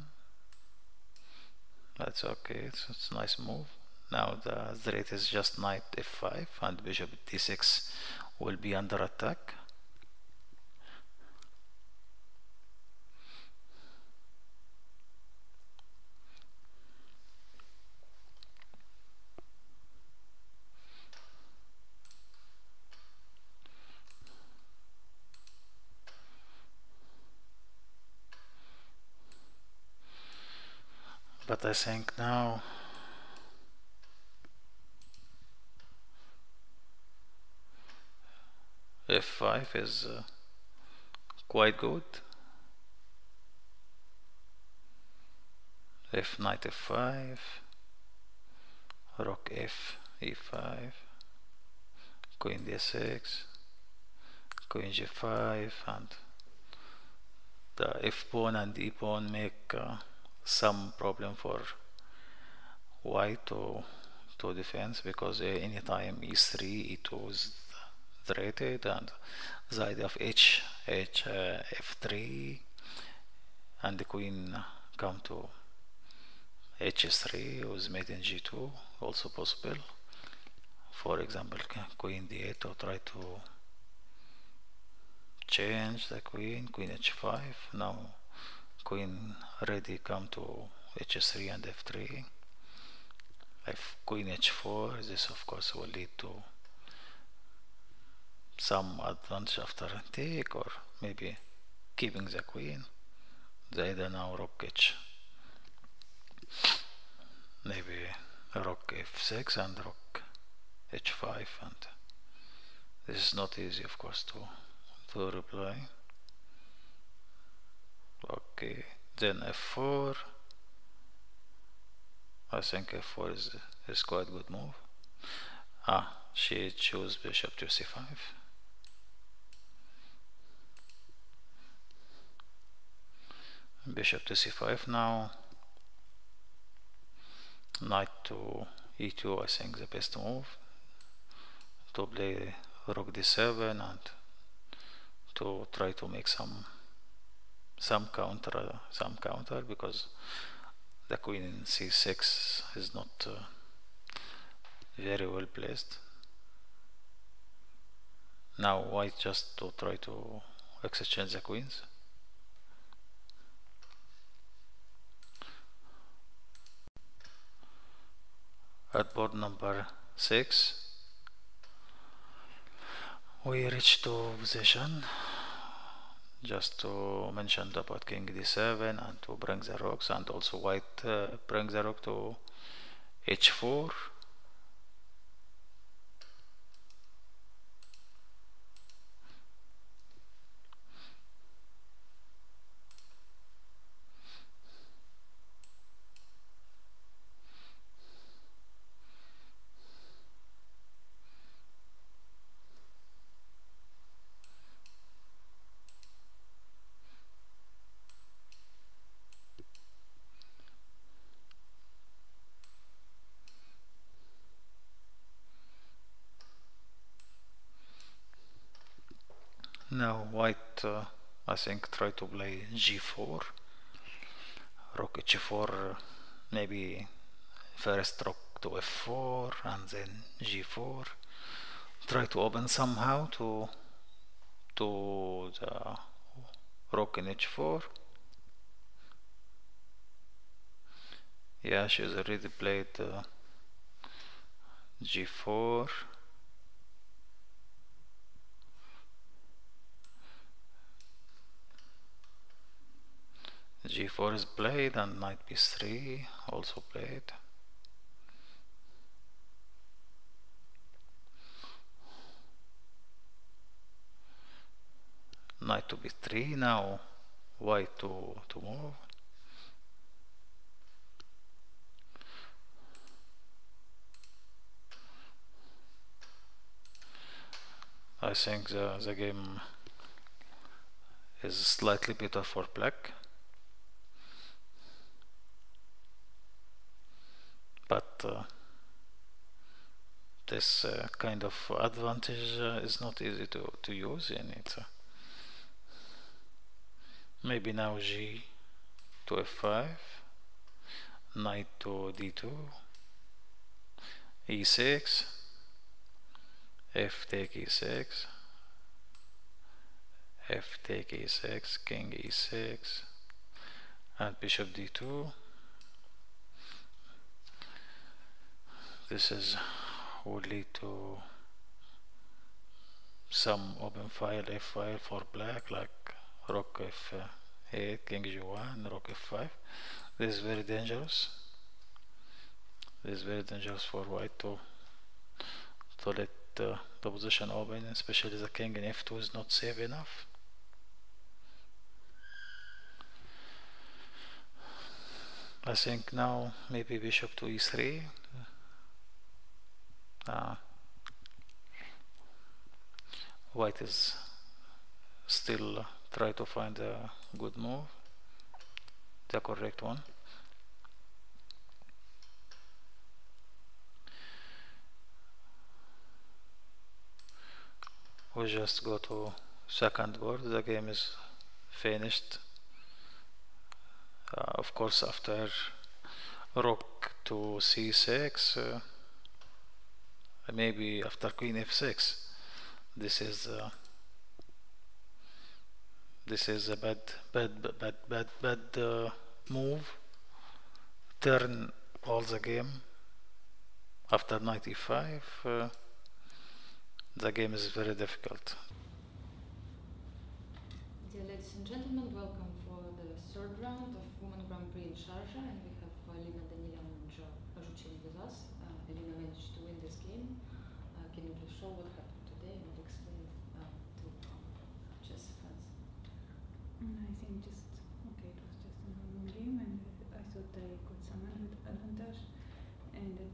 That's okay, it's a nice move. Now the threat is just knight f5 and bishop d6 will be under attack. But I think now f5 is quite good. If knight f5, rook f e5, queen d6, queen g5, and the f pawn and e pawn make some problem for white to defense, because anytime e3 e2 is threatened, and the idea of f3 and the queen come to h3 was made in g2 also possible. For example, queen d8 to try to change the queen h5. Now queen ready come to h3 and f3. If queen h4, this of course will lead to some advantage after take, or maybe keeping the queen. The either now rook h, maybe rook f6 and rook h5, and this is not easy of course to reply. Okay, then f4. I think f4 is quite good move. She chose bishop to c5. Bishop to c5 now. Knight to e2, I think the best move to play rook d7 and to try to make some counter, because the queen in c6 is not very well placed. Now white just to try to exchange the queens. At board number 6 we reach to position. Just to mention about king d7 and to bring the rooks, and also white bring the rook to h4. Now white I think try to play g4, rook h4, maybe first rook to f4 and then g4, try to open somehow to the rook in h4. Yeah, she's already played g4. g4 is played and knight b3 also played. Knight to b3, now white to move. I think the game is slightly better for black, but this kind of advantage is not easy to use in it. Maybe now g to f5, knight to d2, e6, f take e6, f take e6, king e6, and bishop d2. This is would lead to some open file, f file for black, like rook f8, king g1, rook f5. This is very dangerous. This is very dangerous for white to let the position open, especially the king in f2 is not safe enough. I think now maybe bishop to e3. White is still try to find a good move, the correct one. We just go to second board, the game is finished. Of course, after rook to c6, maybe after queen f6, this is a bad move. Turn all the game. After knight e5, the game is very difficult. Dear ladies and gentlemen, welcome for the third round of Women Grand Prix in Sharjah, and we have Elina, Danila and Ajuchin with us. Elina managed to win this game. Can you please show what happened today and explain to chess fans? I think just okay. It was just a normal game, and I thought I got some advantage, and that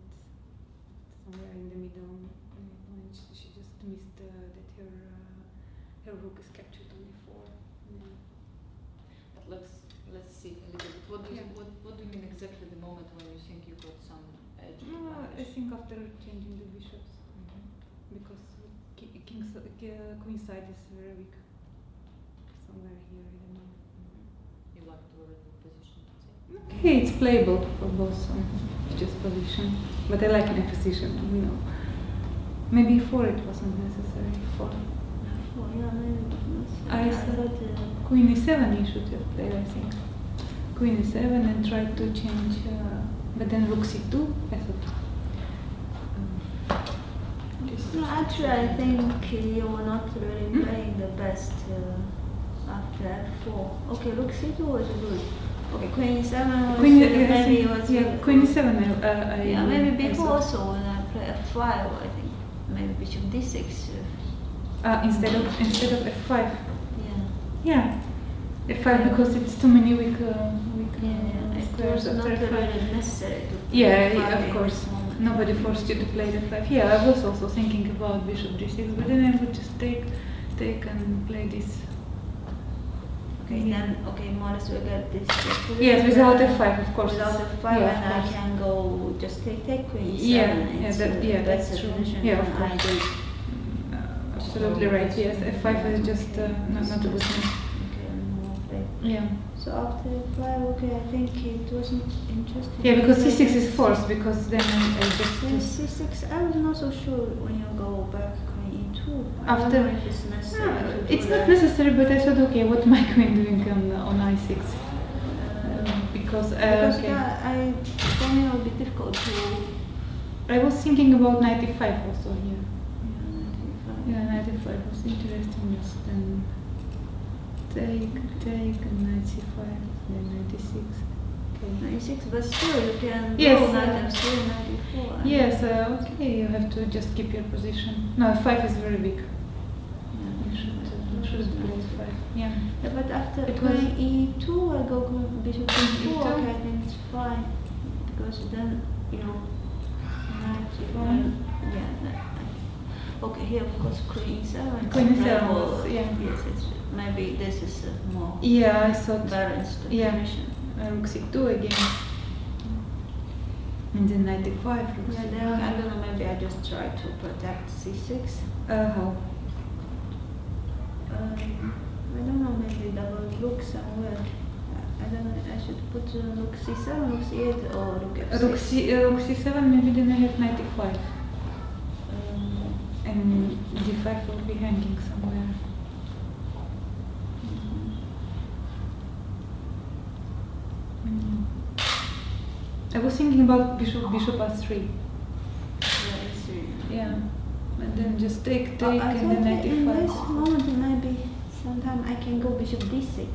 somewhere in the middle point she just missed that her rook is captured on e4. But let's see a little bit. What do you mean exactly the moment when you think you got some edge? I think after changing the bishops, because queen side is very weak. Somewhere here, I don't know. You like to already position to say? Okay, it's playable for both just position, but I like in a position, Maybe 4 it wasn't necessary for. Oh yeah, maybe. I thought Queen e7 you should have played, I think. Queen e7 and tried to change, but then Rook c2, I thought. No, actually, I think you were not really playing the best after f4. Okay, Rook c2 was good. Okay, Queen e7 was maybe was yeah, Queen e7. Yeah, maybe I before thought. also when I play f5, I think maybe Bishop d6. Instead of f5. Yeah. Yeah, f5 because it's too many weak It squares was not after f5. really necessary to play Yeah, f5 of in course. this moment. Nobody forced you to play the 5. Yeah, I was also thinking about Bishop d6, but then I would just take and play this. Okay, Yeah. then more or less we get this. Yes, without f5, of course. Without f5, Yeah, and of I course. can go just take Queen e7. Yeah, It's that's better true. position Yeah, of than I course. did. Absolutely right. Yes, f5 is just not a good move. Okay, no play. Yeah. So after f5, okay, I think it wasn't interesting. Yeah, because Like c6 is forced, because then I just c6, I was not so sure when you go back Queen e2. I After- don't know if it's necessary. to do it's not that. necessary, but I thought, okay, what my queen doing on i6? Because okay. that I for me it would be difficult to. I was thinking about 95 also here. Yeah, Yeah, 95 was interesting. Just then take, and knight c5, then 96. Okay. 96, but still you can Yes, go knight and still 94. Yes, okay, you have to just keep your position. No, 5 is very big. You should play 5. Yeah. Yeah, but after It was- Queen e2, I go Bishop e4. E2? Okay, I think it's fine because then knight Fine. Okay, here of course Queen e7. Queen e7 playable. was, yeah. Yes, it's maybe this is a more Yeah, I thought balanced yeah. position. Rook c2 again. And then 95 rook Yeah, c2. then I don't know. Maybe I just try to protect c6. How? I don't know. Maybe double rook somewhere. I don't know. I should put rook c7, rook c8, or rook f6. Rook c7, maybe then I have 95. And d5 will be hanging somewhere. I was thinking about bishop s3. Yeah. And then just take, I and thought then that in 95. this moment maybe sometime I can go bishop d6.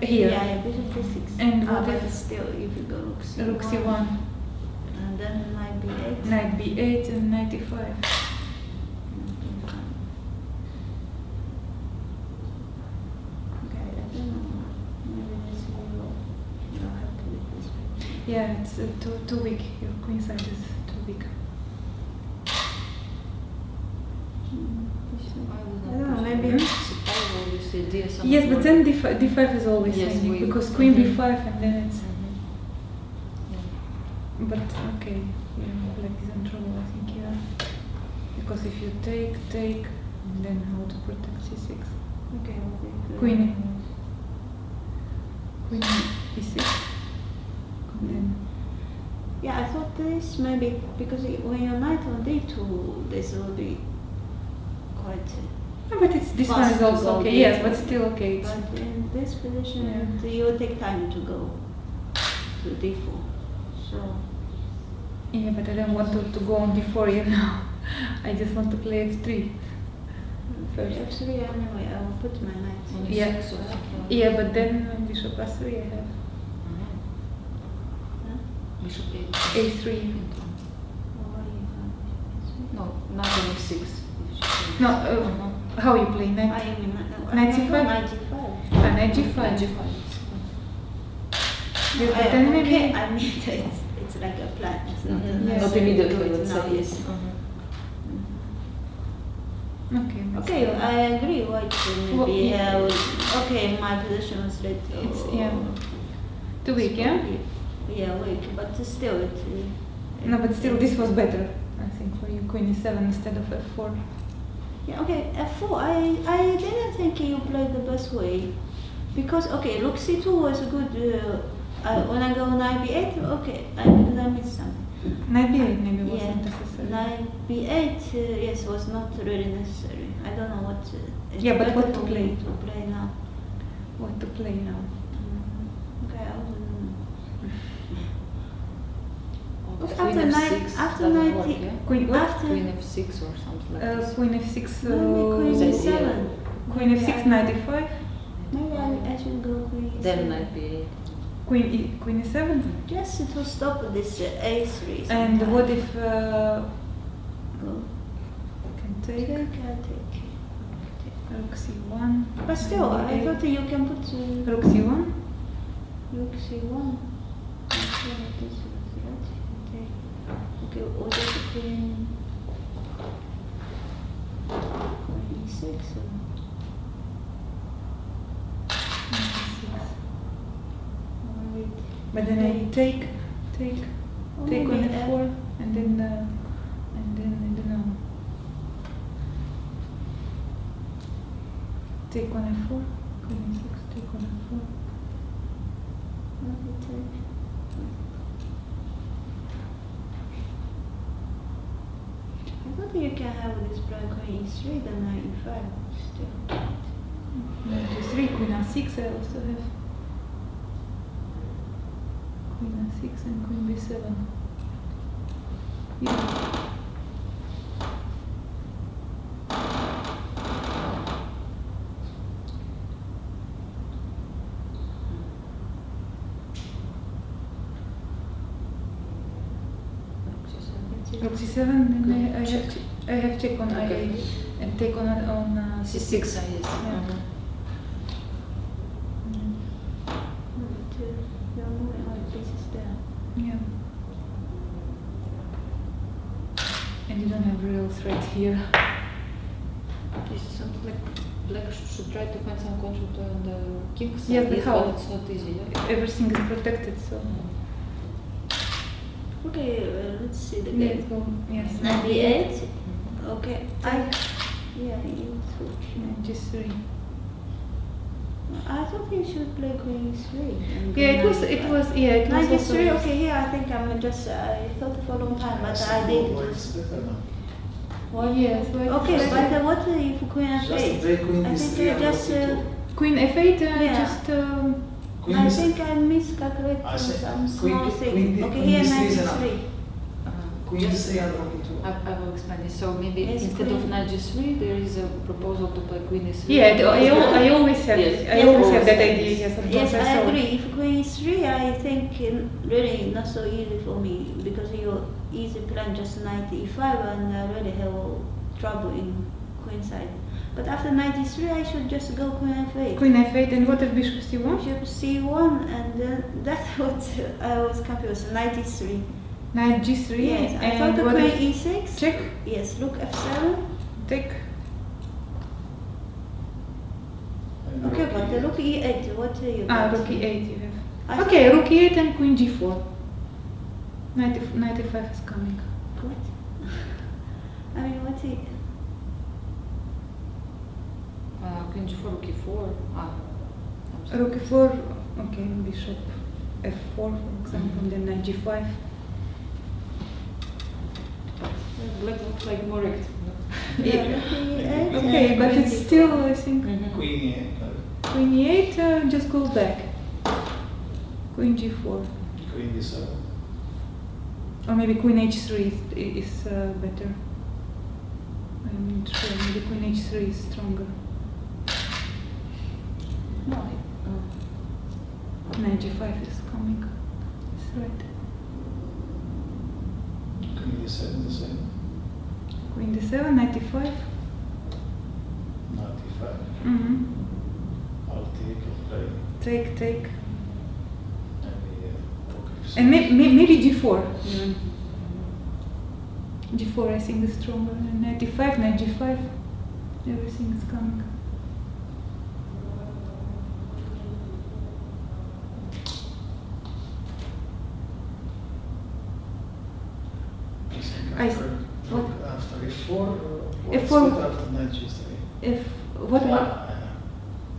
Here. Yeah, bishop d6. And what but if- still, if you go rook c1. Rook c1, And then knight b8. knight b8 and 95. Okay, I don't know. Maybe this will have to be this way. Yeah, it's too weak. Your queen side is too weak. I don't know, maybe. You say ds. Yes, but then d5 is always Yes, hanging, we- because queen Mhm. b5 and then it's. Yeah. But okay, yeah, black is in trouble, I think, yeah. Because if you take, and then how to protect c6? Okay, I'll take, Queen e6. And then Yeah, I thought this maybe because when you're knight on d2, this will be quite. no, but it's this one Fast is to also go okay. d2. Yes, but still okay. It's, But in this position, Yeah. you will take time to go to d4. So yeah, but I don't want to go on d4 yet now. I just want to play f3 first. f3 anyway. I will put my knight. On Yeah. d6 or something. Yeah, but then bishop s3 I have Huh? Bishop a3. Or why you have No, not on e6. No, how you play I knight? mean, Knight c5? Knight g5. Knight g5. g5. Yes, but then maybe. Okay, I mean it's like a plan. It's not Mhm. Yes. Not necessary to do immediately, it let's now. say. Yes. Okay. that's Okay, fine. I agree. White Well, maybe yeah. okay. My position was little. It's yeah. Too weak, yeah. Yeah, weak, but still it. No, but still this was better, I think, for you. Queen e7 instead of f4. Yeah, okay. F4. I didn't think you played the best way, because rook c2 was a good. When I go knight b8, okay, because I missed something. Knight b8 maybe Yeah, wasn't necessary. knight b8, yes, was not really necessary. I don't know what. It's Yeah, but better what to for me play? to play now. What to play now? Okay, I don't know. Oh, But queen after f6 knight, after doesn't knight, work, yeah? Queen what? after Queen f6 or something like this. Queen f6. maybe queen Is e7. idea. Queen Maybe f6, I- knight e5. Maybe I should go queen e7. Then knight b8. Queen e7. Just to stop this a3. And sometime. what if Go. can Take, take I take. rook c1? But still, I and thought you can put rook c1. rook c1. Okay, this was right. Take. Okay, or just queen. Queen e6. But then I take Oh, on maybe f4 and then I don't know. Take on f4. Queen e6. Take on f4. maybe take. I thought you can have this black queen e3, then knight e5 still. Knight g3. Queen a6. I also have. Queen a6 and queen b7. Yeah. Rook c7, then I have check on Okay. i8 and take on c6, c6. yes. Yeah. Maybe two. You're moving all the pieces there. Yeah. And you don't have real threat here. This is something like black should try to find some control on the king side. Yes, but how? It's not easy, yeah? Everything is protected, so. Okay, let's see the Let's game. go. Yes. Knight b8. Okay, yeah, you switch. Knight g3. I thought you should play queen e3. and go Yeah, it knight was. e5. Yeah, it was Knight also. e3. Okay, here I think I'm just. I thought for a long time, but I did. Well, yes. Okay, but what if queen Just f8? play queen I e3 think and just. rook e2. Queen f8. Yeah. Just. Queen I is- think I miscalculated I see. some Queen small D- thing. queen D- Okay, queen here D3 knight is enough. e3. Queen Just- e3 and rook e2. I will explain this. So maybe Yes, instead of queen. knight g3, there is a proposal to play queen e3. Yeah, I always have. Yes. I always have that Yes. idea. Yes, of Yes, course, I saw. agree. If queen e3, I think really not so easy for me because you easy plan just knight e5 and I really have trouble in queen side. But after knight e3, I should just go queen f8. Queen f8 and what if bishop c1? Bishop c1 and then that's what I was confused. Knight e3. Knight g3. Yes, I and thought the what queen if e6. check? Yes, rook f7. Take. Okay, but the rook e8. What you got? Rook e8 you have. I Okay, rook e8 and queen g4. Knight e5 is coming. What? I mean, what? Queen g4, rook e4. I'm sorry. Rook e4. Okay, bishop f4 for example, then knight g5. Black looks like more active. Yeah, rook e8. Okay, and but queen it's d4. still, I think, Queen queen e8 just goes back. Queen g4. queen d7. Or maybe queen h3 is better. I'm not sure, maybe queen h3 is stronger. No. Knight g5 is coming. That's right. Queen d7 the same. Queen d7, knight e5. Knight e5. Mm-hmm. I'll take, I'll play. Take. Maybe rook f6. And maybe g4 even. G4 I think is stronger. And knight e5, knight g5. Everything is coming. After what? After f4, F4 better after knight g3? If what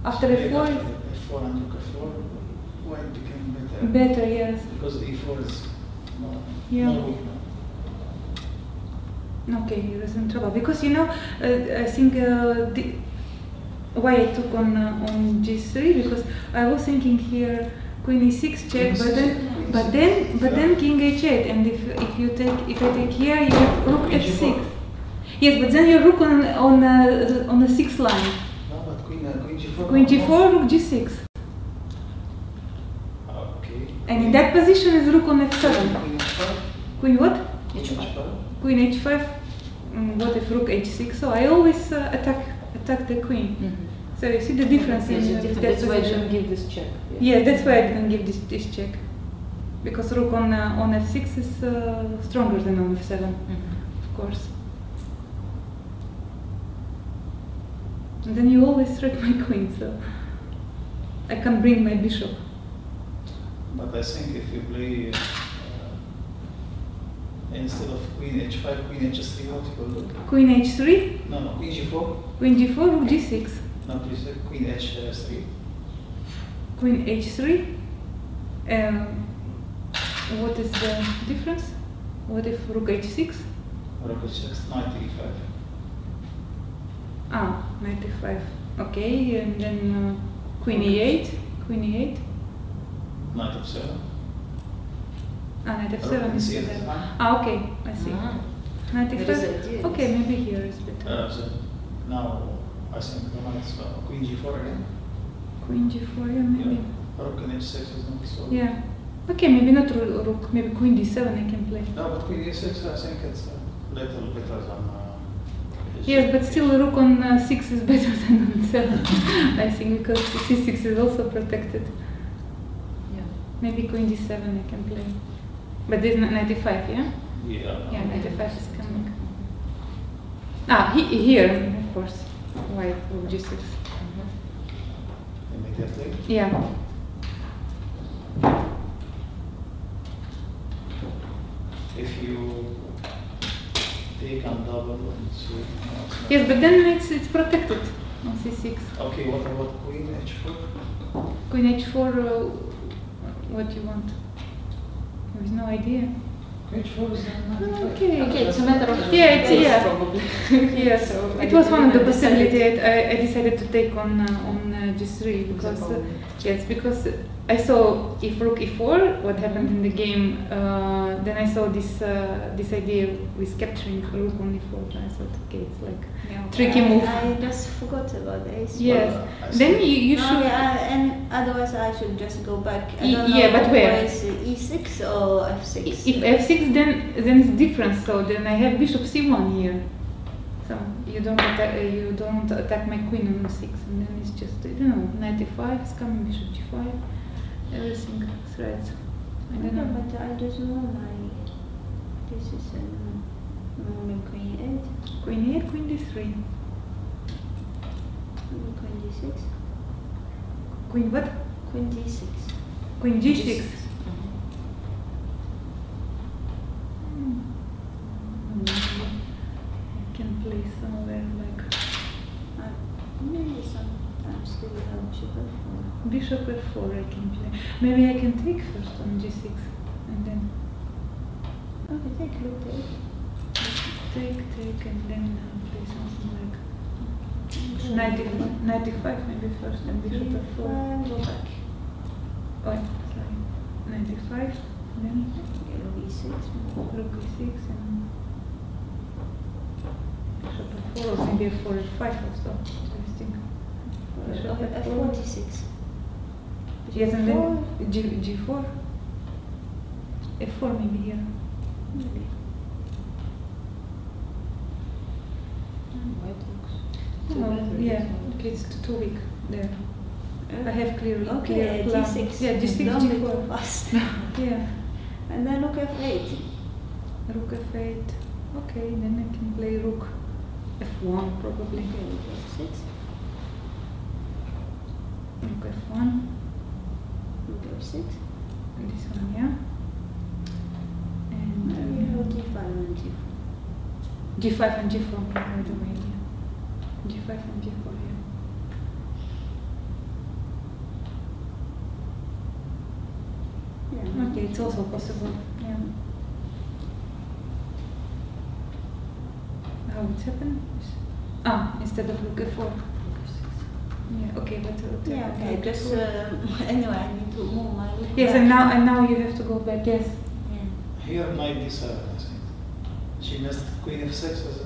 after Maybe f4 after f4 and rook f4, why it became better? better, yes. Because e4 is Yeah. More weak now. Okay, he was in trouble because you know I think why I took on G3 because I was thinking here Queen E6 check, but then King H8, and if I take here you have Rook F6. Yes, but then you Rook on the 6th line. No, but Queen G4. Queen G4, Rook G6, Okay. and in that position is Rook on F7. Queen H5. Queen what? H5. Queen H5. What if Rook H6? So I always attack the Queen. Mm-hmm. So you see the difference in that That's why I position. don't give this check. Yeah, that's why I didn't give this check. Because Rook on F6 is stronger than on F7, of course. And then you always threat my Queen, so I can bring my bishop. But I think if you play instead of Queen H5, Queen H3, what you will do? Queen H3, No, Queen G4. Queen G4, Rook G6. No, please, Queen H3. Queen H3. What is the difference? What if Rook H6? Rook H6, Knight E5. Ah, 95. Okay, and then Queen E8. Queen E8. Knight F7. Ah, Knight Rook F7 is C8 there. is fine. Ah, okay, I see. Knight There is F5. ideas. Okay, maybe here is better. So now I think the knight's Queen G4 again. Queen G4, yeah, maybe. Yeah. Rook in H6 is not so. Yeah. Okay, maybe not Rook, maybe Queen D7 I can play. No, but Queen E6, I think it's a little better than. Yes, but still Rook on 6 is better than on 7, I think, because C6 is also protected. Yeah. Maybe Queen D7 I can play. But this is 95, yeah? Yeah. Yeah, 95 is coming. Ah, here, of course. White, Rook G6. Immediately. Yeah. If you take and double and sweep. Yes, but then it's protected on C6. Okay, what about Queen H4? Queen H4, what do you want? There is no idea. Queen H4 is not. Okay. Okay, it's a matter of Yeah, it's taste, yeah. probably. Yes, it was one of the possibilities. I decided to take on G3 because yes, because I saw if Rook E4, what happened in the game. Then I saw this idea with capturing Rook on E4. And I thought, okay, it's like tricky move. I just forgot about this. Yes. I Then see. you No, should. yeah, and otherwise I should just go back. I don't Yeah, know but where? is E6 or F6? If F6, then it's different. So then I have Bishop C1 here. So you don't attack my queen on 6, and then it's just Knight E5 is coming, Bishop G5, everything threads. I don't know. But I just know this is moving Queen 8, Queen 8, Queen D3, Queen D6, Queen what? Queen D6. Queen G6. I can play somewhere like Maybe sometimes they will have Bishop F4. Bishop F4 I can play. Maybe I can take first on G6 and then Okay, take a look there. take and then play something like 95 maybe first and Bishop F4. Go back. Oh, sorry. 95, then Rook E6. Rook E6 and Bishop F4, or maybe F4 F5 also. Interesting. Bishop F4. F46. Yes, and then G4. F4 maybe here. Maybe. White looks Oh, yeah, okay, it's too weak there. I have clear Okay, plan. D6. Yeah, G6, Don't be too G4. fast. Yeah, And then Rook F8. Rook F8. Okay, then I can play Rook F1 probably. Okay, Rook F6. Rook F1. Rook F6. And this one, yeah. And Maybe G5 and G4. G5 and G4 by the way. Yeah. G5 and G4, yeah. Yeah. Okay, it's also possible. Yeah. how it's happened. Instead of rook f4. Yeah, okay, but Yeah, okay, just anyway, I need to move my rook yes, back. and now you have to go back. Yes. Yeah. Here, knight d7, I think. She missed queen f6 as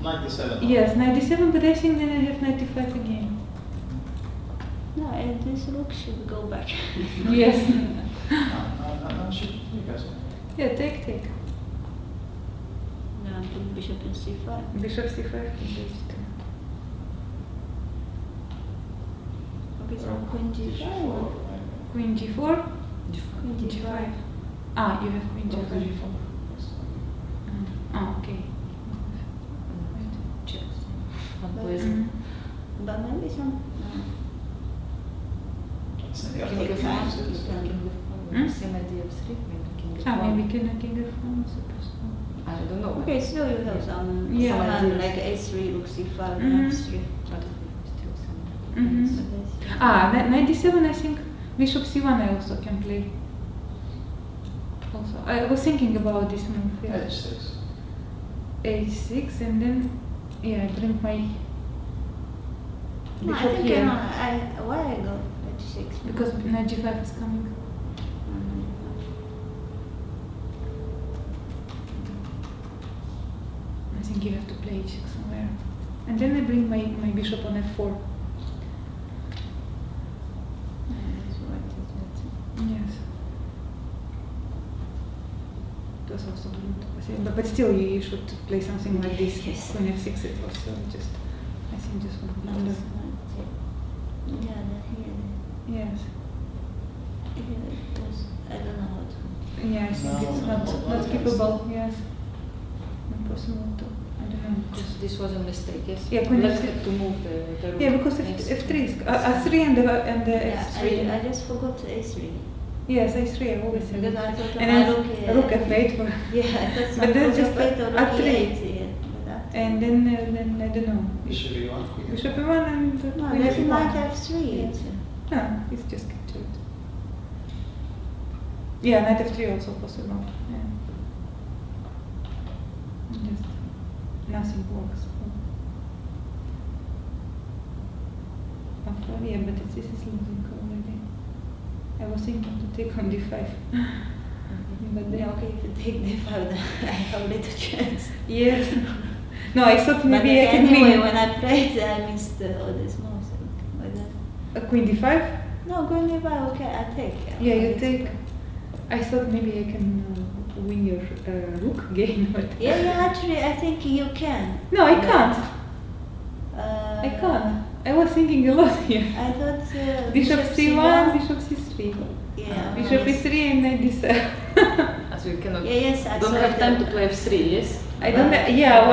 knight d7. Yes, knight d7, but I think then I have knight d5 again. No, and this rook should go back. Yes. No, you guys. Yeah, take. No, I'm putting bishop in c5. Bishop c5. Okay, so queen g5. Queen g4. Queen g5. You have queen g5. Okay. Unpleasant. But maybe some. King of time. Same idea of 3, maybe king of 1. Maybe king f1 is possible. I don't know. Okay, still you have some Yeah. hand like a3, rook c5, f3. Knight d7, I think bishop c1 I also can play. Also, I was thinking about this move. Yeah. h6. h6 and then I bring my No, I bishop think here why I go h6? because knight g5 is coming. I think you have to play h6 somewhere, and then I bring my bishop on f4. Yes. It was also good, but still you should play something like this. Yes. Queen f6 it was just, I think just one blunder. Yeah, here. Yes. Here it was, I don't know how to. Yeah, I think No, it's no, not no, keepable. Yes. Not possible to. I don't know. This was a mistake, yes? Yeah, queen Black f6. had to move the rook. Yeah, because next. f3 is a3 and the Yeah, f3. I just forgot a3. Yes, a3. I always say. Because I thought And my then rook f8. Yeah, I thought But then rook just f8 or rook a3. e8. Yeah, but that- And then I don't know. Bishop e1, queen Bishop e1 and No, queen there's f1. knight f3. Yeah. It's, No, it's just captured. Yeah, knight f3 also possible. Yeah. Just nothing works. Yeah, but this is losing already. I was thinking to take on d5. But then, yeah, okay, if you take d5, then I have little chance. yes. No, I thought maybe but I can anyway, win. when I played, I missed all these moves. Like that. A queen d5? No, queen d5, okay, I take. Yeah, you take. I thought maybe I can win your rook game, but Yeah, actually, I think you can. no, I can't. I I can't. I was thinking a lot here. I thought Bishop c1, bishop c3, Yeah. bishop e3, and knight d7. As we cannot. Yeah, yes, I Don't saw have time that. to play f3, yes? I don't. Yeah,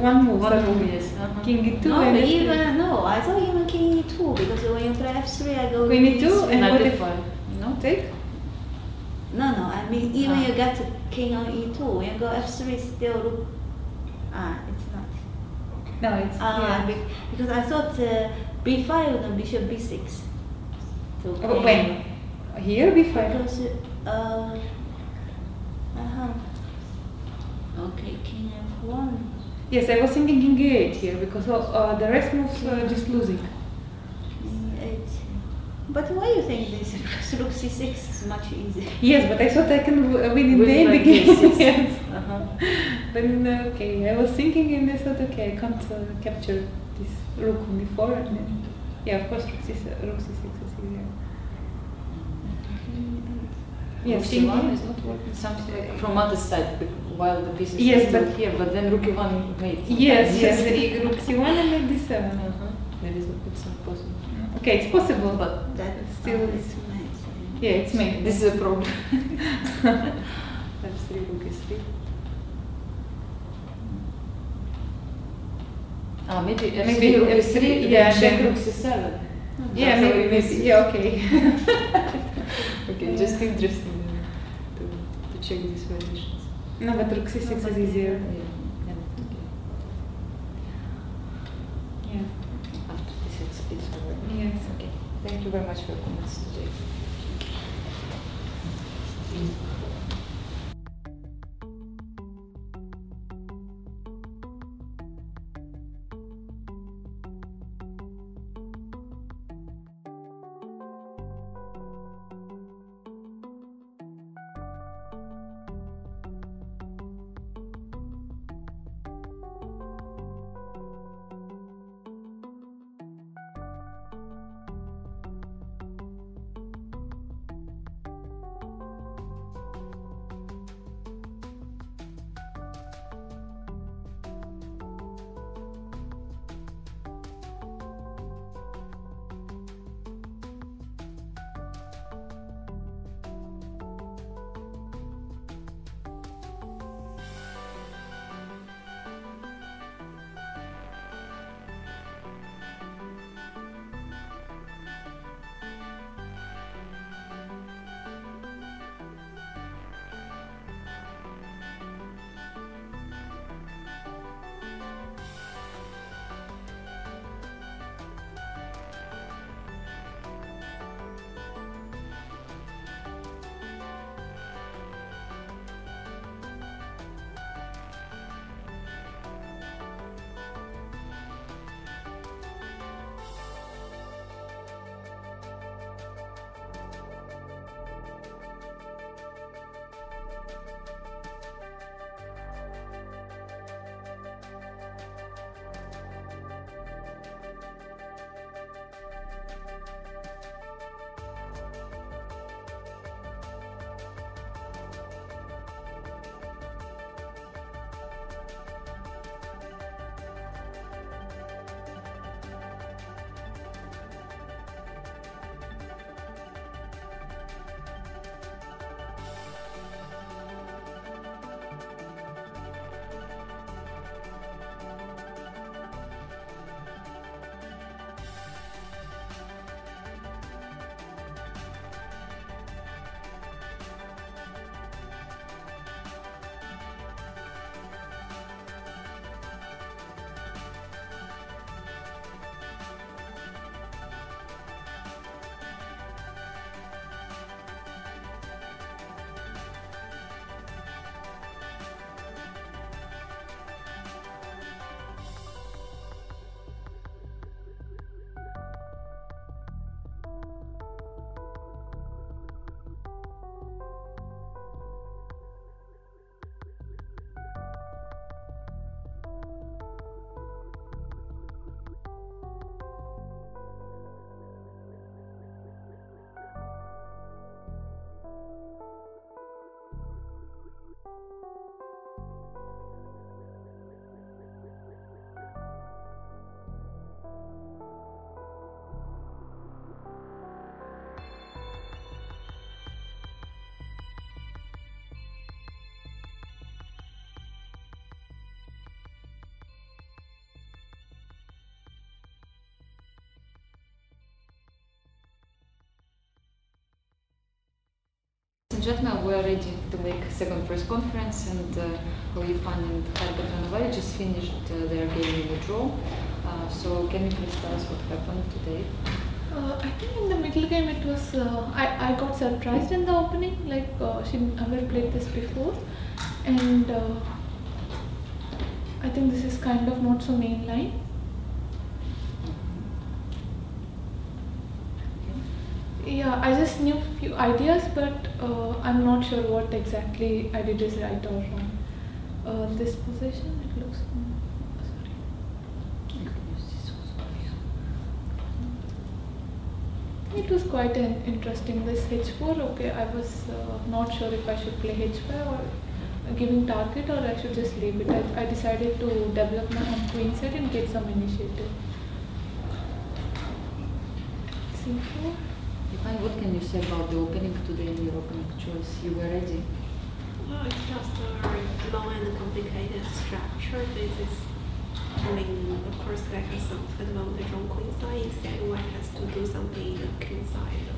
one move. One so move, yes. King e2 No, and even no. I thought even king e2 because when you play f3, I go Queen e2 e3. and Knight what if- f5. No? take. No, I mean even Ah. you got king on e2, when you go f3, still rook. It's not. No, it's yeah. Because I thought b5 and bishop b6. To When? Here b5. Because okay, king f1. Yes, I was thinking king e8 here because the rest moves just losing. King e8. But why you think this? Because rook c6 is much easier. Yes, but I thought I can win in Win the like endgame. this, yes. Yes. Uh-huh. Then okay, I was thinking and I thought okay, I can't capture this rook on before and then yeah, of course rook c6 is easier. Yes, Rook c1 is not working. Something like from other side, while the pieces Yes, are still but- here, but then rook e1 made. Yes, the rook c1 and knight d7. Uh-huh. Maybe it's not possible. Okay, it's possible, But That Still it's it's- nice. yeah, it's made. this is a problem. F3, rook e3. Maybe F3, Maybe rook F3, e3, yeah, then check then- rook c7. Yeah, That's how maybe, it is. yeah, okay. Okay, just interesting to check these variations. No, but rook c6 is easier. Yeah. Yeah. After this, it's over. Yes. Okay. Thank you very much for your comments today. and gentlemen, we are ready to make second press conference, and Olifan and Taher just finished their game in the draw. So can you please tell us what happened today? I think in the middle game it was, I got surprised in the opening, like she never played this before, and I think this is kind of not so mainline. Yeah, I just knew few ideas, but I'm not sure what exactly I did is right or wrong. This position, it looks. It was quite interesting. This h4, okay, I was not sure if I should play h5 or giving target, or I should just leave it. I decided to develop my own queen set and get some initiative. c4. Ifan, what can you say about the opening today and your opening choice? You were ready? Well, it's just a long and complicated structure. This is, I mean, of course, black has some advantage on queen side. Instead, white has to do something in the king side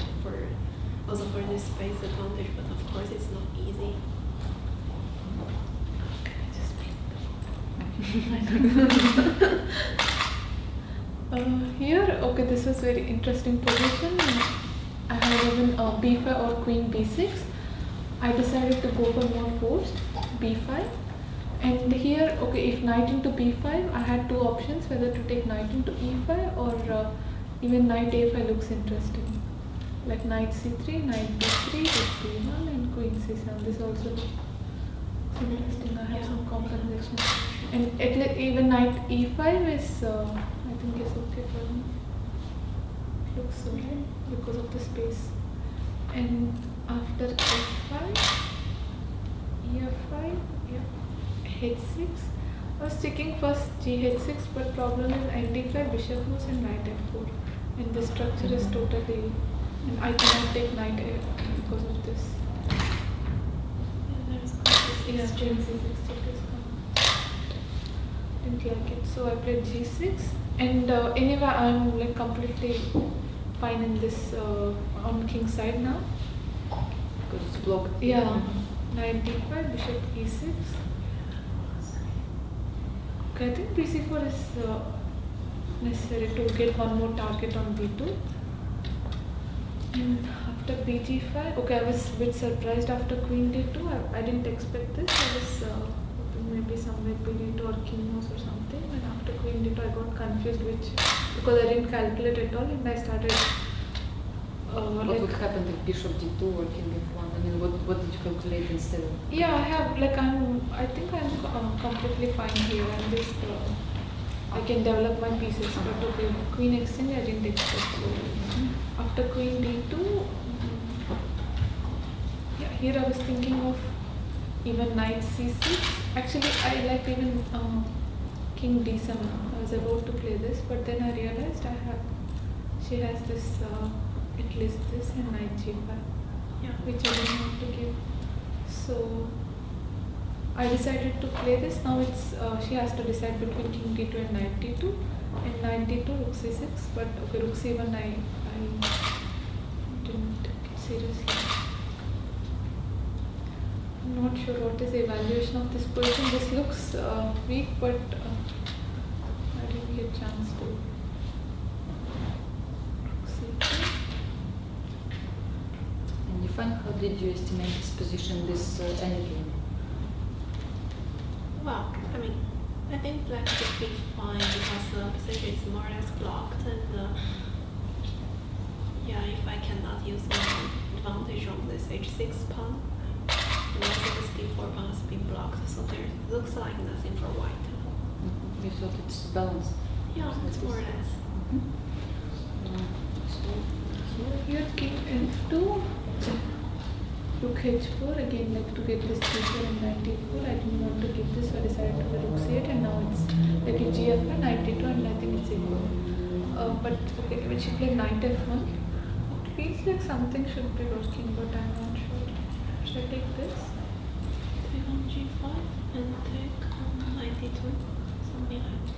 also for this space advantage. But of course, it's not easy. Here, okay, this was very interesting position. I had even b5 or queen b6. I decided to go for more forced b5. And here, okay, if knight into b5, I had two options, whether to take knight into e5 or even knight a5 looks interesting. Like knight c3, knight b3, with b1 and queen c7. This also looks interesting. I have some compensation. And even knight e5 is, I think is okay for me. It looks okay because of the space. And after f5, e5, yeah, h6. I was checking first gh6, but problem is nd5, bishop moves and knight f4. And the structure is totally, and I cannot take knight a because of this. Yeah, queen c6 check is coming. Didn't like it, so I played g6. And anyway, I'm like completely fine in this on king side now. Because it's blocked. Yeah, knight d5, bishop e6. Okay, I think bc4 is necessary to get one more target on b2. And after bg5, okay, I was a bit surprised after queen d2. I didn't expect this. I was hoping maybe somewhere b d2 or king moves or something. And after queen d2, I got confused because I didn't calculate at all, and I started. What would happen if bishop d2 or king f1? I mean, what did you calculate instead of? Yeah, I think I'm completely fine here. I'm just I can develop my pieces. But okay, queen exchange I didn't expect. So after queen d2, yeah, here I was thinking of even knight c6. Actually, I like even king d7. I was about to play this, but then I realized she has this at least this and knight g5, yeah, which I didn't want to give. So I decided to play this. Now it's she has to decide between king d2 and knight d2, and knight d2, rook c6. But okay, rook c1 I didn't take it seriously. I'm not sure what is the evaluation of this position. This looks weak, but I didn't get a chance to. Rook c2. And Ifan, how did you estimate this position, this endgame? Well, I mean, I think black should be fine because the position is more or less blocked, and yeah, if I cannot use my advantage on this h6 pawn, also this d4 pawn has been blocked, so there looks like nothing for white. You thought it's balanced? Yeah, it's more or less. So here king f2, rook h4, again like to get this d4 and knight d4. I didn't want to give this, so I decided to play rook c8, and now it's like a gf1, knight d2, and I think it's equal. But okay, when she played knight f1, it feels like something should be working, but I'm not sure. Should I take this? Take on g5 and take on knight d2, something like that.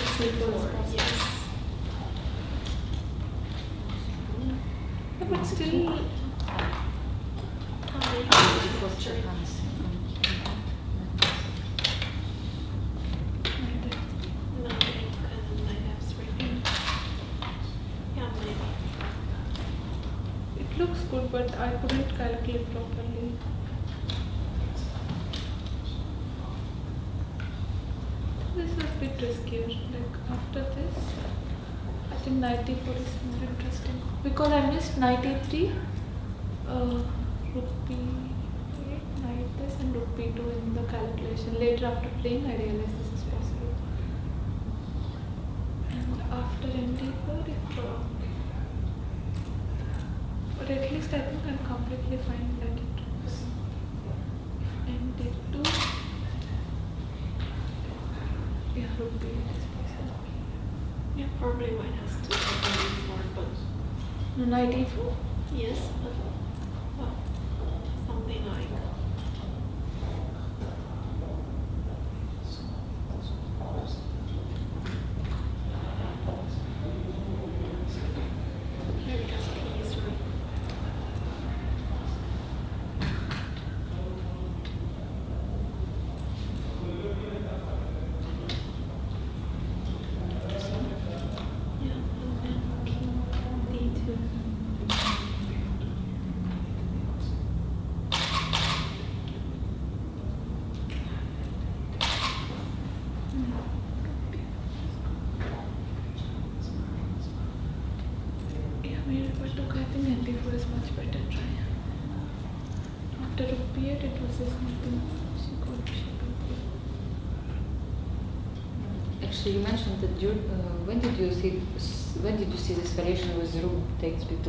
it simple as possible. Yes. Yeah, but still, it looks good, but I couldn't calculate properly. This is a bit riskier. Like after this, I think 94 is more interesting because I missed 93. Rupee 8, knight this, and rupee 2 in the calculation. Later, after playing, I realized this is possible. And after ND4, but at least I think I'm completely fine like it. ND2, yeah, rupee 8 is possible. Yeah, probably might have to open for, but No, knight e4. yes, but well, something like. Maybe just e3. Yeah, and then king d2. Yeah, maybe, but look, I think ND4 is much better try. After rupee 8, it was just nothing. She could. Actually, you mentioned that when did you see this variation with rook takes b2?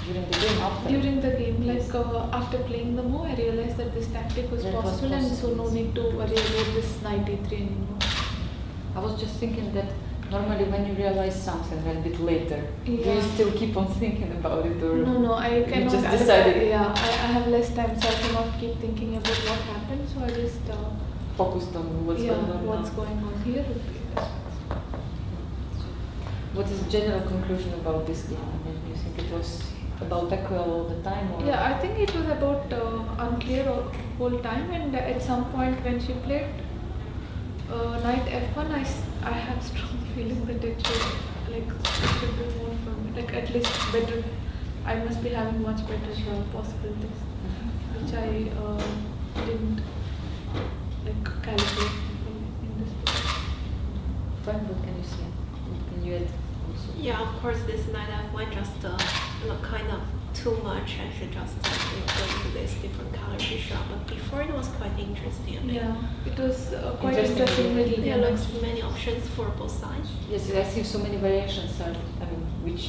During the game, after? During the game, like after playing the move, I realized that this tactic was That was possible, and so possible, no yes. need to worry about this 93 anymore. I was just thinking that normally when you realize something a bit later, do Yeah. you still keep on thinking about it, or No, I cannot. just decided? Yeah, I have less time, so I cannot keep thinking about what happened. So I just focused on what's going on? what's going on here would be best. What is the general conclusion about this game? I mean, you think it was about equal all the time, or? Yeah, I think it was about unclear whole time, and at some point when she played knight f1, I have strong feeling that it should be more for me, like at least better. I must be having much better possibilities, which I didn't like calculate in this position. Fine, what can you say? What can you add also? Yeah, of course, this knight f1 just kind of too much. I should just go into this different color bishop. But before it was quite interesting. I mean, Yeah, it was quite Interesting. interesting. Middle yeah, game. looks many options for both sides. Yes, I see so many variations are, I mean, which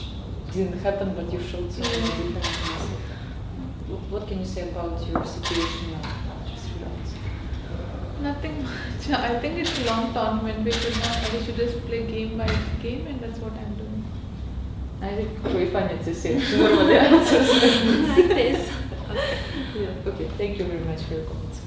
didn't happen, but you showed so many different things. What can you say about your situation now? Just rounds. Nothing much. I think it's a long tournament. We should just play game by game, and that's what I'm doing. I think we find it the same. Normally answers. Like this. Yeah, okay, thank you very much for your comments.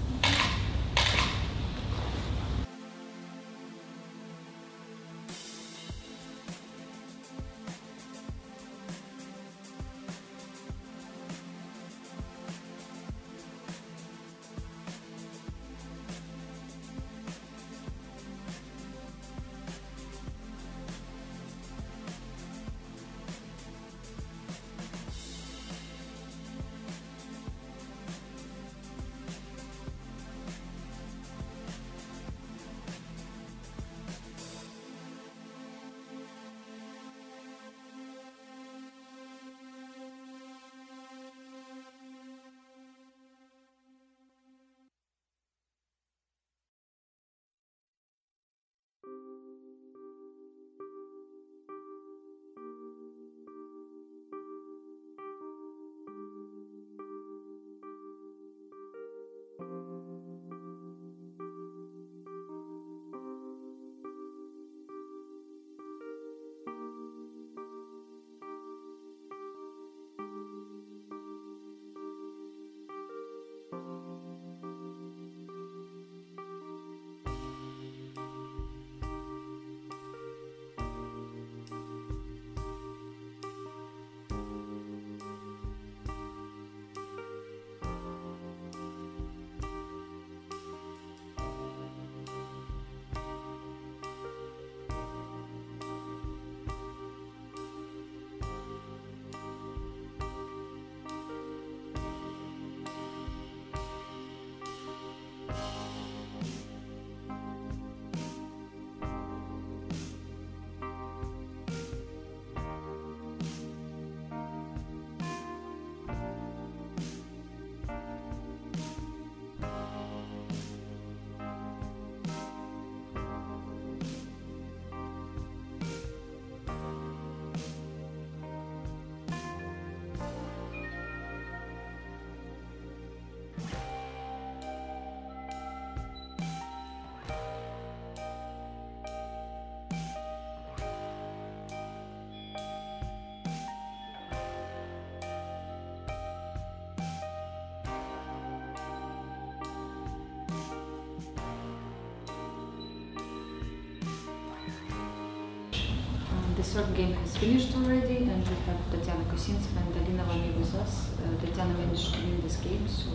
third game has finished already, and we have Tatiana Kosintseva and Alina Vami with us. Tatiana managed to win this game, so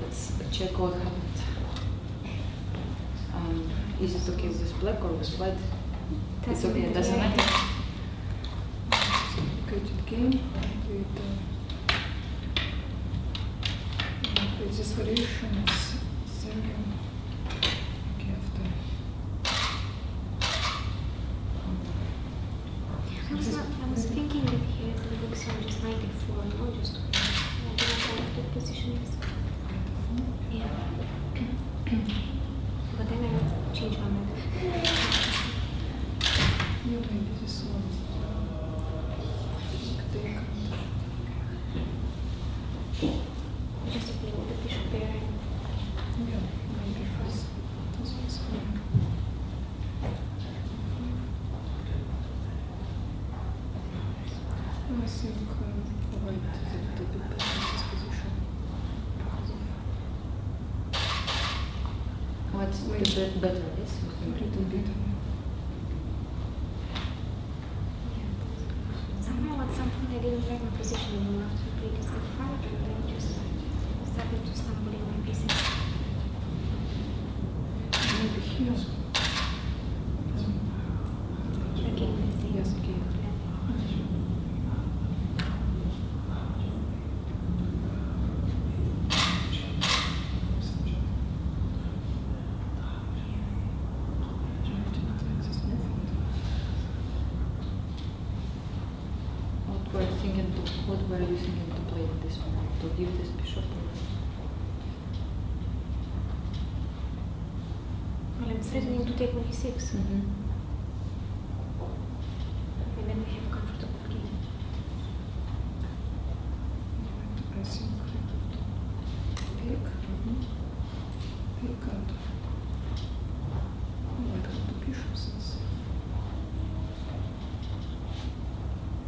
let's check what happened. Is it okay with black or with white? It's okay, it doesn't matter. It's a complicated game. With this variation, it's second. Okay, after. I was thinking that here the books are just 94, no? Just I don't know what the position is. Yeah. But then I would change my mind. Yeah, maybe this one. Take. Just to play with the bishop pair and Yeah, maybe first. This one's fine. I think white is a little bit better in this position. What's Wait. the better is? A little bit. somehow at some point I didn't like my position anymore after I played this F5 and then just started to stumble in my pieces. Maybe here. Again, I think. Yes, again. What were you thinking to play at this point? To give this bishop or? Well, I'm threatening to take on e6. Mm-hmm. And then we have a comfortable game. I think I have to pick. Pick and I have the bishop since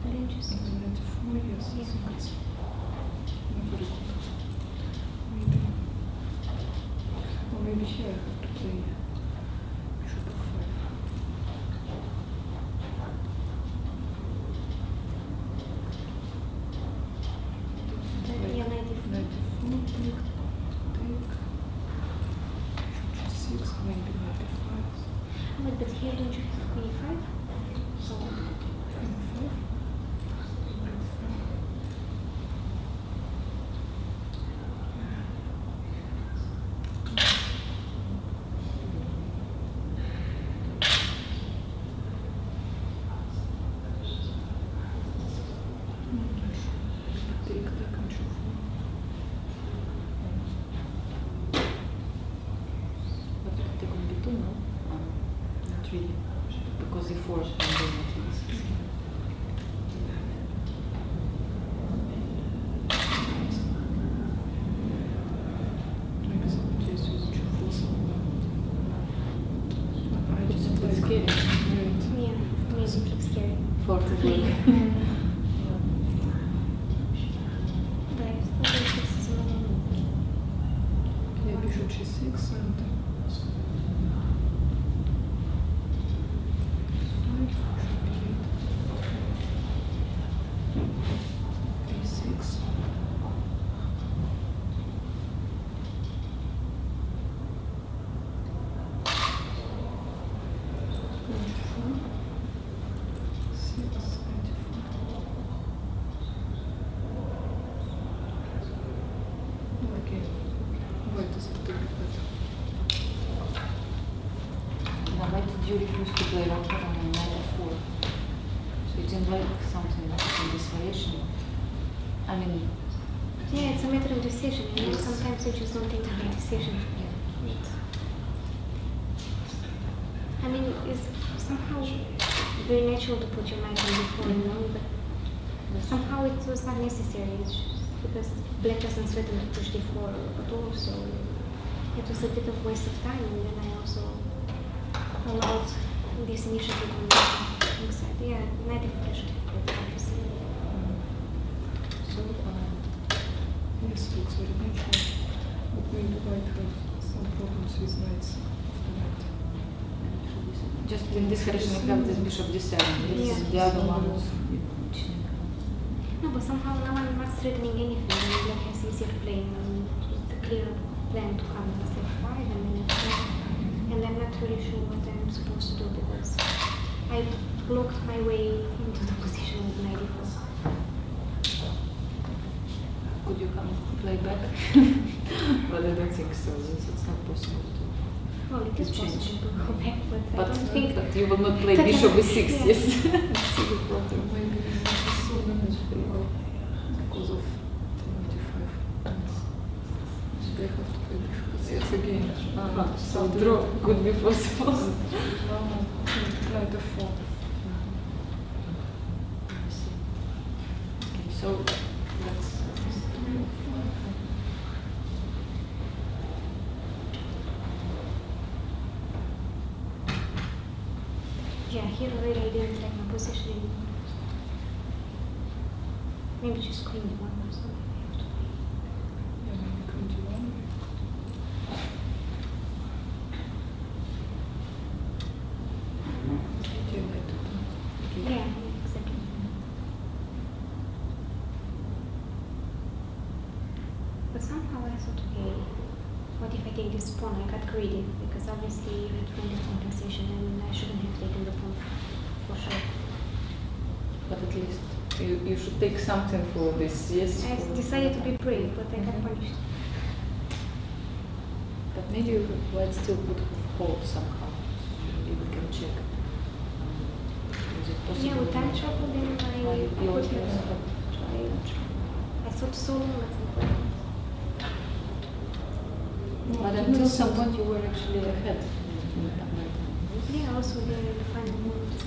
Then just 94, yes, I Yeah. think it's not very good. Maybe. Or maybe here I have to play bishop f5. Yeah, 94. 94, take, bishop g6, maybe 95. Wait, but here don't you have queen e5? So, Queen 5. Take the control. But you can take on b2, no? Not really. Because e4 and then not e6. Maybe someone just use g4 I It's just it's scary. Right. yeah, music looks scary. For to play. But I still think 6 is a little. Yeah, bishop g6 and 5, bishop a6. Queen 4, 6, 84. Okay, white is a little bit better. Now, why did you refuse to play round on knight f4? So you didn't like something in this variation? I mean, Yeah, it's a matter of decision. You know, Yes. sometimes you just don't take the right decision. I mean, it's somehow very natural to put your mind on before, you know, but somehow it was not necessary. It's just because black doesn't threaten to push d4 at all, so it was a bit of waste of time. And then I also allowed this initiative on the pink side. Yeah, knight f4 should have played, obviously. so Yes, it looks very natural, but maybe white have some problems with knights after that. Just in this version we have this bishop d7. This is the other one. No, but somehow now I'm not threatening anything. Black has easier playing. It's a clear plan to come with f5 and then f4. And I'm not really sure what I'm supposed to do because I blocked my way into the position with knight d4. Could you come play back? But I don't think so. It's not possible to. Well, it is change. possible to go back, but I don't think. But you will not play bishop with 6, Yeah. yes. This is the problem. Maybe it's so manageable because of 25. They have to play bishop with 6 again. So draw could be possible. Knight f4. Okay, so let's. Yeah, here already I didn't like my position anymore. Maybe just queen d1 or something. I have to play. Yeah, maybe queen d1. Okay, knight d2. Okay. Yeah, exactly. But somehow I thought, okay, what if I take this pawn? I got greedy because obviously you had plenty of compensation and I shouldn't have taken the pawn for sure. But at least you should take something for this, yes? I decided to be brave, but I got punished. But maybe White still could have called somehow. Maybe we can check. Is it possible? Yeah, with time travel then I You could also have have tried. I thought so long at some point. But until some point you were actually ahead. in that night. Yeah, also the final moments.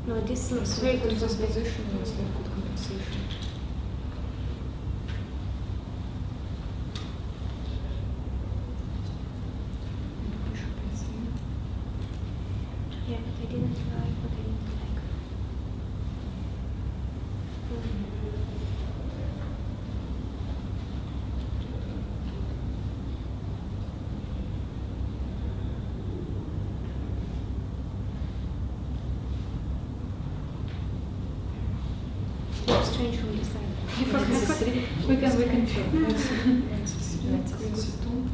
No, this looks very good In for this me. position, yes, very good compensation. Bishop a3. Yeah, but I didn't like what I didn't like. Looks strange from this side. We can check. Knight c3, queen c2.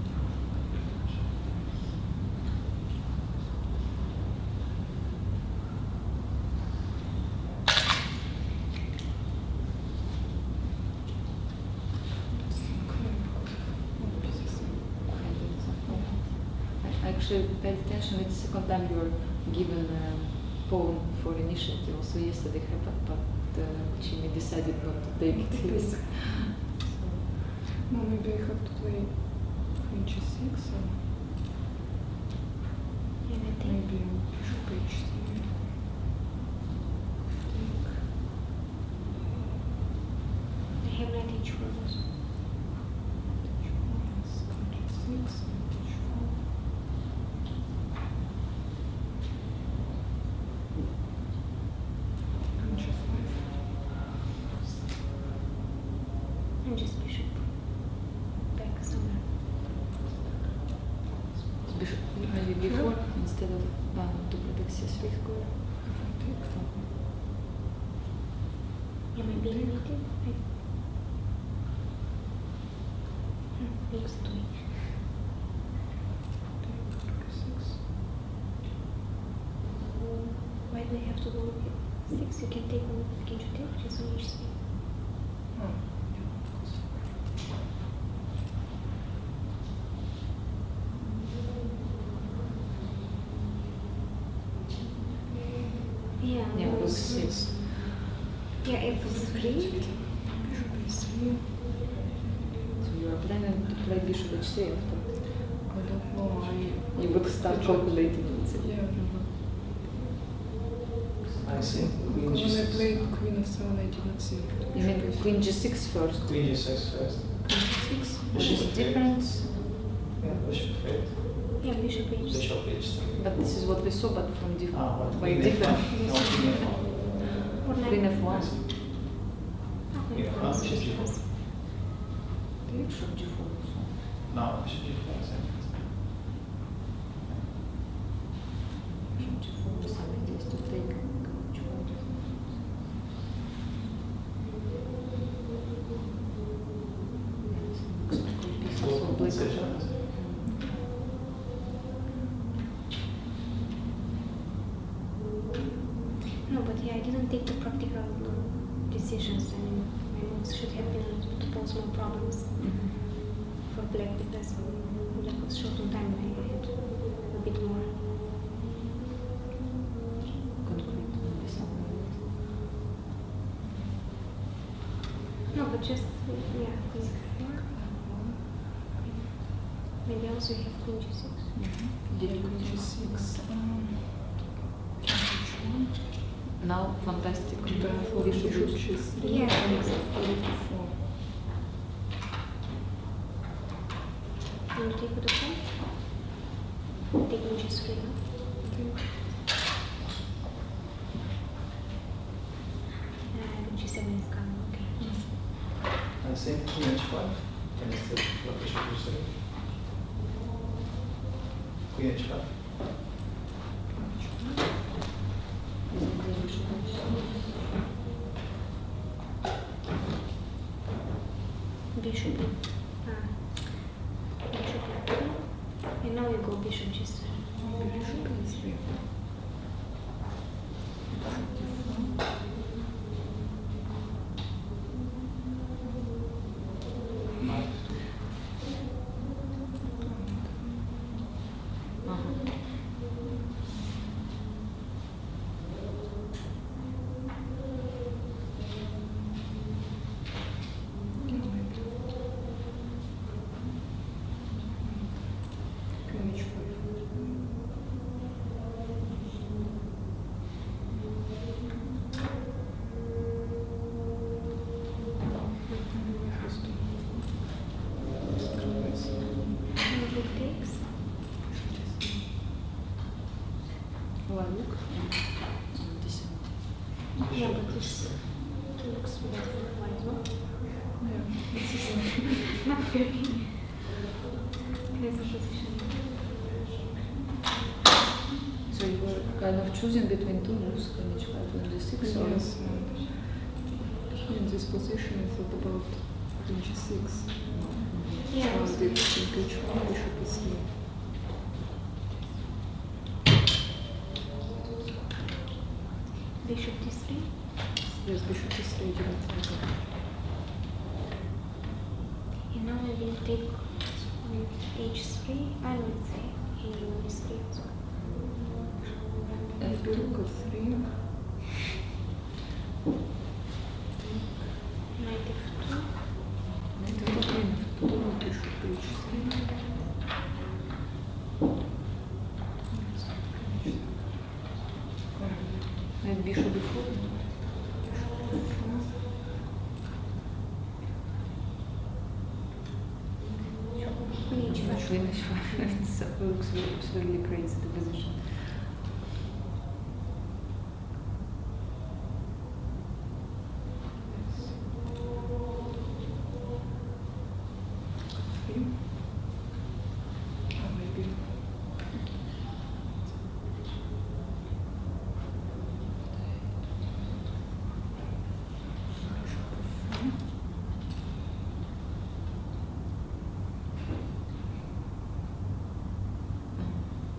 I actually paid attention. It's the second time you were given a pawn for initiative. Also yesterday happened, but Chini decided not to take it. Yes. No, maybe I have to play queen g6 or Yeah, I think. maybe bishop h3. I have knight h4 also. Yes, queen g6 and h4. Queen g5. And just bishop back somewhere. Bishop maybe before instead of to protect c3 square. Yeah, maybe you need it. Looks to me. Why do I have to go 6? You can take on king to take, which is on h3. Yeah, Yeah, no, looks six. yeah, f3. Bishop a3. So you are planning to play bishop h3 after. I don't know. You would start calculating it. Yeah. I think queen When I g6. played queen f7, I did not see. You mean queen g6 first? Queen g6 first. What is the difference? Yeah, bishop f8. Yeah, bishop h3. Bishop h3. But this is what we saw, but from But by queen different. f1. No, queen f1. Or knight. Queen f1. Okay, Yeah, fine, bishop so g4. fast. Bishop g4 also. No, bishop g4 is empty. 44 or something, just to take control. No, but yeah, I didn't take the practical decisions. I mean, my moves should have been to pose more problems for black because black was short on time. I had a bit more. Concrete maybe somewhere. No, but just yeah, queen f4. Maybe also you have queen g6. Did you Queen g6. H1. now fantastic Да, for bishop g3. Yeah, And exactly. queen d4. Can you take with the pawn? Take queen g3, no? Queen g7 is coming, okay. Same queen h5. Can I still flop bishop g3? Queen h5. Bishop. Bishop f3. And now you go bishop g7. Bishop e3. Rook takes. Well, look. This Yeah, but this looks bad for white, no? Yeah, this is Not very pleasant position. So you were kind of choosing between two moves, queen h5 and d6, or yes. In this position, I thought about queen g6. Yeah, So I also. did queen h1, bishop e3. Bishop d3. Yes, bishop e3 didn't like it. And now I will take on h3. I would say angel on h3 as well. Maybe rook e3. Knight f2. Maybe queen f2, bishop h3. maybe bishop before? Queen h5. Queen h5. So it looks really crazy, the position. Or maybe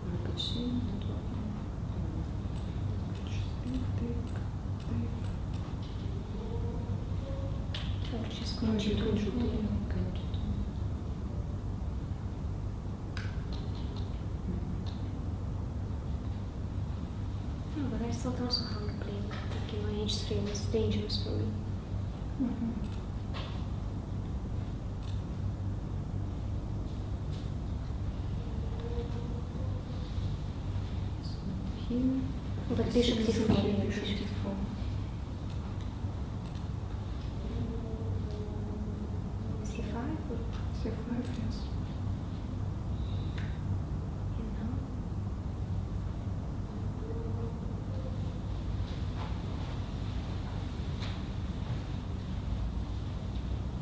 Rook h3, not working. Or just No, queen you g2. can shoot Queen g2. No, but I thought also how to play taking on h3 was dangerous for me. Here. But bishop d4. Yeah, bishop bishop. d4. c5 or c5, yes. and now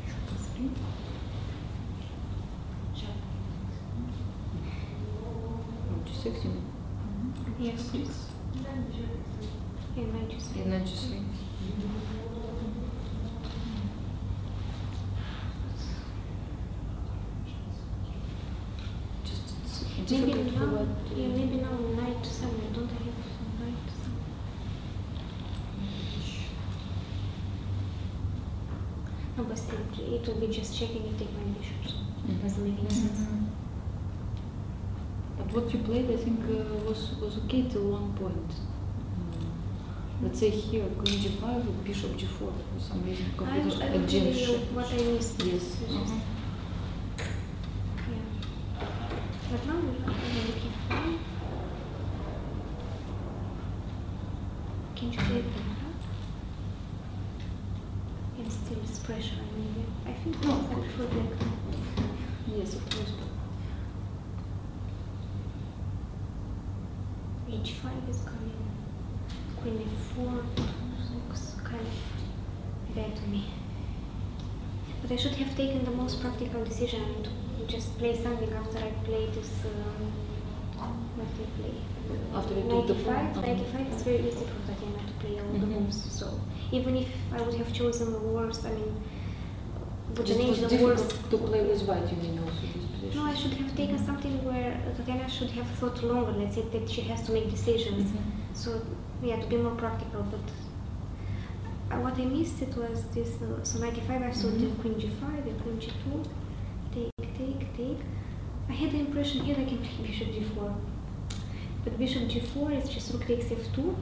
Bishop e3. Rook g6, you mean? yes, please. knight g3. Maybe now, yeah, maybe now knight somewhere. Don't I have knight somewhere? No, but still, it will be just checking and take my bishop, so it doesn't make any sense. But what you played, I think, was okay till one point. Let's say here, queen g5 with bishop g4 for some reason. I will tell you what I missed. Yes. Yeah. But now I'm looking fine. Can you play the heart? And still it's pressure. I mean, I think No, it's like for black. Yes, of course. H5 is coming. Queen e4 looks kind of bad to me. But I should have taken the most practical decision and just play something after I play this. What do you play? After we took the pawn. 95 is very easy for Tatiana to play all the moves. So even if I would have chosen the worst, I mean, would It was the difficult worst. to play with white, you mean, also this position? No, I should have taken something where Tatiana should have thought longer. Let's say that she has to make decisions. So yeah, to be more practical. But what I missed it was this. So 95, I saw the queen g5, the queen g2, take. I had the impression here I can play bishop g4, but bishop g4 is just rook takes f2.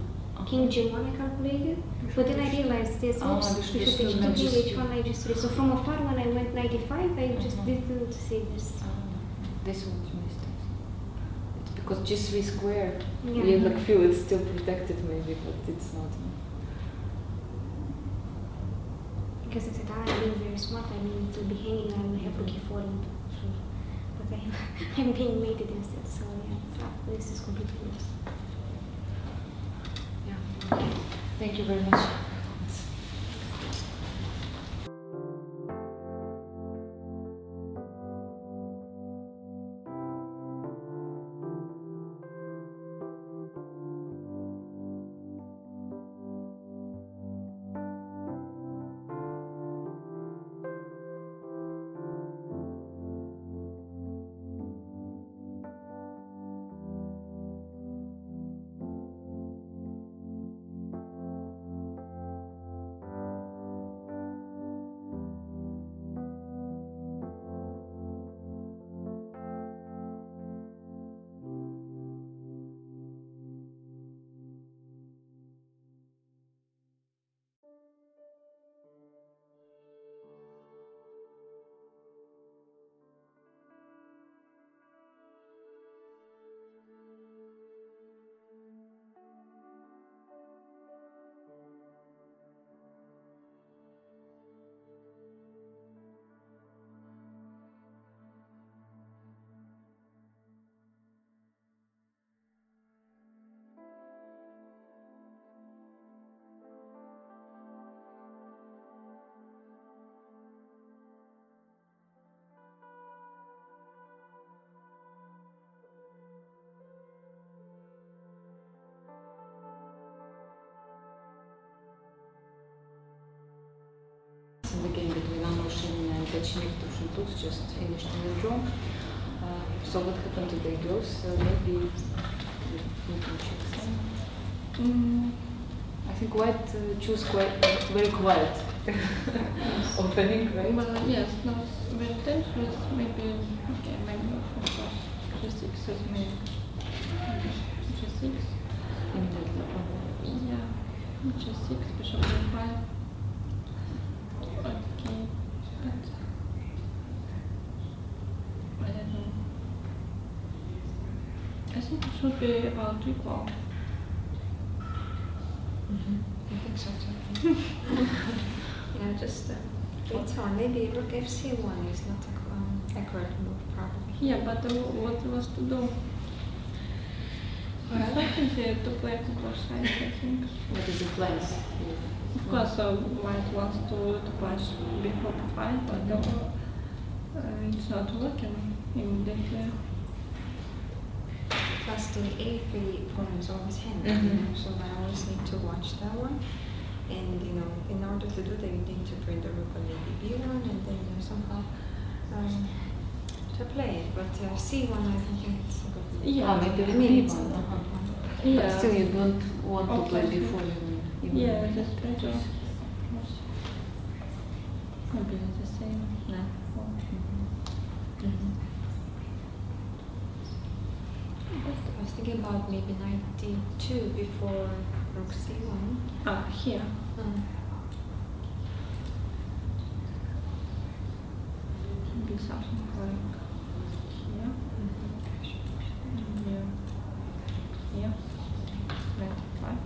King g1 I calculated, but then I realized there's oops, bishop h2, king h1, knight g3. So from afar when I went 95, I just didn't see this. This is what you missed. It's because g3 square, Yeah. you like feel it's still protected maybe, but it's not. Because I said, I'm being very smart, I mean, it will be hanging, I will have rook e4 and but I'm being mated instead, so yeah, this is completely lost. Yeah. Thank you very much. The game between Anoshin and Pechnik Tushin just finished in the draw. So what happened to the girls? Maybe we can check some. I think white choose quite very quiet opening, right? Well, yes, no, it's very dangerous. Maybe, okay, maybe of course, g6 is maybe g6. Immediately. Yeah, g6, bishop e5. Okay, but I don't know. I think it should be about equal. I think so too. Yeah, just wait on. Maybe rook fc1 is not a correct move, probably. Yeah, but what was to do? Well, I think to play to both sides, I think. What is the plans? Of course, white wants to push before the fight, but it's not working immediately. Plus the a3 pawn is always handy, so I always need to watch that one. And in order to do that, you need to bring the rook on maybe b1 and then somehow to play it. But c1, I don't think it's a good move. Yeah, maybe I mean, it's b1. not a good one. But still, you don't want to play before even. Yeah, just better. Maybe the same. No. I was thinking about maybe knight d2 before rook c1. Ah, here. Maybe something like here. Yeah. Yeah. Knight 5.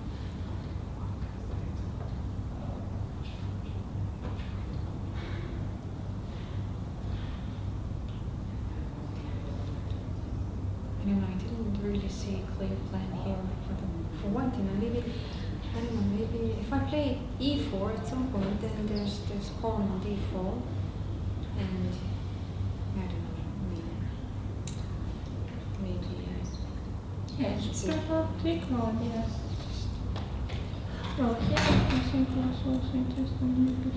I didn't really see a clear plan here for one thing. Maybe, I don't know, maybe if I play e4 at some point, then there's pawn on d4. And I don't know, maybe Yes, it's better take one, yes. Well, here I think was also interesting. Maybe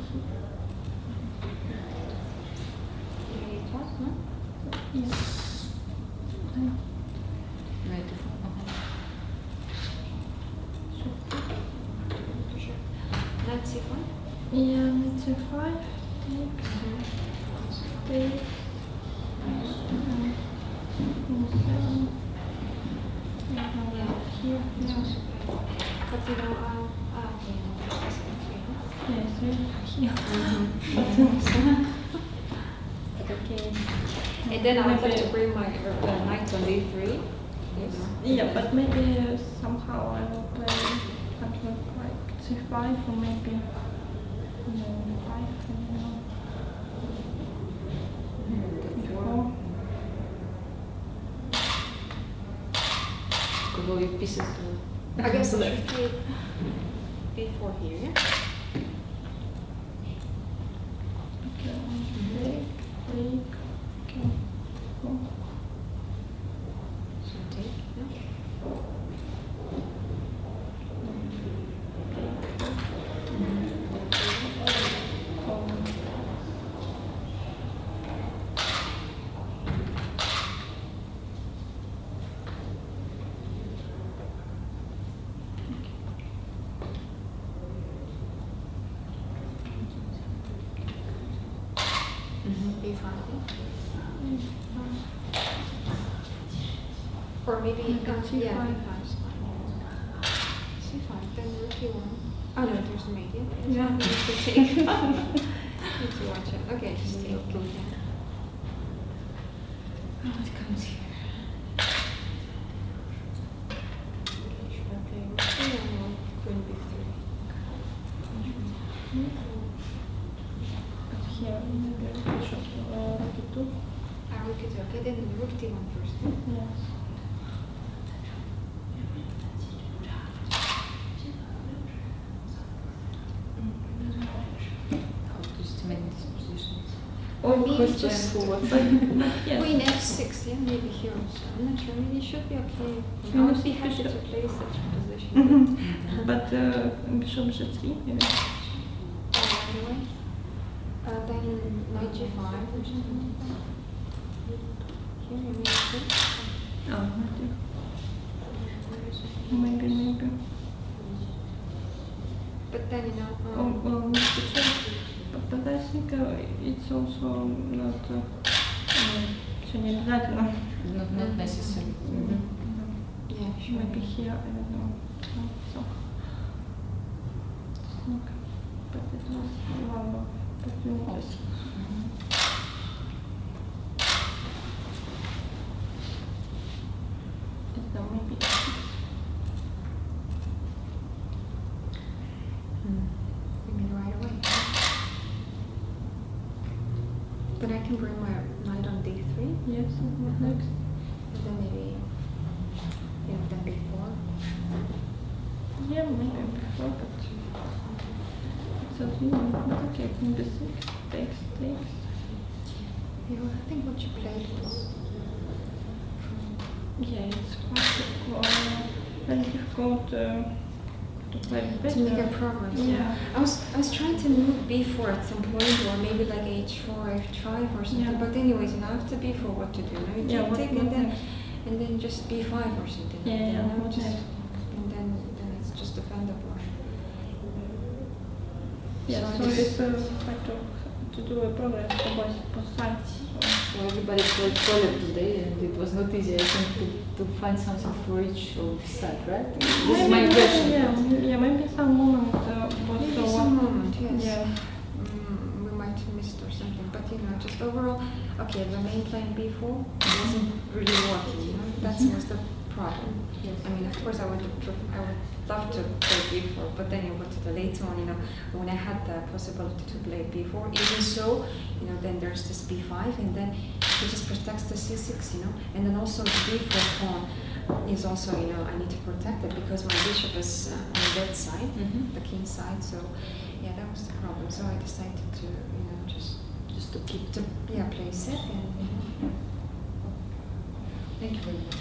e4, no? yes. Right. Knight c1? Yeah, knight c5. Take. Here, yeah. But Yes, yeah. Okay. And then I would like to bring my knight on d3. Yes. Yeah, but maybe somehow I will play something like c5 or maybe 5. Before. Couple of pieces to. I guess I should play b4 here, yeah? Okay. Take. Okay. Cool. So take, yeah? B5. Or maybe C5. yeah, B5 is fine. C5, then rook e1. Oh no, there's a mate, yeah? Yeah. Need to take. Need to watch it. Okay, just take. Yeah. Oh, it comes here. Okay, should I play rook e1 or queen b3? But here, maybe bishop rook 2. Rook e2. Okay, then rook d1 first. Yes. How to estimate these positions? Or maybe Question just Fouad. Yes. queen f6, yeah, maybe here also. I'm not sure, maybe it should be okay. I Queen would be f6 happy to bishop. play such a position. But bishop g3, maybe. Anyway, then knight g5 or something like that. Here, maybe Oh, maybe. But then, To check. But I think it's also not so не обязательно. Not necessary. yeah, sure. Maybe here, I don't know. So, okay. But it was one more opportunities. So maybe You mean right away? But I can bring my knight on d3. yes, what next? And then maybe, then b4. Yeah, maybe before, but it's okay. Queen b6 takes. Yeah, well, I think what you played was Yeah, it's quite very difficult to play better. To make a progress. Yeah. I was trying to move b4 at some point, or maybe like h4, f5 or something. Yeah. But anyways, after b4, what to do? You take what next? and then just b5 or something. Yeah, what just, next? and then it's just defendable. Yeah, so it's like to do a progress for both sides. So everybody played toilet today, and it was not easy, I think, to find something for each of side, right? This is my impression. Yeah, maybe some moment was Maybe some moment, yes. Yeah. We might have missed or something, but just overall, okay, the main plan b4 wasn't really working. That was the problem. Yes. I mean, of course, I would love to play b4, but then later on, when I had the possibility to play b4, even so, then there's this b5, and then it just protects the c6, and then also the b4 pawn is also, I need to protect it because my bishop is on that side, the king side. So, yeah, that was the problem. So I decided to, just to keep play safe and. Thank you very much.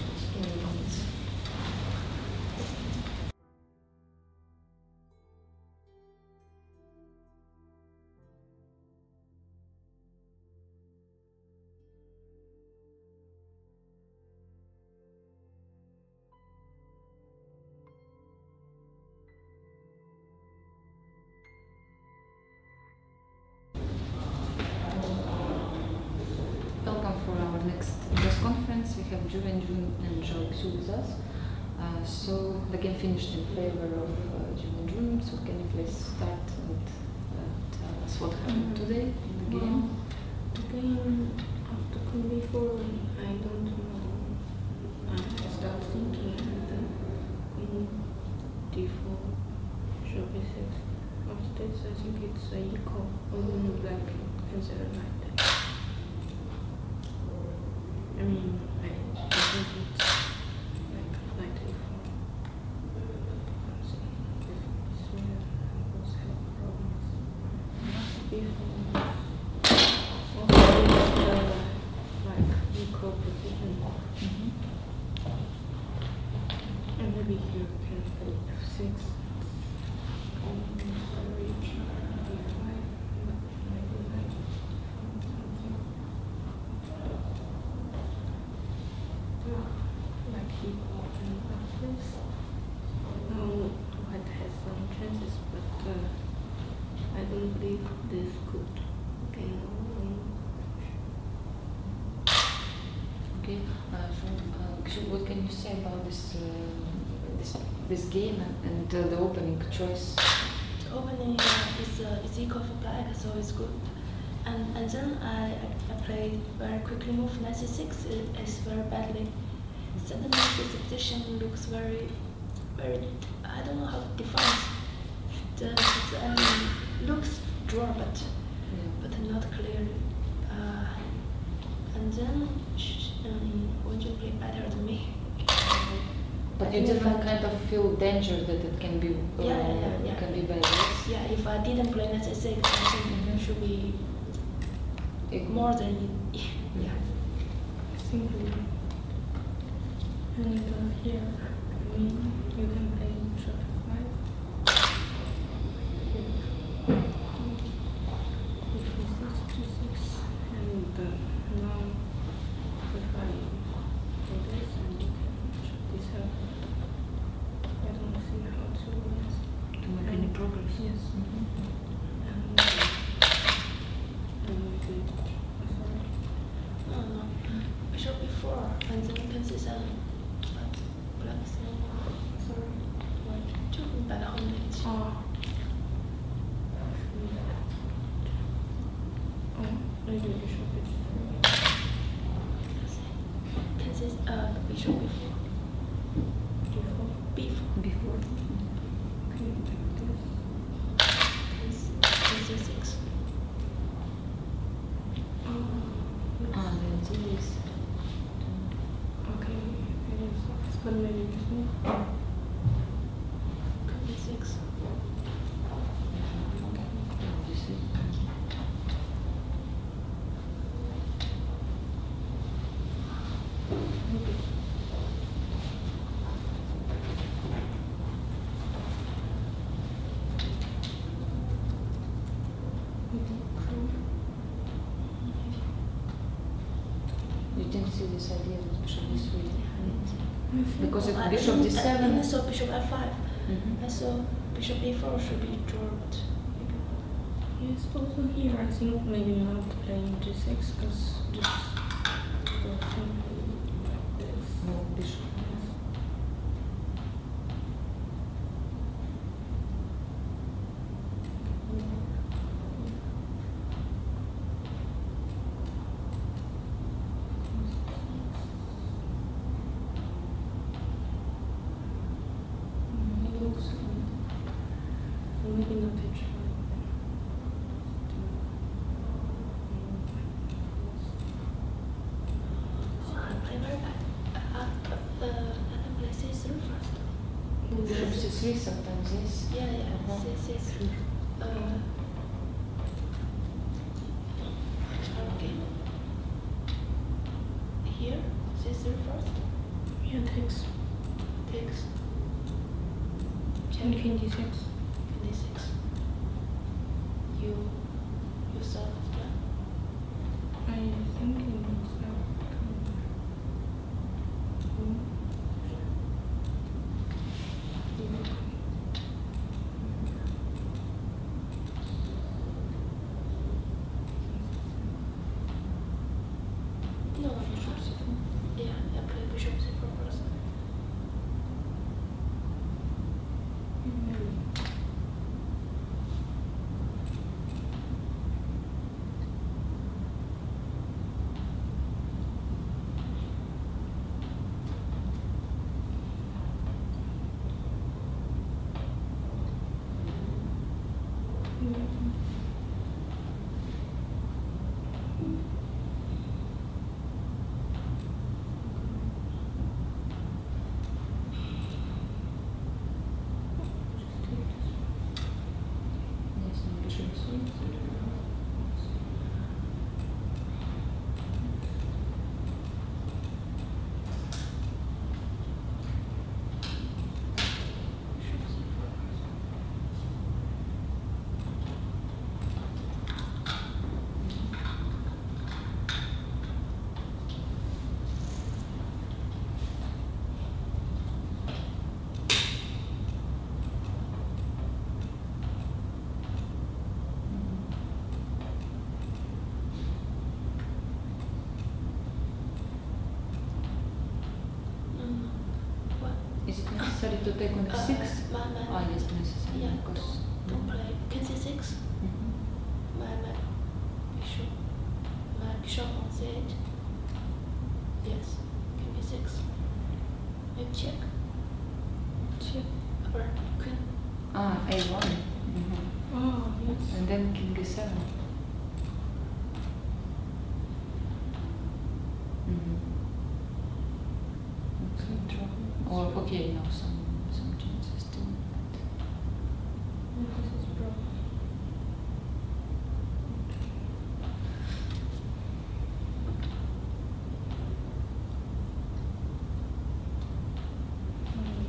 Welcome for our next press conference. We have June and Joe with us. So the game finished in favor of June. So can you please start and tell us what happened today in the game? The game after queen b4, I don't know. I start thinking and queen d4, bishop b6. After this, I think it's equal. Although black consider like that. I mean, I think it's like knight a4. If it's here, I was have problems. b4 also is like equal position. And maybe here we can play f6. Sorry, b5. But maybe like something. Like equal and like this. White has some chances, but I don't believe this could gain. Okay. What can you say about this game and the opening choice? The opening is equal for black, so it's good. And then I played very quickly move knight c6. It's very badly. Suddenly this position looks very, I don't know how to define. The enemy looks draw, but not clearly. And then Wen play better than me. But you didn't kind of feel danger that it can be can be bad. Yes? Yeah, if I didn't play knight c6, I think it should be more than Simply. And here, you can play bishop f5. G6, and now if I do this and you can check this out, I don't see how to make any progress. Yes. And maybe, sorry. No, bishop b4, and then you can see some black sorry, white. 就摆到后面一起。Maybe bishop h3. Can see bishop b4. d4. b4. Okay, like this. Can see c6. Then this. Okay, it's but maybe this move. Queen b6. see this idea with bishop d3? Because if I bishop didn't- d7... I didn't saw bishop f5. Mhm. I saw bishop e4 should be dropped. Yes, also here I think maybe not playing g6 because just simply this. No, bishop. It looks so maybe not h5. I very bad. I can play c3 first. Bishop c3 sometimes, yes. Yeah, c3. Okay. Here, c3 first. Yeah, takes. Takes. And king d6. d6. You saw this plan? I think it looks like. No, yeah, I play bishop c4 first. Yes, no, bishop c3. What? Is it necessary to take on f6? Ah, yes, necessary, Yeah, because... don't play king c6. Mhm. My bishop on c8. Yes, king b6. Maybe check. Check. Or queen. Ah, a1. Mhm. Oh, yes. And then king g7. Mhm. Okay, draw. Or, okay, no, some chances still. This is broken.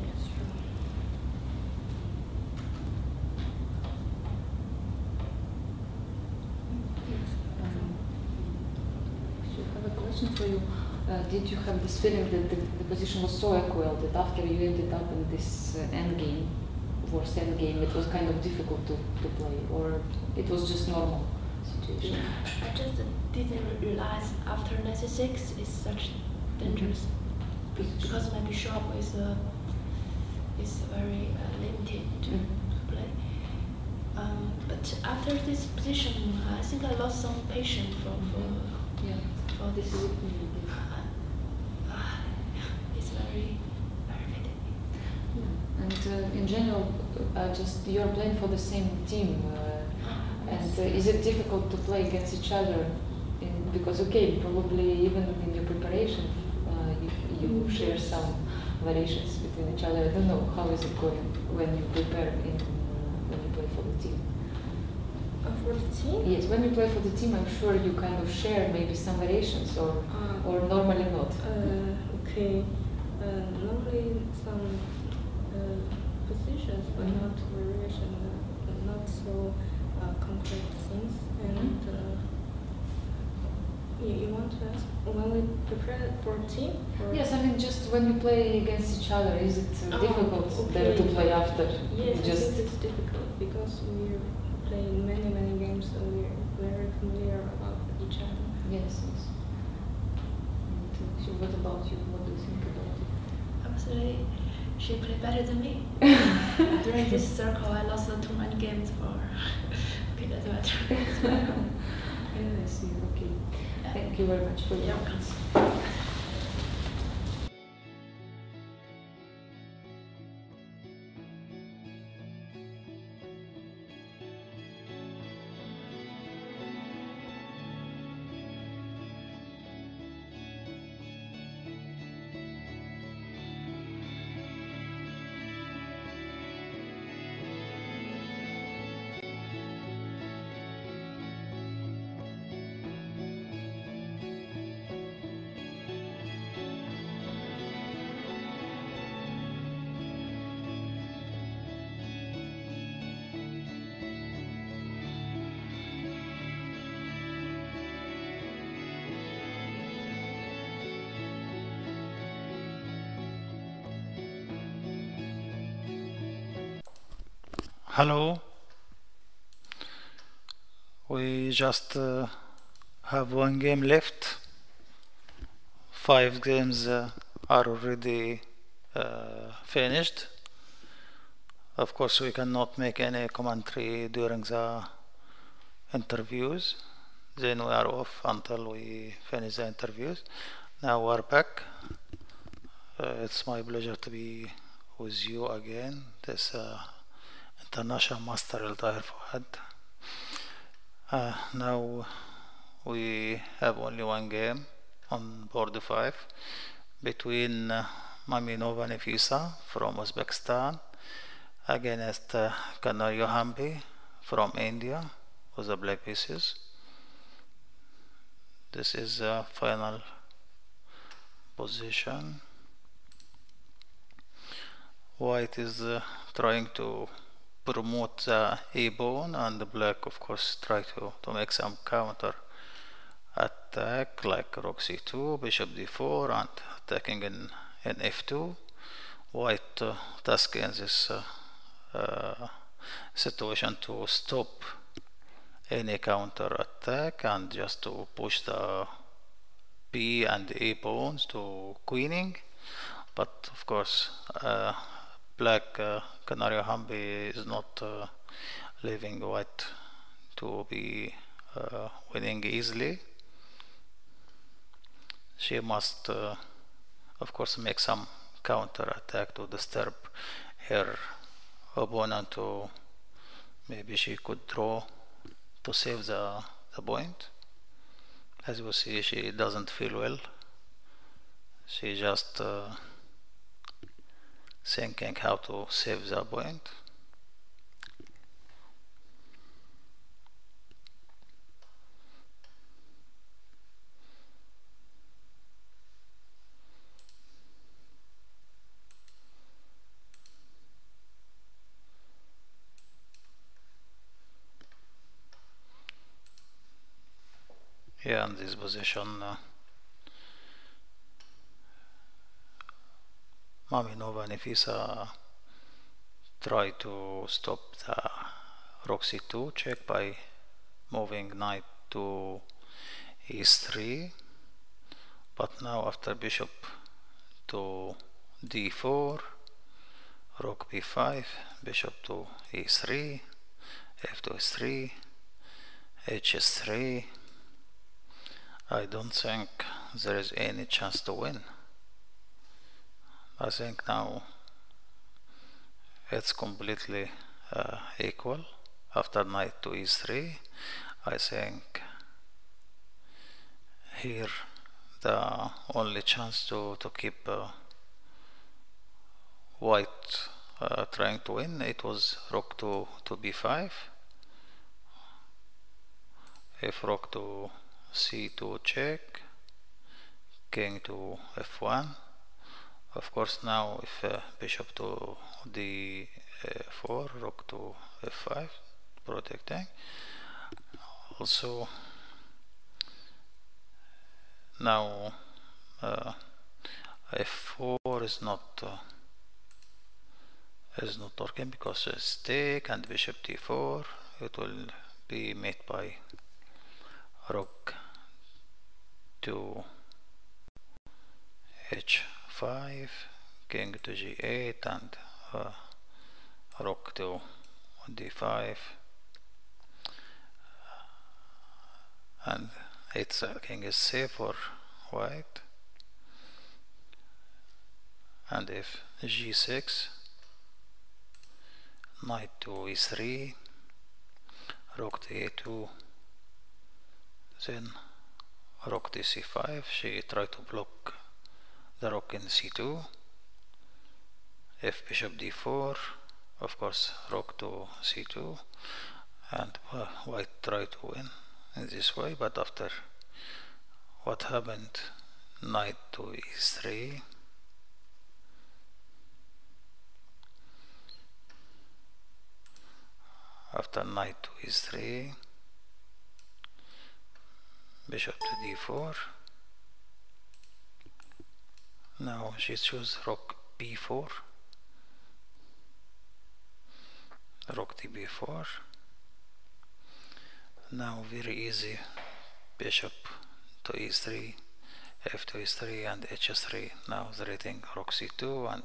Yes, true. So I have a question for you. Did you have this feeling that the position was so equal that after you ended up in this endgame, worst endgame, it was kind of difficult to play, or it was just normal situation? I just didn't realize after 96 is such dangerous because my bishop is very limited to play. But after this position, I think I lost some patience for this. It's very fitting. And in general, just you're playing for the same team, and is it difficult to play against each other? Because okay, probably even in your preparation, you share some variations between each other. I don't know how is it going when you prepare when you play for the team. For the team? Yes, when you play for the team, I'm sure you kind of share maybe some variations, or normally not. Okay. Normally some positions, but not variation, not so concrete things. And you want to ask? when we prepare for a team? Or? Yes, I mean just when you play against each other, is it difficult there to play after? Yes, I think it's difficult because we're playing many games, so we're very familiar about each other. Yes, yes. And so what about you? What do you think about it? Absolutely, she played better than me. During this circle, I lost too many games for. Okay, that's better. Yeah, I see. Okay. Thank you very much for your comments. Hello. We just have one game left. 5 games are already finished. Of course, we cannot make any commentary during the interviews. Then we are off until we finish the interviews. Now we're back. It's my pleasure to be with you again. This International Master Taher Fouad. Now we have only one game on board 5 between Maminova Nefisa from Uzbekistan against Canario Hambi from India with the black pieces. This is the final position. White is trying to promote the a-pawn, and the black of course try to make some counter attack like rook c2, bishop d4, and attacking in f2. White task in this situation to stop any counter attack and just to push the b and a pawns to queening. But of course black Canario Hambi is not leaving white to be winning easily. She must of course make some counter attack to disturb her opponent, to maybe she could draw to save the point. As you see, she doesn't feel well. She just thinking how to save the point. Yeah, in this position Maminova Nefisa try to stop the rook c2 check by moving knight to e3, but now after bishop to d4, rook b5, bishop to e3, f to s3, hs3. I don't think there is any chance to win. I think now it's completely equal. After knight to e3, I think here the only chance to keep white trying to win, it was rook to b5. If rook to c2 check, king to f1. Of course now if bishop to d4, rook to f5, protecting. Also now f4 is not working because it's take, and bishop d4 it will be met by rook to h5, king to g8, and rook to d5, and it's king is safe for white. And if g6, knight to e3, rook to a2, then rook to c5, she tried to block the rook in c2. If bishop d4, of course rook to c2, and white tried to win in this way, but after what happened, knight to e3, after knight to e3, bishop to d4, now she chooses rook b4, rook to b4, now very easy, bishop to e3, f to e3, and h3. Now the rating rook c2,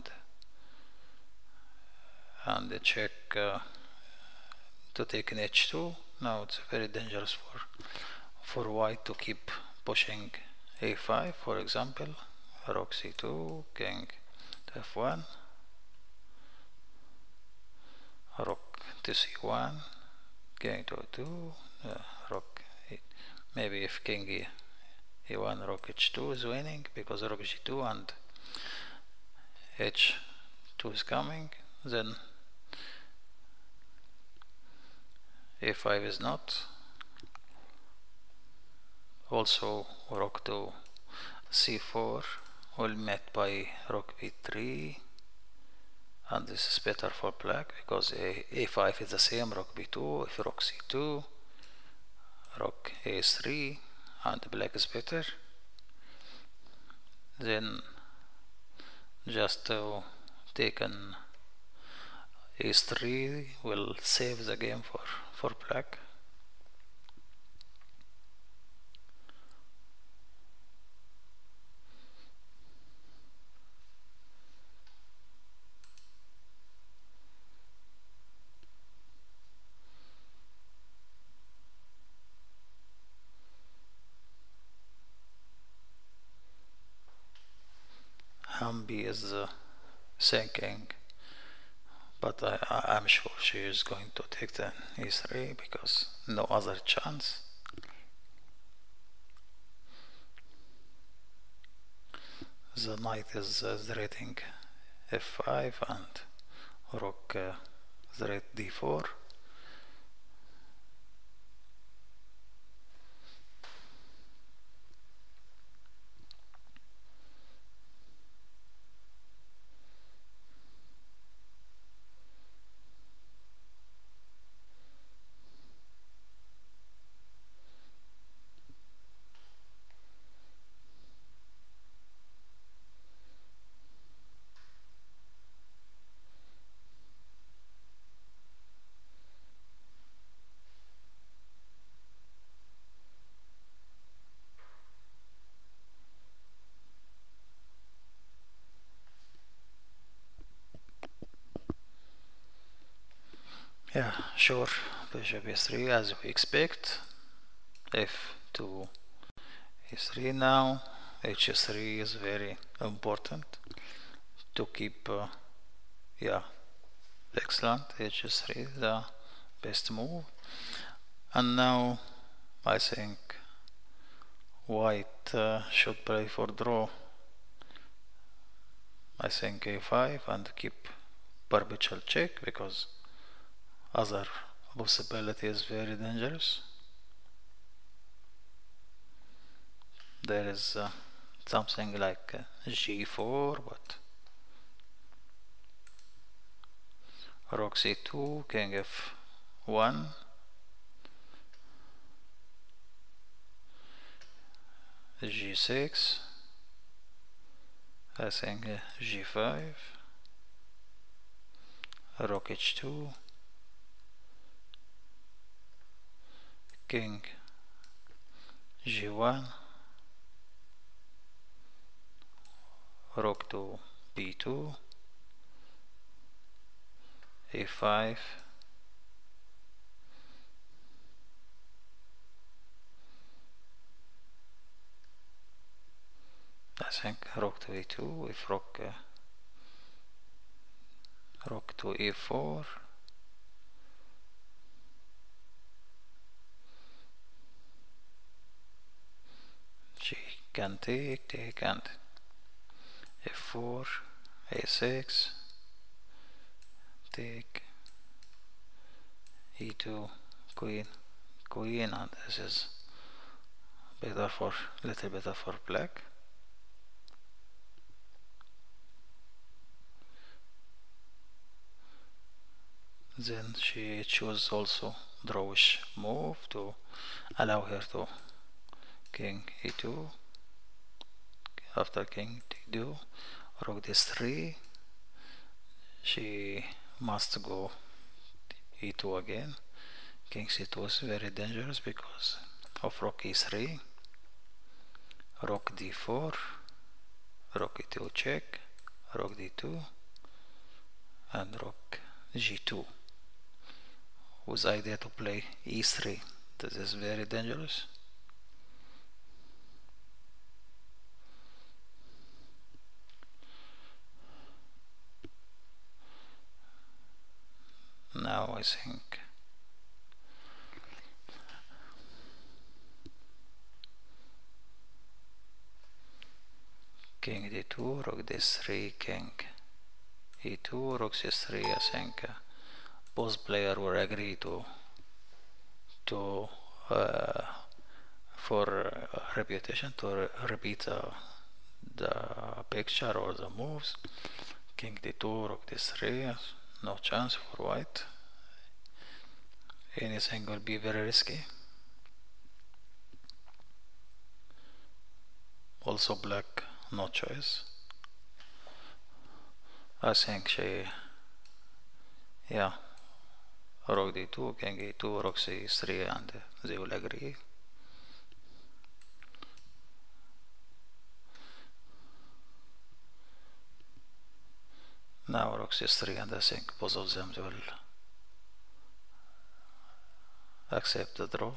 and the check to take in h2. Now it's very dangerous for white to keep pushing a5, for example, rook c2, king to f1, rook to c1, king to 2, rook maybe if king e1, rook h2 is winning because rook g2 and h2 is coming, then a5 is not. Also rook to c4 will met by rook b3, and this is better for black because a5 is the same, rook b2, if rook c2, rook a3, and black is better. Then just to take an a3 will save the game for black. Hambi is thinking, but I'm sure she is going to take the e3 because no other chance. The knight is threatening f5 and rook threat d4. Yeah, sure, bishop e3 as we expect, f2 e3 now, h3 is very important to keep, yeah, excellent, h3 the best move. And now I think white should play for draw. I think a5 and keep perpetual check because other possibility is very dangerous. There is something like g4, but rook c2, king f1, G6, I think G5, Rook H2, King G1, Rook to B2, A5, I think Rook to A2, if Rook to A4, G can take and F4, A6, take, E2, Queen, and this is better for, little better for black. Then she chose also drawish move to allow her to King E2, after King D2, Rook D3, she must go E2 again. King C2 is very dangerous because of Rook E3, Rook D4, Rook E2 check, Rook D2, and Rook G2, with idea to play E3. This is very dangerous. Now I think King D2, Rook D3, King E2, Rook C3. I think both players will agree to for repetition to repeat the picture or the moves. King D2, Rook D3. No chance for white. Anything will be very risky. Also black, no choice. I think she, yeah, Rook D2, King E2, Rook C3, and they will agree. Now Rook C3, and I think both of them will accept the draw.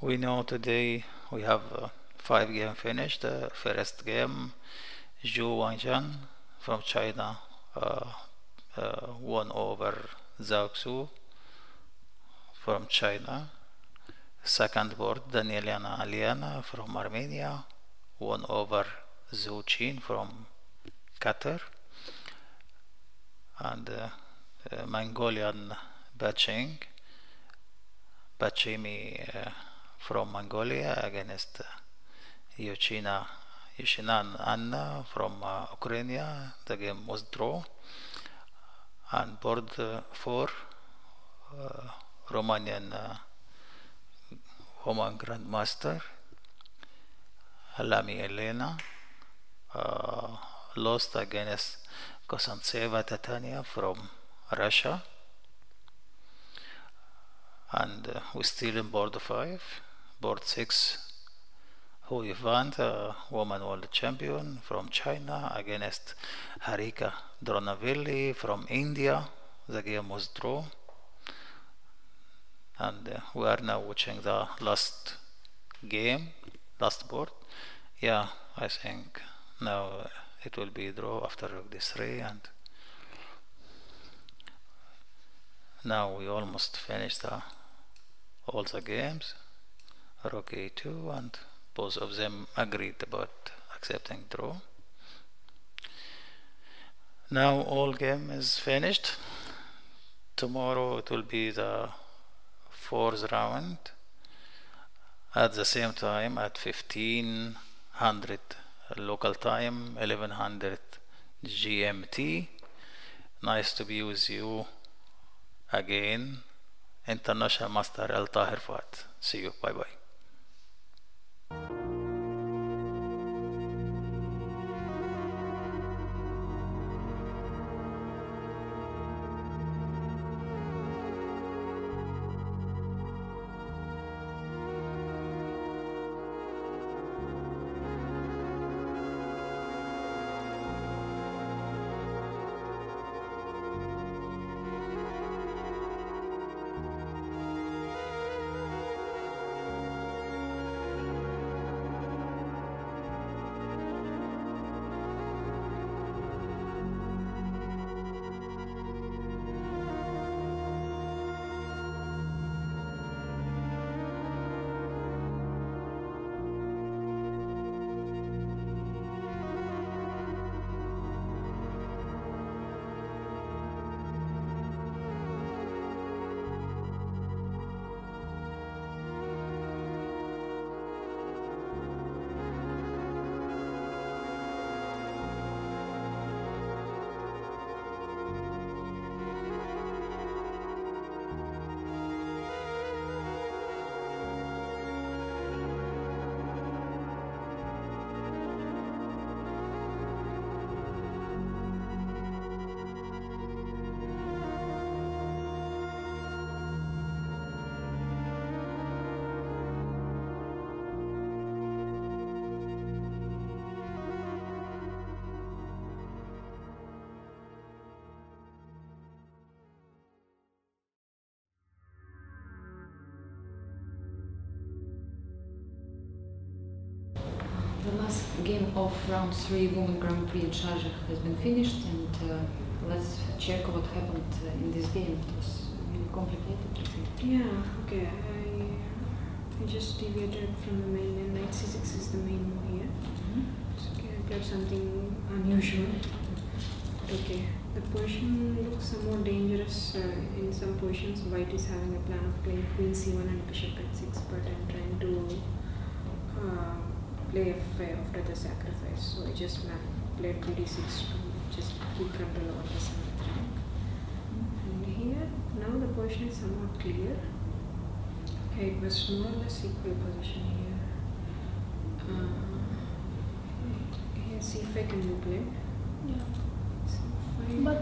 We know today we have 5 games finished. The first game, Zhu Wangjian from China won over Zhao Xu from China. Second board, Danielina Aliana from Armenia won over Zhu Qin from Qatar. And Mongolian Bachimi from Mongolia against Yushinan Anna from Ukraine. The game was draw. And board 4, Romanian woman grandmaster Lami Elena lost against Kosantseva Tatania from Russia. And we still in board 5. Board 6, Hu Yifan, the woman world champion from China, against Harika Dronavilli from India. The game was draw. And we are now watching the last game, last board. Yeah, I think now it will be draw after Rook D3, and now we almost finished all the games. Rook A2, and both of them agreed about accepting draw. Now all game is finished. Tomorrow it will be the fourth round at the same time at 1500 local time, 1100 GMT. Nice to be with you again. International Master Al Taher Fouad. See you. Bye bye. The last game of round 3 Women Grand Prix in Sharjah has been finished, and let's check what happened in this game. It was really complicated, I think. Yeah, okay. I just deviated from the main and knight c6 is the main move here. So, okay, I played something unusual. Okay, the position looks somewhat dangerous in some positions. White is having a plan of playing queen c1 and bishop h6, but I'm trying to play f5 after the sacrifice. So I just played bd6 to just keep control over the center rank. And here, now the position is somewhat clear. Okay, it was more or less equal position here. Here c5 can be played. Yeah. C5. But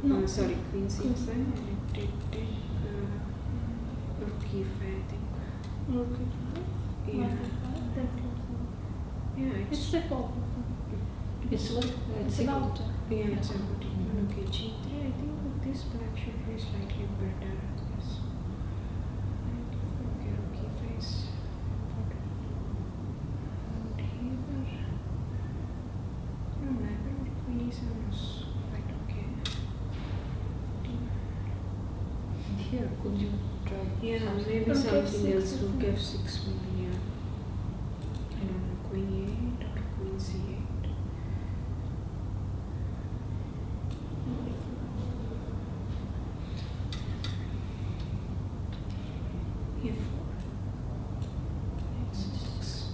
no, sorry, queen c5 and it take rook e5, I think. Rook e5. Yeah. Yeah, It's a problem. It's what? It's about. Yeah, it's about equal. Okay, g3. I think with this black should be slightly better. Yes. Okay, rook e5 is important. And here, no, I think queen e7 was quite okay. And here, could you try? Yeah, maybe Rook something f6 else. is Rook fine. f6 maybe. Yeah. I don't know, queen e8 or queen c8. F4. H6.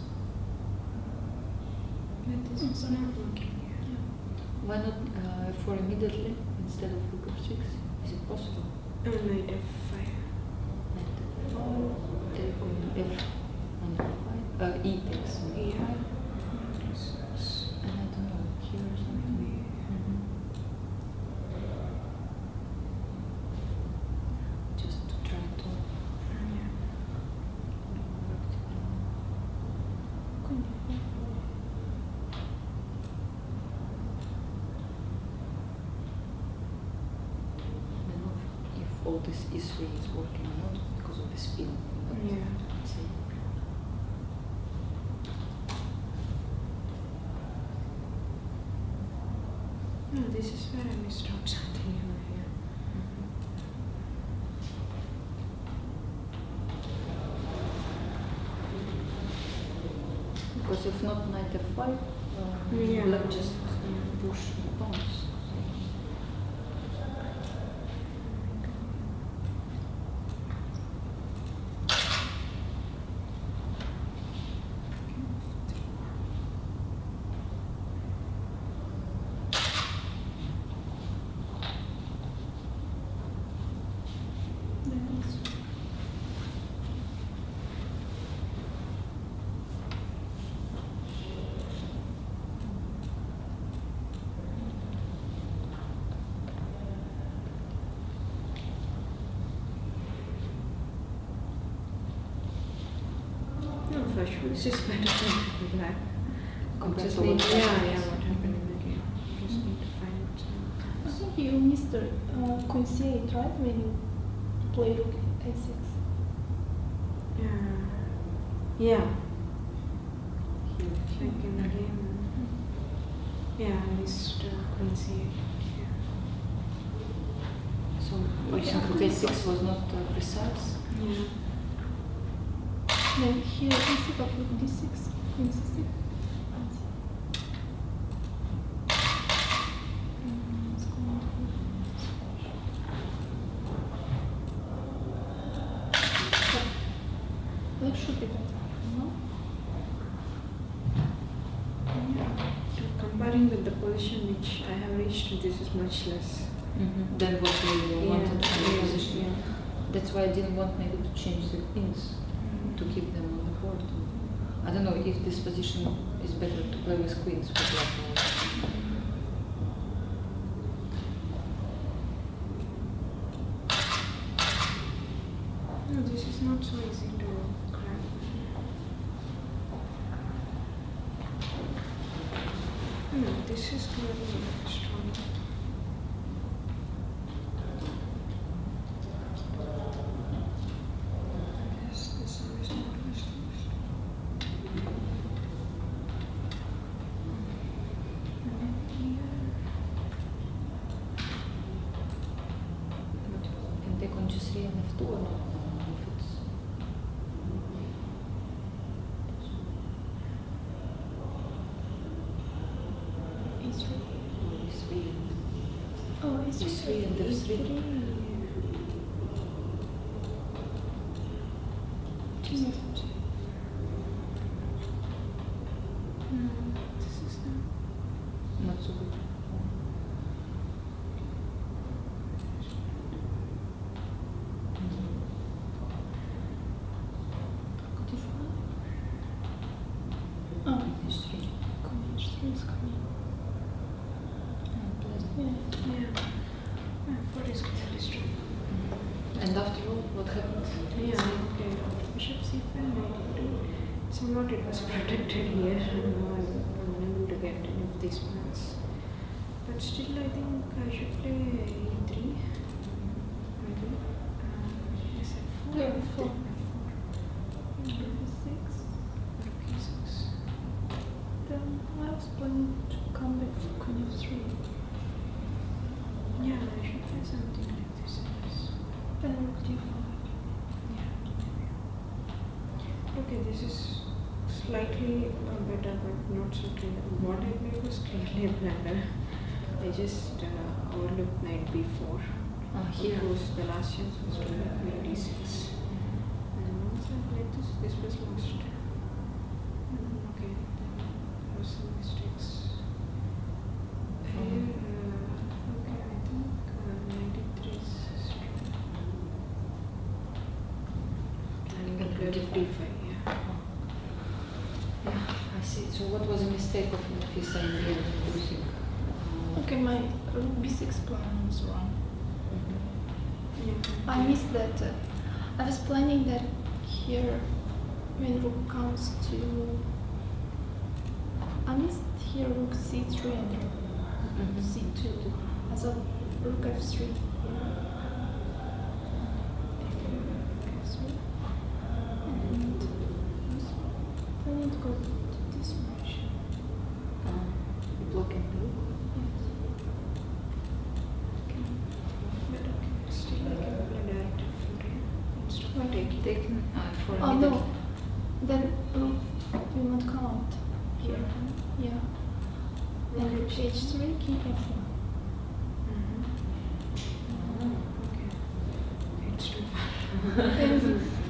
But this is not working here. Why not for immediately instead of rook f6? Is it possible? Knight f5. Take on f on f5. E takes on f5. Yeah. And I don't know, here or something. Just to try to I don't know if all this E3 is working or not because of the spin. But Yeah. let's see. No, this is where I missed out something over here. Because if not knight f5, Yeah. black just push the pawns. sure this is better than black. Compared Just to need, what yeah, happened. yeah, what happened in the game. Just need to find I think you missed the queen c8, right? When you play rook a6. yeah. Like in the game. Yeah, I missed queen c8. Yeah. So position rook a6 was not precise. Yeah. Then here instead of rook d6, queen c6. That should be better, no? Comparing with the position which I have reached, this is much less. Than what we wanted from the yeah, position. yeah. That's why I didn't want maybe to change the queens, to keep them on the board. I don't know if this position is better to play with queens for black or No, this is not so easy to crack. No, this is clearly strong. Yes, this one is not as can take on just 3 and f2 or not? If it's e3. e3. Oh, it's e3 and f3. this is Not so good. Oh, h3. h3 is coming. Yeah. F4 is clearly strong. And after all, what happened? Yeah, okay. Bishop c5, knight e2. Somewhat it was protected here, and now I'm unable to get any of these plans. But still, I think I should play e3. Maybe. Yes, f4. Yeah, f4. f4. Rook e6. Then I was planning to come back for queen f3. Yeah, I should play something like this. Yes. Then rook d5. Yeah. Okay, this is slightly better, but not so clear. What I played was clearly a blunder. I just overlooked knight b4. Here. Of course, the last chance was to play queen d6. And once I played this was lost. Okay, there were some mistakes. Here, okay, I think knight e3 is strong. Planning to play rook d5, yeah. Yeah, I see. So what was a mistake of Nafisa in the end, do you think? Okay, my rook b6 plan was wrong. Yeah. I missed that. I was planning that here, when rook comes to, I missed here rook c3 and rook c2. I thought rook f3. And I was planning to go to this direction. Blocking the rook? Yes. But okay, still I can play direct f4 here. Instead of taking. Taking for Oh middle. no, then rook will not count here. Yeah. Then rook h3, king f1. Okay. It's too far.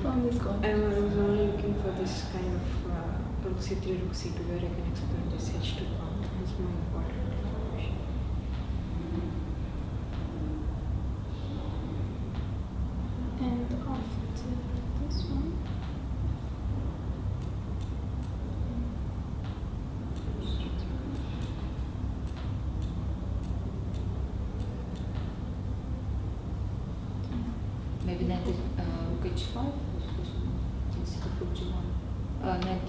From this going. I was only looking for this kind of rook c3, rook c2 where I can exploit this h2 pawn. It's more important. And after this one, Maybe knight rook h5 was possible instead of rook g1. Knight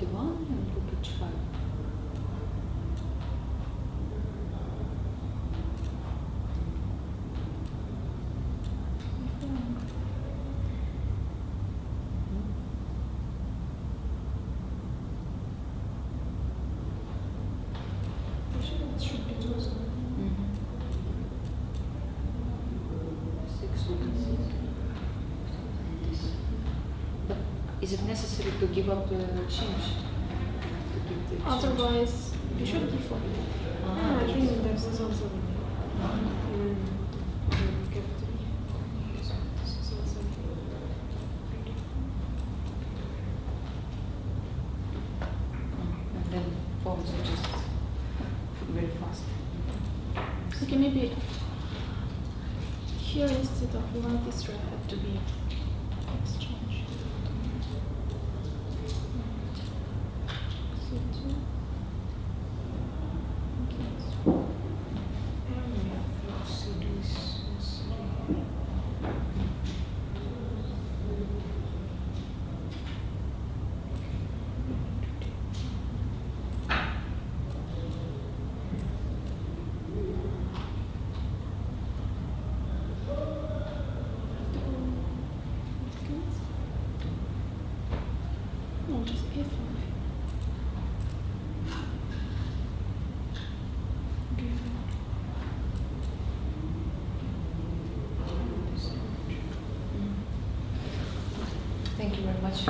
It should be chosen. Six would be six. But is it necessary to give up the change? To give the exchange? Otherwise, bishop d4. I think that was also even this is also And then pawns are just very fast. Okay, maybe here instead of one this row had to be exchange. C2. No, just A5. Okay. Thank you very much.